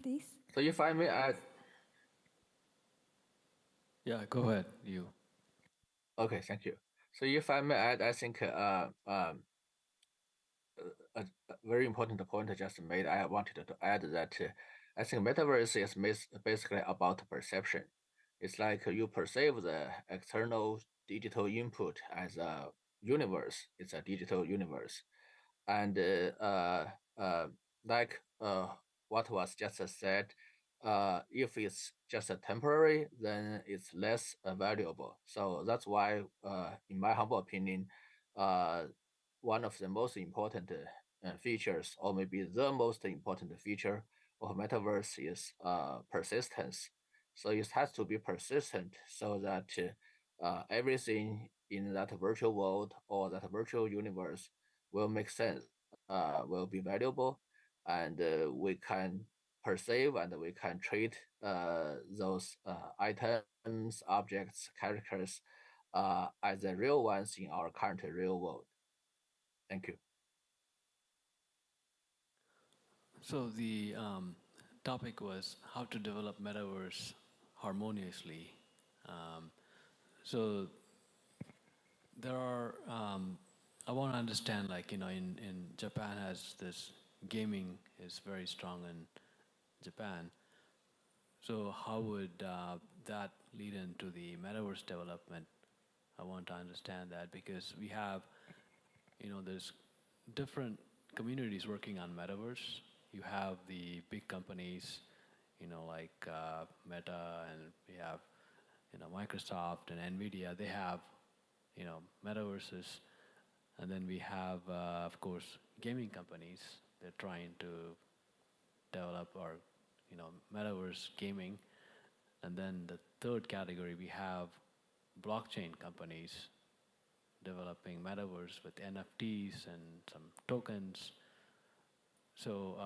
Please. So if I may add. Yeah, go ahead, you. Okay, thank you. So if I may add, I think a very important point I just made, I wanted to add that I think Metaverse is basically about perception. It's like you perceive the external digital input as a universe. It's a digital universe, and like what was just said, if it's just a temporary, then it's less valuable. So that's why, in my humble opinion, one of the most important features, or maybe the most important feature of metaverse is persistence. So it has to be persistent so that everything in that virtual world or that virtual universe will make sense, will be valuable, and we can perceive and we can treat those items, objects, characters as the real ones in our current real world. Thank you. So the topic was how to develop metaverse harmoniously. So there are, I want to understand, like, in Japan has this gaming is very strong in Japan. So how would that lead into the metaverse development? I want to understand that because we have, there's different communities working on metaverse. You have the big companies, like Meta, and we have, Microsoft and Nvidia. They have, metaverses, and then we have, of course, gaming companies. They're trying to develop our, metaverse gaming, and then the third category we have blockchain companies developing metaverse with NFTs and some tokens. So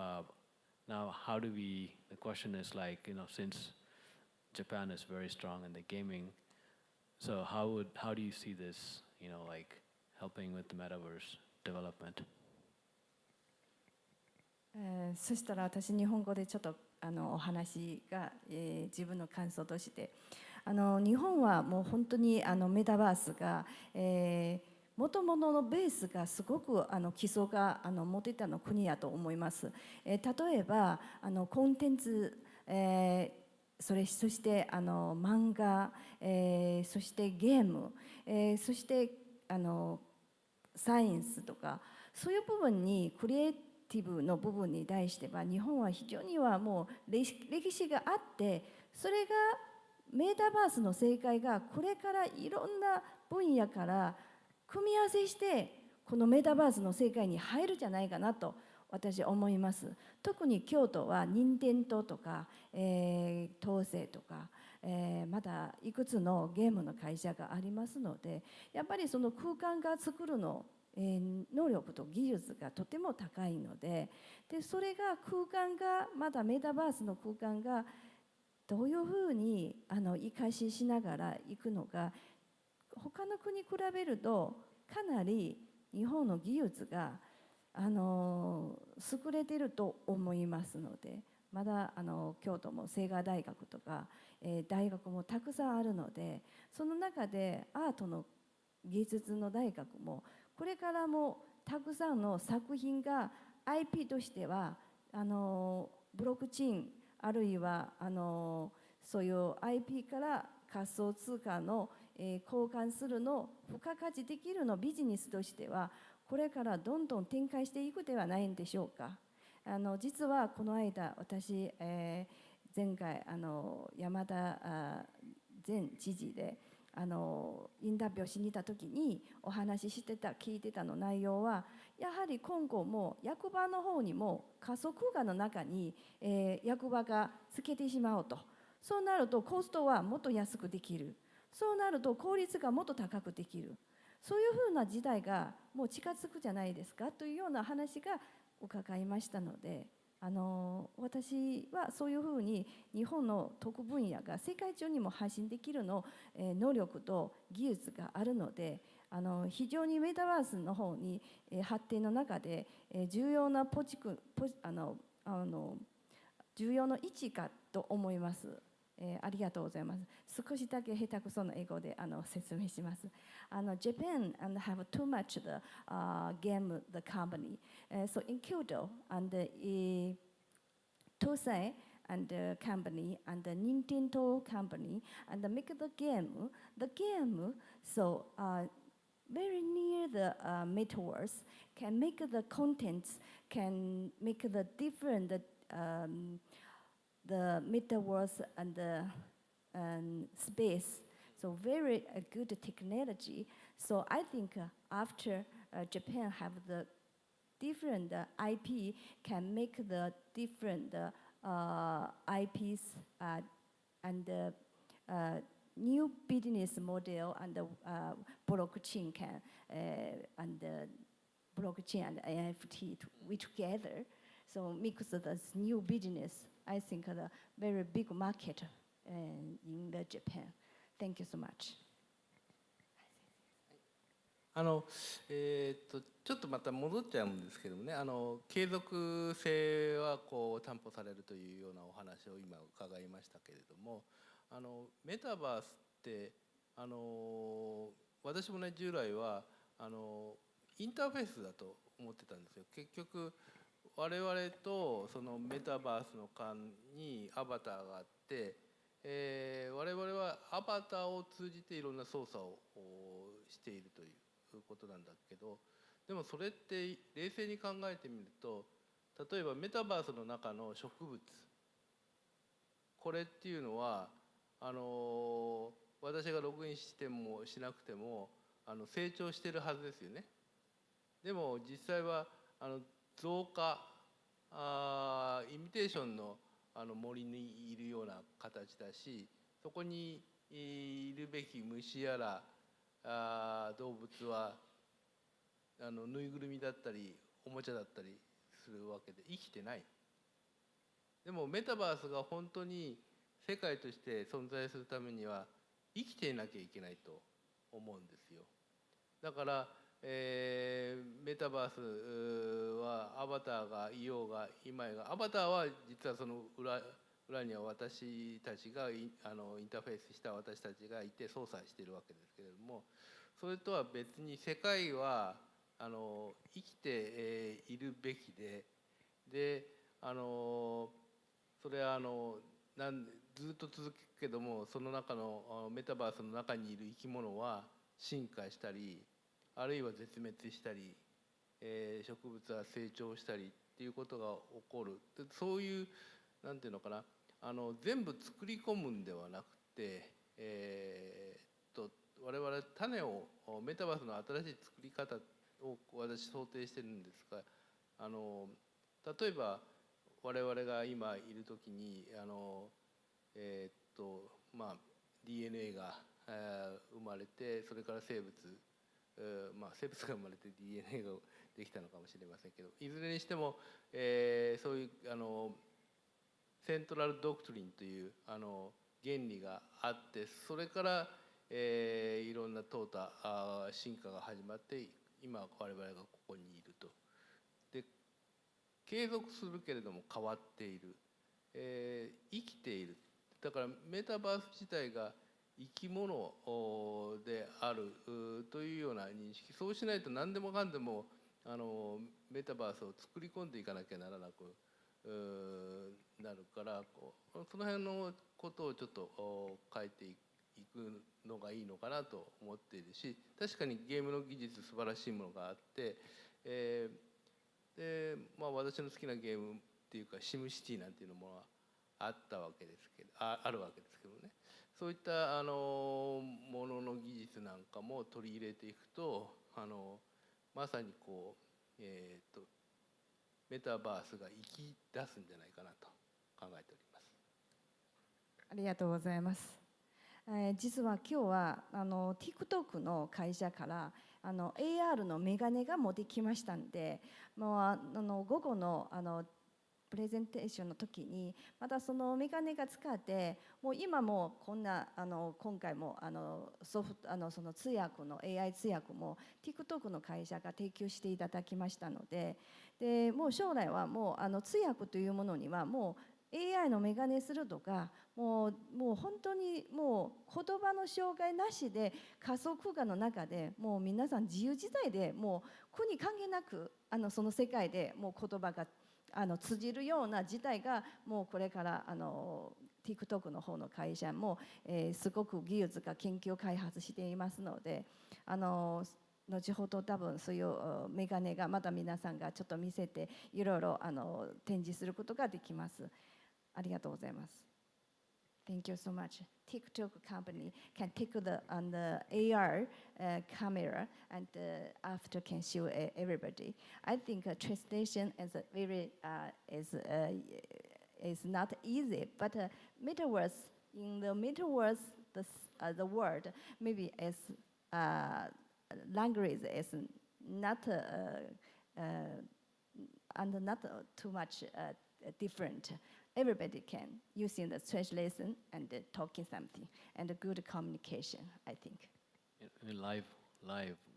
now how do we, the question is like, since Japan is very strong in the gaming, so how do you see this, like helping with the metaverse development? そしたら私日本語でちょっとお話が、自分の感想として日本はもう本当にメタバースが、もともとのベースがすごく基礎が持っていたの国やと思います。例えばコンテンツ、そして漫画、そしてゲーム、そしてサイエンスとかそういう部分にクリエイティブの部分に対しては日本は非常にはもう歴史があってそれがメタバースの世界がこれからいろんな分野から組み合わせしてこのメタバースの世界に入るんじゃないかなと私は思います。特に京都は任天堂とか、東西とか、またいくつのゲームの会社がありますのでやっぱりその空間が作るの能力と技術がとても高いので、それが空間がまだメタバースの空間がどういうふうに生かしながらいくのか他の国に比べるとかなり日本の技術が優れていると思いますのでまだ京都も清華大学とか、大学もたくさんあるのでその中でアートの芸術の大学もこれからもたくさんの作品が IP としてはブロックチェーンあるいはそういう IP から仮想通貨の、交換するのを付加価値できるのビジネスとしてはこれからどんどん展開していくではないんでしょうか。実はこの間私、前回山田前知事でインタビューしに行った時にお話ししてた聞いてたの内容はやはり今後も役場の方にも仮想空間の中に、役場がつけてしまうとそうなるとコストはもっと安くできるそうなると効率がもっと高くできるそういうふうな時代がもう近づくじゃないですかというような話が伺いましたので私はそういうふうに日本の特分野が世界中にも発信できるの能力と技術があるので非常にメタバースの方に発展の中で重要な重要な位置かと思います。ありがとうございます。少しだけ下手くそな英語で説明します。Japan have too much the game the company. So in Kyoto and Tosei and the company and the Nintendo company and make the game. The game so very near the metaverse, can make the contents, can make the different the metaverse and the space. So very good technology. So I think after Japan have the different IP, can make the different IPs and new business model and blockchain can and blockchain and NFT we together. So mix this new business. I think the very big market in the Japan. Thank you so much. ちょっとまた戻っちゃうんですけどもね、継続性はこう担保されるというようなお話を今伺いましたけれども、メタバースって私もね従来はインターフェースだと思ってたんですよ。結局我々とそのメタバースの間にアバターがあって、我々はアバターを通じていろんな操作をしているということなんだけど、でもそれって冷静に考えてみると、例えばメタバースの中の植物、これっていうのは私がログインしてもしなくても成長してるはずですよね。でも実際は増加イミテーションの森にいるような形だし、そこにいるべき虫やら動物はぬいぐるみだったりおもちゃだったりするわけで生きてない。でもメタバースが本当に世界として存在するためには生きていなきゃいけないと思うんですよ。だから、メタバースはアバターがいようがいまいが、アバターは実はその裏には私たちがインターフェースした私たちがいて操作しているわけですけれども、それとは別に世界は生きているべきで、それはずっと続くけども、その中のメタバースの中にいる生き物は進化したり、あるいは絶滅したり、植物は成長したりっていうことが起こる。でそういうなんていうのかな、全部作り込むんではなくて、我々種をメタバースの新しい作り方を私想定してるんですが、例えば我々が今いる時にDNA が生まれて、それから生物が生まれて DNA ができたのかもしれませんけど、いずれにしても、そういうセントラルドクトリンという原理があって、それから、いろんな淘汰進化が始まって、今我々がここにいると。で継続するけれども変わっている、生きている。だからメタバース自体が生き物であるというような認識、そうしないと何でもかんでもメタバースを作り込んでいかなきゃならなくなるから、その辺のことをちょっと変えていくのがいいのかなと思っているし、確かにゲームの技術素晴らしいものがあって、で私の好きなゲームっていうかシムシティなんていうのもあったわけですけど、あるわけですけどね、そういったものの技術なんかも取り入れていくとまさにこう、メタバースが生き出すんじゃないかなと考えております。ありがとうございます。実は今日はTikTok の会社からAR のメガネが持ってきましたんで、もう午後のプレゼンテーションの時にまたそのメガネが使って、もう今もこんな今回もその通訳の AI 通訳も TikTok の会社が提供していただきましたので、もう将来はもう通訳というものにはもうAI のメガネするとか、もう本当にもう言葉の障害なしで仮想空間の中でもう皆さん自由自在で、もう国関係なくその世界でもう言葉が通じるような事態がもうこれからTikTok の方の会社も、すごく技術が研究開発していますので、後ほど多分そういうメガネがまだ皆さんがちょっと見せていろいろ展示することができます。ありがとうございます。Thank you so much. TikTok company can take the AR camera and after can show everybody. I think translation is is not easy, but metaverse in the metaverse the word maybe is language is not and not too much different. Everybody can using the translation and talking something and good communication, I think. Live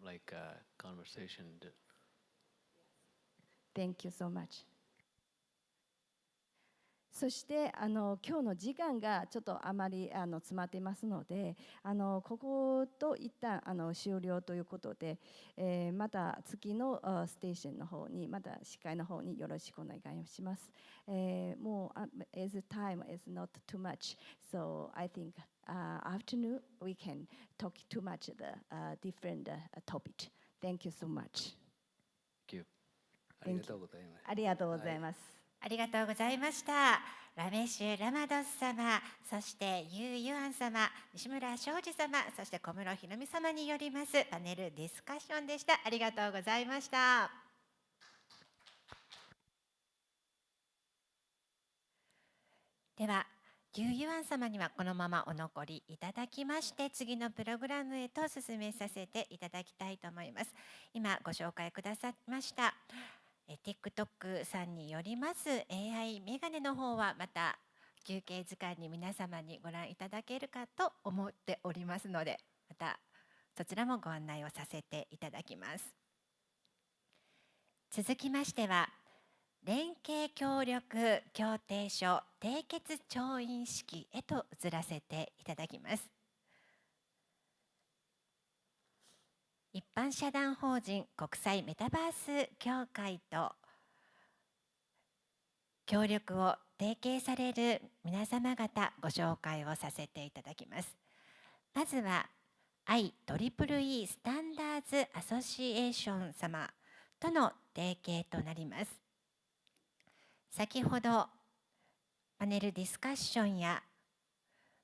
like conversation. Thank you so much. そして今日の時間がちょっとあまり詰まっていますのでここと一旦終了ということで、また次のステーションの方にまた司会の方によろしくお願いします。もうas time is not too much, so I think afternoon we can talk too much the different topic. Thank you so much. Thank you. ありがとうございます。ありがとうございます。ありがとうございました。ラメシュ・ラマドス様、そしてユー・ユアン様、西村昌司様、そして小室ひろみ様によりますパネルディスカッションでした。ありがとうございました。では、ユー・ユアン様にはこのままお残りいただきまして、次のプログラムへと進めさせていただきたいと思います。今ご紹介くださいましたTikTok さんによります AI メガネの方はまた休憩時間に皆様にご覧いただけるかと思っておりますので、またそちらもご案内をさせていただきます。続きましては連携協力協定書締結調印式へと移らせていただきます。一般社団法人国際メタバース協会と協力を提携される皆様方ご紹介をさせていただきます。まずは IEEE Standards Association 様との提携となります。先ほどパネルディスカッションや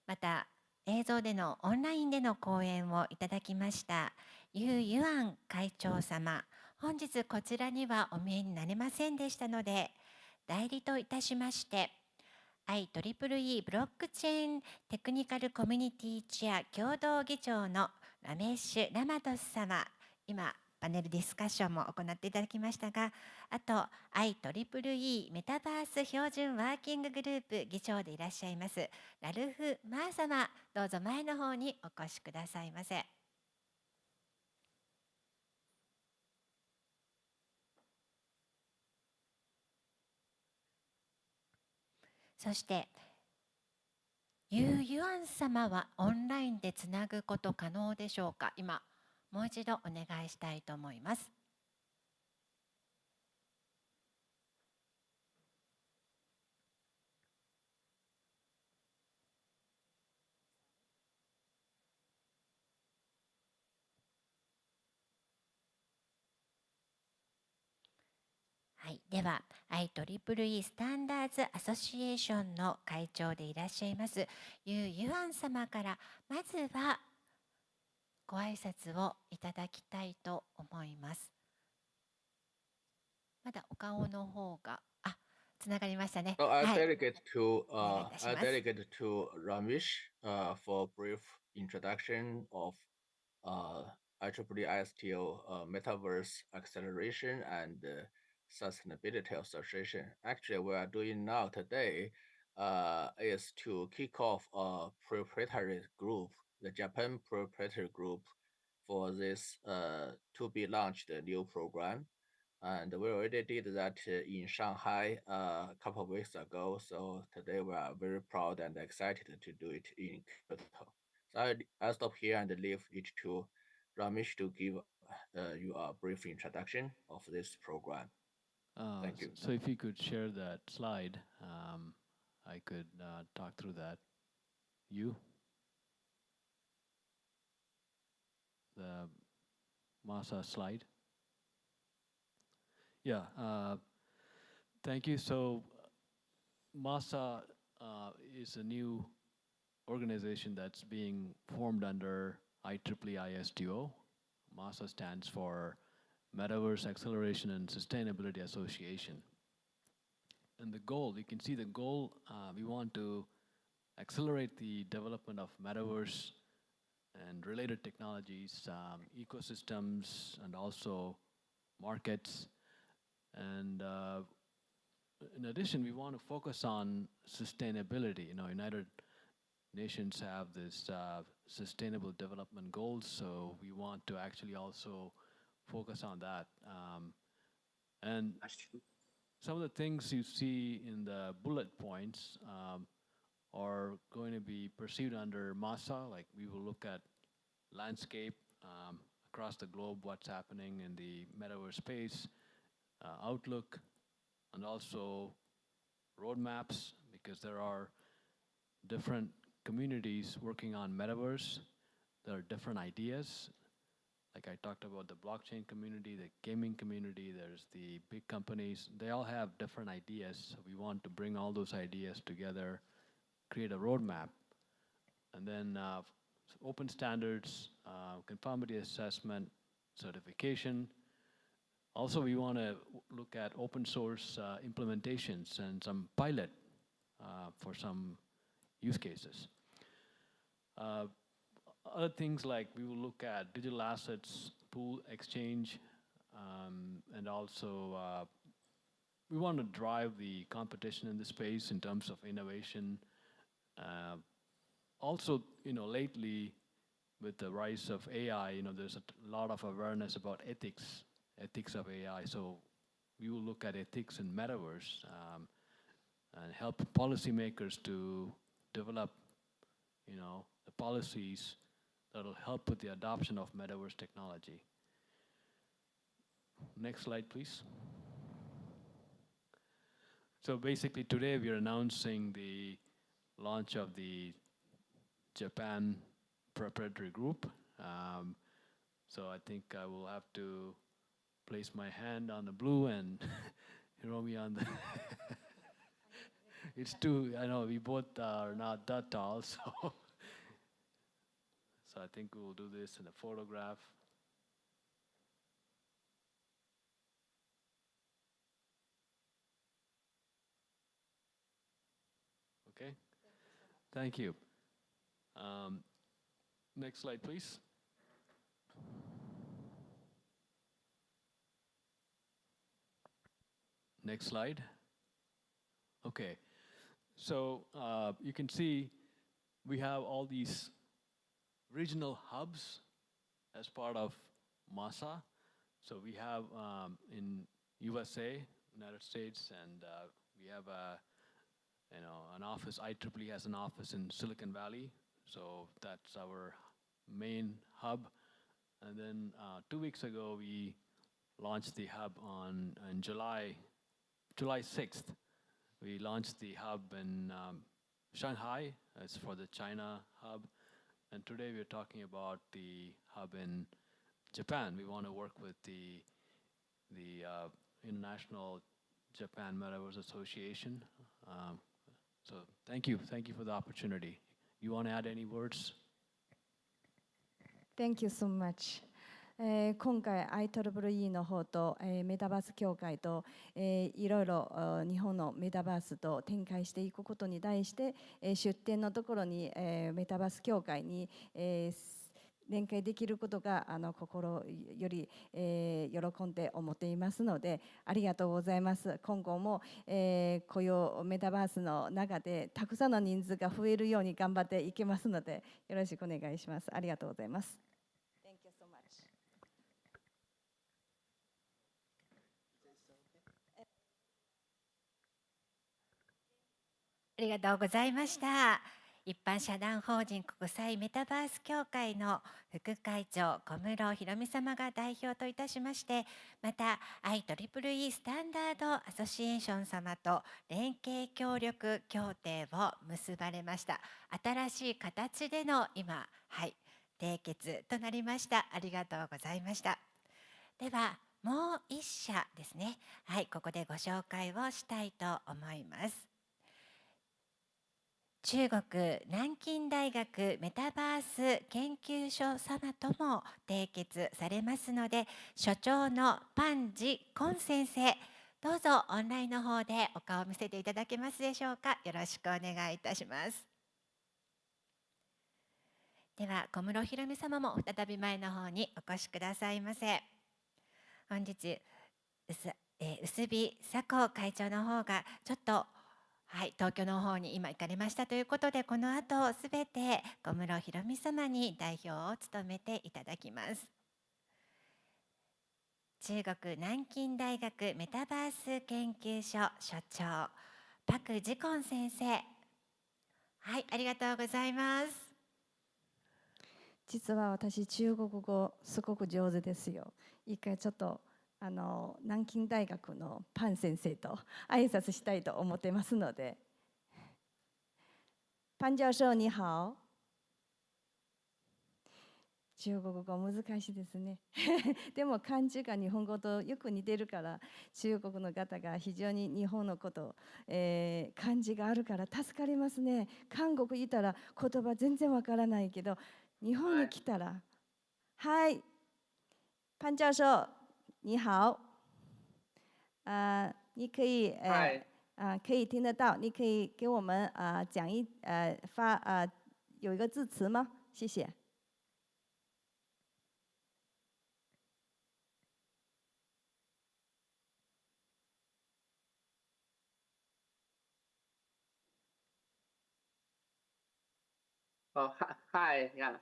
また映像でのオンラインでの講演をいただきましたユー・ユアン会長様、本日こちらにはお見えになれませんでしたので、代理といたしまして IEEE ブロックチェーンテクニカルコミュニティチェア共同議長のラメーシュ・ラマドス様、今パネルディスカッションも行っていただきましたが、あと IEEE メタバース標準ワーキンググループ議長でいらっしゃいますラルフ・マー様、どうぞ前の方にお越しくださいませ。そしてユー・ユアン様はオンラインでつなぐこと可能でしょうか。今もう一度お願いしたいと思います。はい、では IEEE Standards Association の会長でいらっしゃいますユー・ユアン様からまずはご挨拶をいただきたいと思います。まだお顔の方がつながりましたね。I はい。 delegate to お願いいたし I ます。 delegate to Ramesh for brief introduction of IEEE ISTO Metaverse Acceleration and Sustainability Association. Actually, what we are doing now today is to kick off a proprietary group, the Japan proprietary group, for this to be launched new program. And we already did that in Shanghai a couple of weeks ago. So today we are very proud and excited to do it in Kyoto. So I'll stop here and leave it to Ramesh to give you a brief introduction of this program. Thank you. So if you could share that slide, I could talk through that. The Masa slide. Yeah, thank you. So Masa is a new organization that's being formed under IEEE ISDO. Masa stands for Metaverse Acceleration and Sustainability Association. And the goal, you can see the goal, we want to accelerate the development of Metaverse and related technologies, ecosystems, and also markets. And in addition, we want to focus on sustainability. You know, United Nations have this sustainable development goals, so we want to actually also focus on that. And some of the things you see in the bullet points are going to be pursued under Masa. Like we will look at landscape across the globe, what's happening in the metaverse space, outlook, and also roadmaps, because there are different communities working on metaverse. There are different ideas. Like I talked about the blockchain community, the gaming community, there's the big companies. They all have different ideas. So we want to bring all those ideas together, create a roadmap, and then open standards, conformity assessment, certification. Also, we want to look at open source implementations and some pilot for some use cases. Other things like we will look at digital assets, pool exchange, and also we want to drive the competition in the space in terms of innovation. Also, you know, lately with the rise of AI, you know, there's a lot of awareness about ethics of AI. So we will look at ethics in metaverse and help policymakers to develop, you know, the policies that will help with the adoption of metaverse technology. Next slide, please. So basically today we are announcing the launch of the Japan preparatory group. So I think I will have to place my hand on the blue and throw me on the it's too, I know we both are not that tall, so I think we'll do this in a photograph. Okay, thank you. Next slide, please. Next slide. Okay, so you can see we have all these regional hubs as part of Masa. So we have in USA, United States, and we have an office. IEEE has an office in Silicon Valley, so that's our main hub. And then 2 weeks ago, we launched the hub on July 6th. We launched the hub in Shanghai. It's for the China hub. And today we're talking about the hub in Japan. We want to work with the International Japan Metaverse Association. So thank you for the opportunity. You want to add any words? Thank you so much. 今回 IEEE の方と、メタバース協会と、いろいろ日本のメタバースと展開していくことに対して、出展のところに、メタバース協会に、連携できることが心より、喜んで思っていますのでありがとうございます。今後も、このメタバースの中でたくさんの人数が増えるように頑張っていきますのでよろしくお願いします。ありがとうございます。Thank you so much. ありがとうございました。一般社団法人国際メタバース協会の副会長小室博美様が代表といたしまして、また IEEE スタンダードアソシエーション様と連携協力協定を結ばれました。新しい形での今、締結となりました。ありがとうございました。ではもう一社ですね。はい、ここでご紹介をしたいと思います。中国南京大学メタバース研究所様とも締結されますので、所長のパン・ジ・コン先生、どうぞオンラインの方でお顔を見せていただけますでしょうか。よろしくお願いいたします。では小室ひろみ様も再び前の方にお越しくださいませ。本日薄日佐子会長の方がちょっと東京の方に今行かれましたということで、この後すべて小室ひろみ様に代表を務めていただきます。中国南京大学メタバース研究所所長パク・ジコン先生、はい、ありがとうございます。実は私中国語すごく上手ですよ。一回ちょっと南京大学のパン先生と挨拶したいと思ってますので。パン教授你好。中国語難しいですね。でも漢字が日本語とよく似てるから、中国の方が非常に日本のこと、漢字があるから助かりますね。韓国いたら言葉全然わからないけど、日本に来たら、はい、パン教授你好。你可以可以听得到，你可以给我们讲有一个字词吗？谢谢。Oh, hi, yeah.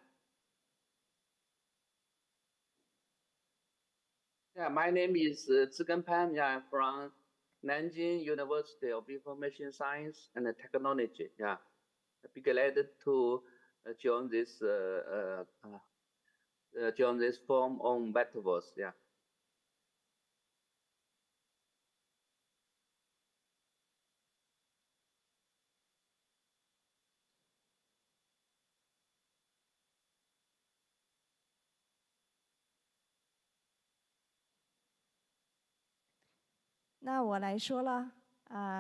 Yeah, my name is Zhigen Pan, yeah, from Nanjing University of Information Science and Technology, yeah. I'd be glad to join this forum on Metaverse, yeah.那我来说了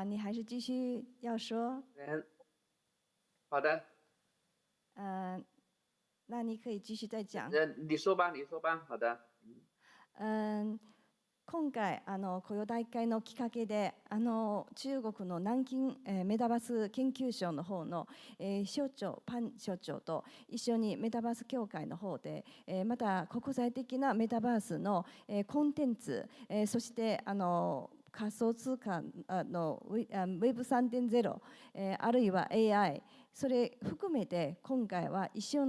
你还是继续要说。好的。那你可以继续再讲。你说吧，好的。今回この大会のきっかけで中国の南京、メタバース研究所の方の、所長パン所長と一緒にメタバース協会の方で、また国際的なメタバースの、コンテンツ、そして仮想通貨のWeb3.0、あるいは AI、それ含めて今回は一緒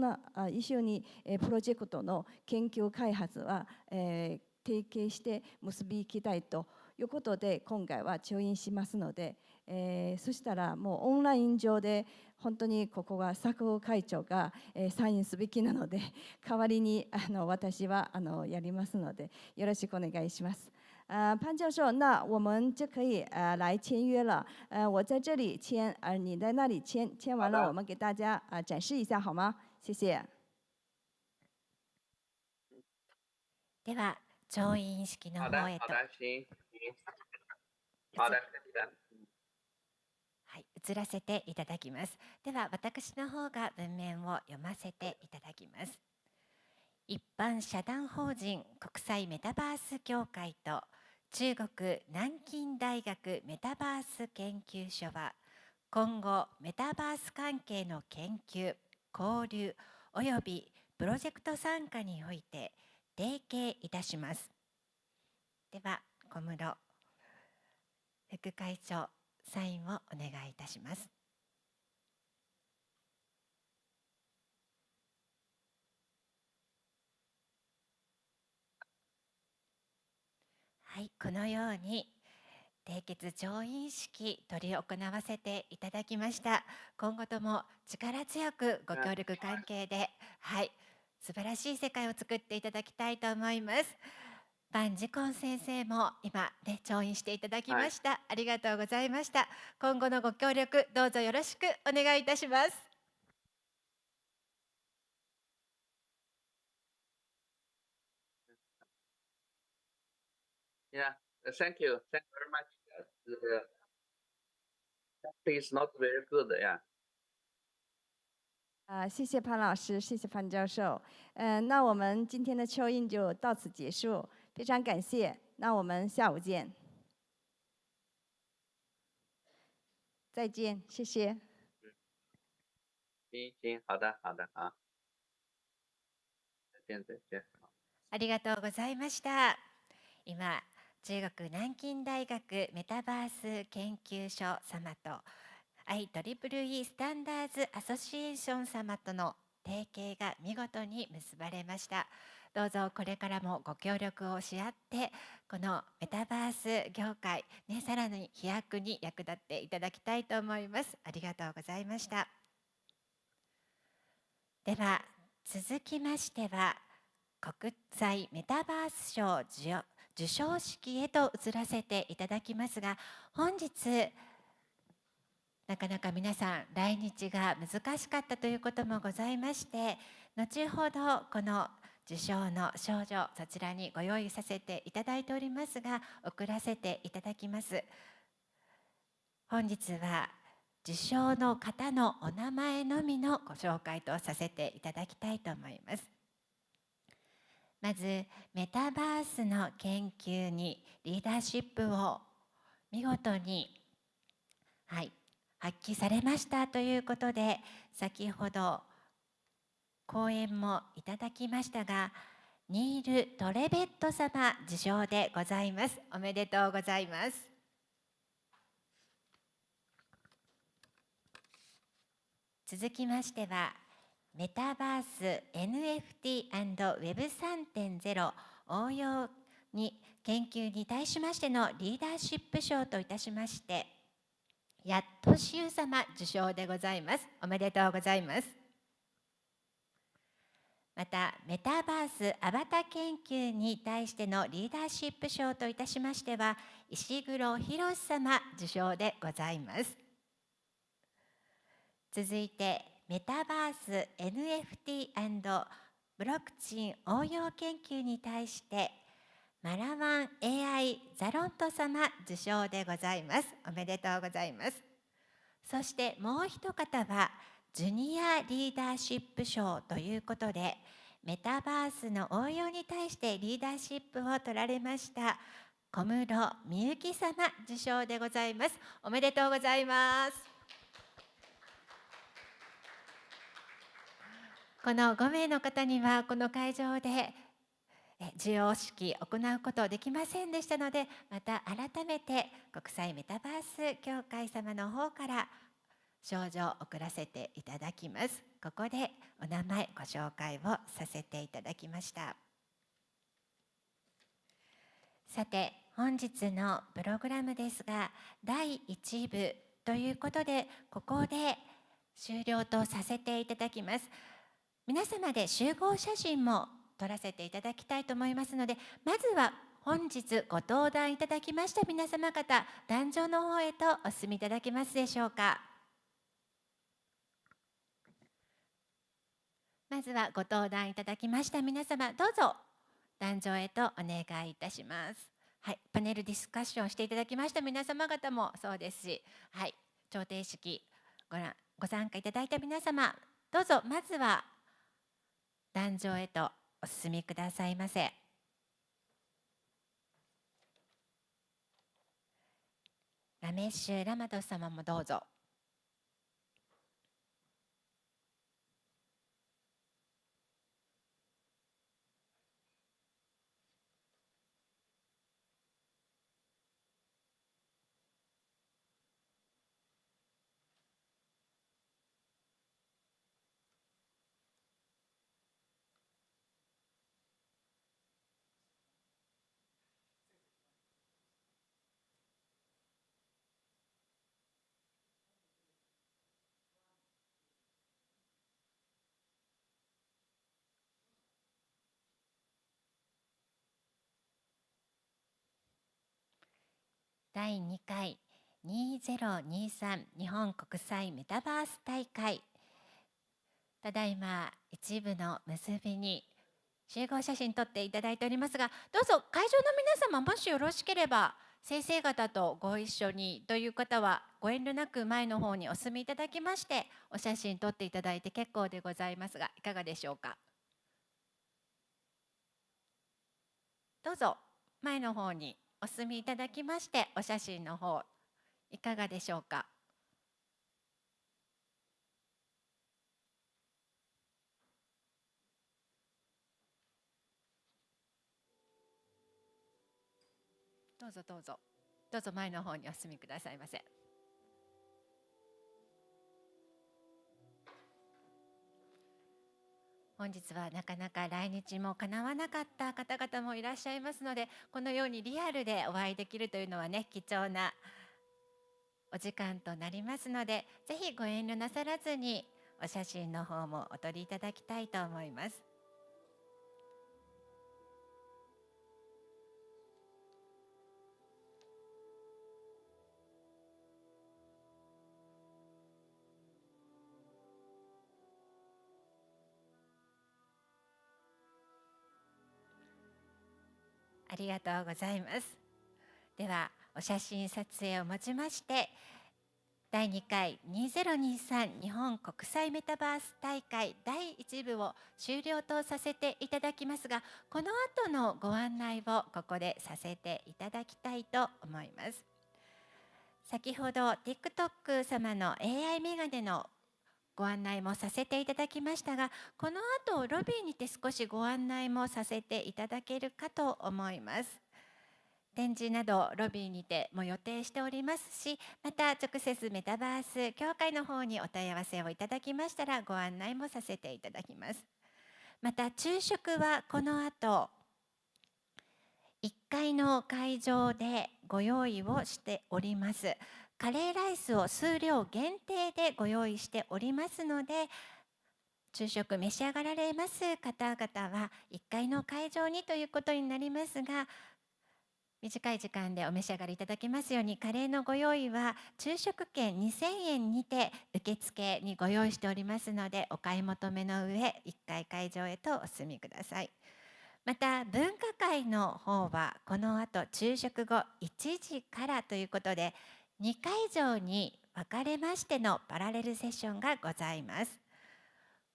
にプロジェクトの研究開発は、提携して結びいきたいということで今回は調印しますので、そしたらもうオンライン上で本当にここは佐久会長が、サインすべきなので代わりに私はやりますのでよろしくお願いします。潘教授，那我们就可以来签约了。我在这里签，你在那里签，签完了我们给大家展示一下好吗？谢谢。では調印式の方へと。はい、移らせていただきます。では私の方が文面を読ませていただきます。一般社団法人国際メタバース協会と中国南京大学メタバース研究所は今後メタバース関係の研究、交流およびプロジェクト参加において提携いたします。では小室副会長サインをお願いいたします。はい、このように締結調印式執り行わせていただきました。今後とも力強くご協力関係で、はい、素晴らしい世界を作っていただきたいと思います。パン・ジコン先生も今ね調印していただきました、ありがとうございました。今後のご協力どうぞよろしくお願いいたします。Yeah, thank you. Thank you very much. It's not very good. Yeah. 谢谢潘老师，谢谢潘教授。那我们今天的秋印就到此结束，非常感谢。那我们下午见。再见，谢谢。行，好的，好。再见。ありがとうございました。今、中国南京大学メタバース研究所様と IEEE Standards Association 様との提携が見事に結ばれました。どうぞこれからもご協力をし合って、このメタバース業界、さらに飛躍に役立っていただきたいと思います。ありがとうございました。では、続きましては、国際メタバース賞授賞式へと移らせていただきますが、本日、なかなか皆さん来日が難しかったということもございまして、後ほどこの受賞の賞状、そちらにご用意させていただいておりますが、送らせていただきます。本日は受賞の方のお名前のみのご紹介とさせていただきたいと思います。まず、メタバースの研究にリーダーシップを見事に、発揮されましたということで、先ほど講演もいただきましたが、ニール・トレベット様受賞でございます。おめでとうございます。続きましては、メタバース NFT&Web3.0 応用に研究に対しましてのリーダーシップ賞といたしまして、やっとしゅう様受賞でございます。おめでとうございます。また、メタバースアバタ研究に対してのリーダーシップ賞といたしましては、石黒博様受賞でございます。続いて、メタバース NFT& ブロックチェーン応用研究に対して、マラワン AI ザロント様受賞でございます。おめでとうございます。そしてもう一方は、ジュニアリーダーシップ賞ということで、メタバースの応用に対してリーダーシップを取られました小室みゆき様受賞でございます。おめでとうございます。この5名の方にはこの会場で授与式を行うことできませんでしたので、また改めて国際メタバース協会様の方から賞状を送らせていただきます。ここでお名前ご紹介をさせていただきました。さて、本日のプログラムですが、第1部ということで、ここで終了とさせていただきます。皆様で集合写真も撮らせていただきたいと思いますので、まずは本日ご登壇いただきました皆様方、壇上の方へとお進みいただけますでしょうか。まずはご登壇いただきました皆様、どうぞ壇上へとお願いいたします。パネルディスカッションしていただきました皆様方もそうですし、調停式ご参加いただいた皆様、どうぞまずは壇上へとお進みくださいませ。ラメッシュ・ラマド様もどうぞ。第2回2023日本国際メタバース大会、ただいま一部の結びに集合写真撮っていただいておりますが、どうぞ会場の皆様、もしよろしければ先生方とご一緒にという方はご遠慮なく前の方にお進みいただきまして、お写真撮っていただいて結構でございますが、いかがでしょうか。どうぞ前の方にお進みいただきまして、お写真の方いかがでしょうか。どうぞどうぞ、どうぞ前の方にお進みくださいませ。本日はなかなか来日もかなわなかった方々もいらっしゃいますので、このようにリアルでお会いできるというのはね、貴重なお時間となりますので、ぜひご遠慮なさらずにお写真の方もお撮りいただきたいと思います。ありがとうございます。ではお写真撮影をもちまして、第2回2023日本国際メタバース大会第1部を終了とさせていただきますが、この後のご案内をここでさせていただきたいと思います。先ほど TikTok 様の AI メガネのご案内もさせていただきましたが、この後ロビーにて少しご案内もさせていただけるかと思います。展示などロビーにても予定しておりますし、また直接メタバース協会の方にお問い合わせをいただきましたらご案内もさせていただきます。また昼食はこの後1階の会場でご用意をしております。カレーライスを数量限定でご用意しておりますので、昼食召し上がられます方々は1階の会場にということになりますが、短い時間でお召し上がりいただけますように、カレーのご用意は昼食券2000円にて受付にご用意しておりますので、お買い求めの上1階会場へとお進みください。また文化会の方はこの後昼食後1時からということで、2会場に分かれましてのパラレルセッションがございます。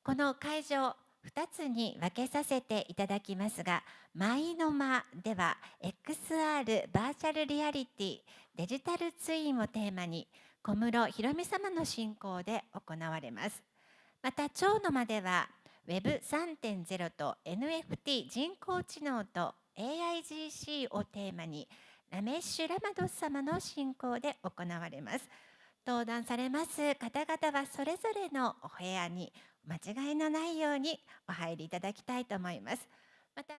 この会場2つに分けさせていただきますが、マイノマでは XR バーチャルリアリティデジタルツインをテーマに小室ひろみ様の進行で行われます。また蝶の間では Web3.0 と NFT 人工知能と AIGC をテーマにラメッシュ・ラマドス様の進行で行われます。登壇されます方々はそれぞれのお部屋に間違いのないようにお入りいただきたいと思います。また